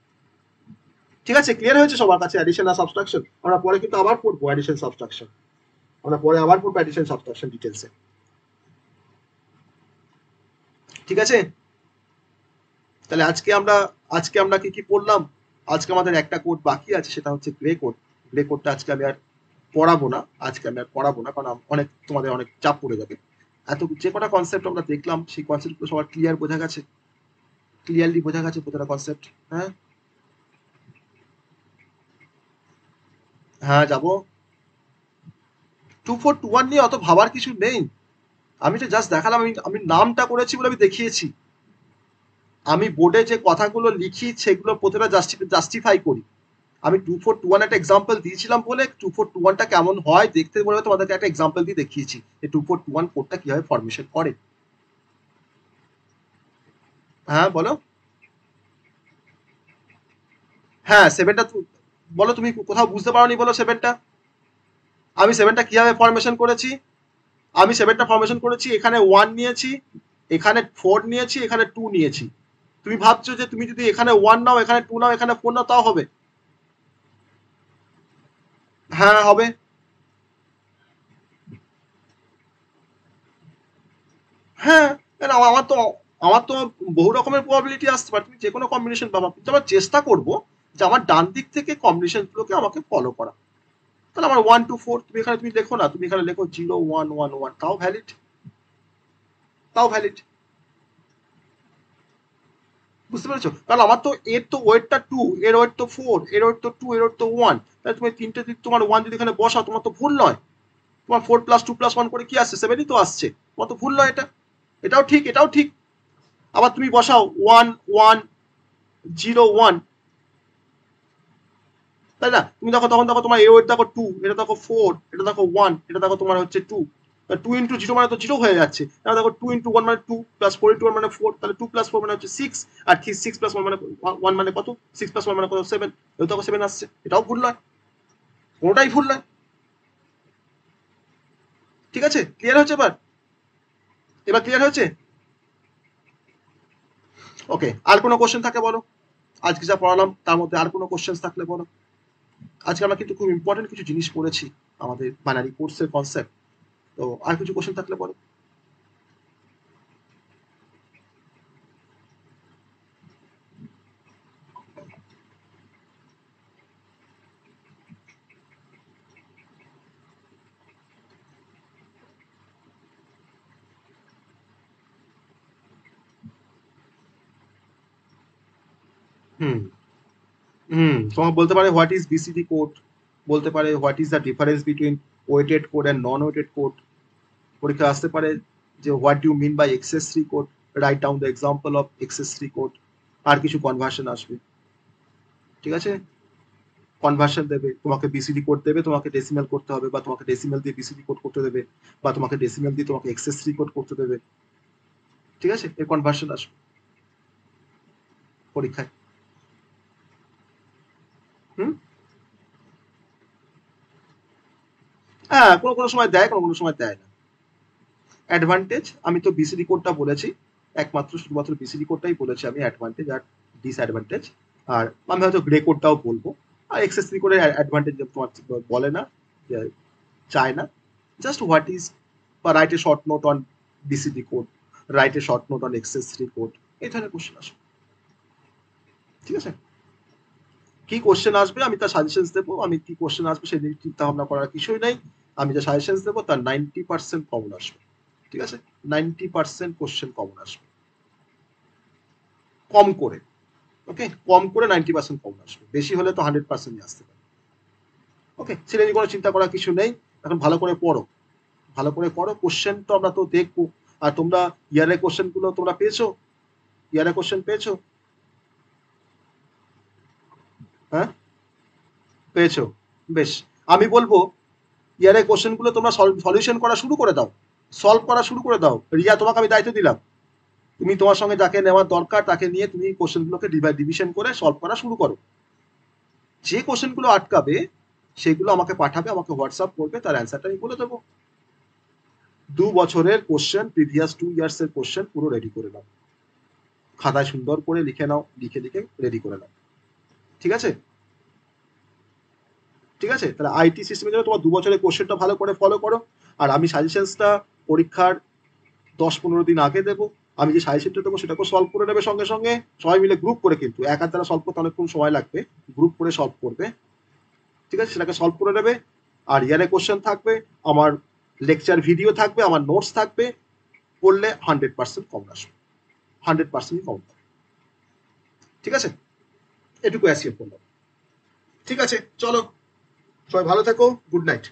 ঠিক আছে, ক্লিয়ার হয়েছে সবার কাছে অ্যাডিশন আর সাবট্রাকশন? আমরা পরে কিন্তু আবার পড়বো অ্যাডিশন সাবট্রাকশন, আমরা পরে আবার পড়বো অ্যাডিশন সাবট্রাকশন ডিটেলসে, ঠিক আছে। তাহলে আজকে আমরা কি কি পড়লাম, আজকে আমাদের একটা কোড বাকি আছে, সেটা হচ্ছে গ্রে কোড। গ্রে কোডটা আজকে আমি আর পড়াবো না, কারণ অনেক তোমাদের অনেক চাপ পড়ে যাবে। এত যে কটা কনসেপ্ট আমরা দেখলাম সেই কনসেপ্টগুলো সবার ক্লিয়ারলি বোঝা গেছে প্রতিটা কনসেপ্ট? হ্যাঁ হ্যাঁ যাবো। 2421 নিয়ে অত ভাবার কিছু নেই, আমি তো জাস্ট দেখালাম, আমি নামটা করেছি বলে আমি দেখিয়েছি, আমি বোর্ডে যে কথাগুলো লিখি সেগুলো প্রতিটা জাস্টিফাই করি। আমি 2421 একটা এক্সাম্পল দিয়েছিলাম বলে 2421টা কেমন হয় দেখতে বলে তোমাদেরকে একটা এক্সাম্পল দিয়ে দেখিয়েছি যে 2421 কোডটা কিভাবে ফরমেশন করে। হ্যাঁ বলো, হ্যাঁ 7টা বলো, তুমি কোথাও বুঝতে পারোনি বলো 7টা, আমি 7টা কিভাবে ফরমেশন করেছি, আমি 7টা ফরমেশন করেছি, এখানে 1 নিয়েছি, এখানে 4 নিয়েছি, এখানে 2 নিয়েছি। তুমি ভাবছো যে তুমি যদি এখানে 1 নাও, এখানে 2 নাও, এখানে 4 নাও, তাও হবে? হ্যাঁ হবে। হ্যাঁ, আমার তো বহু রকমের প্রবাবিলিটি আসতে পারে, তুমি যে কোনো কম্বিনেশন পাবা, কিন্তু আমরা চেষ্টা করবো যে আমার ডান দিক থেকে কম্বিনেশন গুলোকে আমাকে ফলো করা। তাহলে আমার 1 2 4 তুমি এখানে লেখো না, তুমি এখানে লেখো 0 1 1 1, তাও ভ্যালিড, বুঝতে পেরেছো? কারণ আমার তো এর তো ওয়েটটা 2, এর ওয়েট তো 4, এর ওয়েট তো 2, এর ওয়েট তো 1, তাহলে তুমি তিনটে দিক তোমার 1 যদি এখানে বসাও তোমার তো ভুল নয়, তোমার 4 প্লাস 2 প্লাস 1 করে কি আসছে 7ই তো আসছে, তোমার তো ভুল নয়, এটাও ঠিক। আবার তুমি বসাও 1 1 0 1, তাই না? তুমি দেখো তখন দেখো তোমার এ ওয়েট দেখো 2, এটা দেখো 4, এটা দেখো 1, এটা দেখো তোমার হচ্ছে 2, 2 ইন্টু 0 মানে তো 0 হয়ে যাচ্ছে, তাহলে দেখো 2 ইন্টু 1 মানে 2 প্লাস 4 ইন্টু 1 মানে 4, তাহলে 2 প্লাস 4 মানে হচ্ছে 6, আর 6 প্লাস 1 মানে 1 মানে কত, 6 প্লাস 1 মানে কত 7, এও দেখো 7 আসছে, এটাও ভুল নয়, কোনোটাই ভুল নয়, ঠিক আছে। ক্লিয়ার হচ্ছে? এবার ক্লিয়ার হয়েছে? ওকে, আর কোনো কোশ্চেন থাকে বলো, আজকে যা পড়ালাম তার মধ্যে আর কোনো কোশ্চেন থাকলে বলো। আজকে আমরা কিন্তু খুব ইম্পর্টেন্ট কিছু জিনিস পড়েছি আমাদের বাইনারি কোর্সের কনসেপ্ট, তো আর কিছু কোশ্চেন থাকলে বলো। হুম তোমার বলতে পারে হোয়াট ইজ বিসিডি কোড, বলতে পারে what is the difference between weighted code and non weighted code, পরীক্ষা আসতে পারে যে what you mean by excess three code, right down the example of excess three code, আর কিছু কনভার্সন আসবে, ঠিক আছে।
কনভার্সন দেবে, তোমাকে বিসিডি কোড দেবে, তোমাকে ডেসিমেল করতে হবে, বা তোমাকে ডেসিমেল দিয়ে বিসিডি কোড করতে দেবে, বা তোমাকে ডেসিমেল দিয়ে তোমাকে এক্সএস3 কোড করতে দেবে। ঠিক আছে, এর কনভার্সন আসবে পরীক্ষায়। হুম, হ্যাঁ, কোনো কোনো সময় দেয়, কোনো কোনো সময় দেয় না। অ্যাডভান্টেজ, আমি তো বিসিডি কোডটা বলেছি, একমাত্র শুধুমাত্র বিসিডি কোডটাই বলেছি আমি, অ্যাডভান্টেজ আর ডিসঅ্যাডভান্টেজ। আর আমি হয়তো গ্রে কোডটাও বলবো। আর এক্সএস3 কোডের অ্যাডভান্টেজ তোমার বলে না, যে চায় না, জাস্ট হোয়াট ইজ, বা write a short note on BCD code, write a short note on excess three code, এই ধরনের কোশ্চেন আসবে। ঠিক আছে, কি কোশ্চেন আসবে আমি তার সাজেশনস দেবো, আমি কি কোশ্চেন আসবে সেদিকে চিন্তা ভাবনা করার কিছুই নাই, আমি যে সাজেশনস দেবো তার 90% কমন আসবে। ঠিক আছে, 90% কোশ্চেন কমন আসবে, কম করে। ওকে, কম করে 90% কমন আসবে, বেশি হলে তো 100% আসতে পারে। ওকে, সেটা নিয়ে কোনো চিন্তা করার কিছু নেই। এখন ভালো করে পড়ো, ভালো করে পড়ো, কোশ্চেন তো আমরা তো দেখবো। আর তোমরা ইয়ারের কোশ্চেন গুলো তোমরা পেয়েছো? ইয়ারের কোশ্চেন পেয়েছো? হ্যাঁ, পেয়েছো, বেশ। আমি বলবো ইয়ারের কোশ্চেন গুলো তোমরা সলিউশন করা শুরু করে দাও, সলভ করা শুরু করে দাও। রিয়া, তোমাকে আমি দায়িত্ব দিলাম, তুমি তোমার সঙ্গে যাকে নেওয়ার দরকার তাকে নিয়ে তুমি কোশ্চেন গুলোকে ডিভিশন করে সলভ করা শুরু করো। যে কোশ্চেন গুলো আটকাবে সেগুলো আমাকে পাঠাবে, আমাকে হোয়াটসঅ্যাপ করবে, তার অ্যান্সারটা আমি বলে দেবো। 2 বছরের কোশ্চেন, প্রিভিয়াস 2 ইয়ার্স এর কোশ্চেন পুরো রেডি করে নাও, খাতায় সুন্দর করে লিখে নাও, লিখে লিখে রেডি করে নাও। ঠিক আছে, ঠিক আছে, তাহলে আইটি সিস্টেমের জন্য তোমার 2 বছরের কোশ্চেনটা ভালো করে ফলো করো। আর আমি সাজেশনসটা পরীক্ষার 10-15 দিন আগে দেবো। আমি যে সাজেশনটা দেবো সেটাকেও সলভ করে নেবে সঙ্গে সঙ্গে, সবাই মিলে গ্রুপ করে, কিন্তু একার দ্বারা সলভ করতে অনেকক্ষণ সময় লাগবে, গ্রুপ করে সলভ করবে। ঠিক আছে, সেটাকে সলভ করে নেবে। আর ইয়ারে কোশ্চেন থাকবে, আমার লেকচার ভিডিও থাকবে, আমার নোটস থাকবে, পড়লে 100% কম আসবে, 100% কম। ঠিক আছে, এটুকু অ্যাসিওর করলাম। ঠিক আছে, চলো, সবাই ভালো থেকো, গুড নাইট।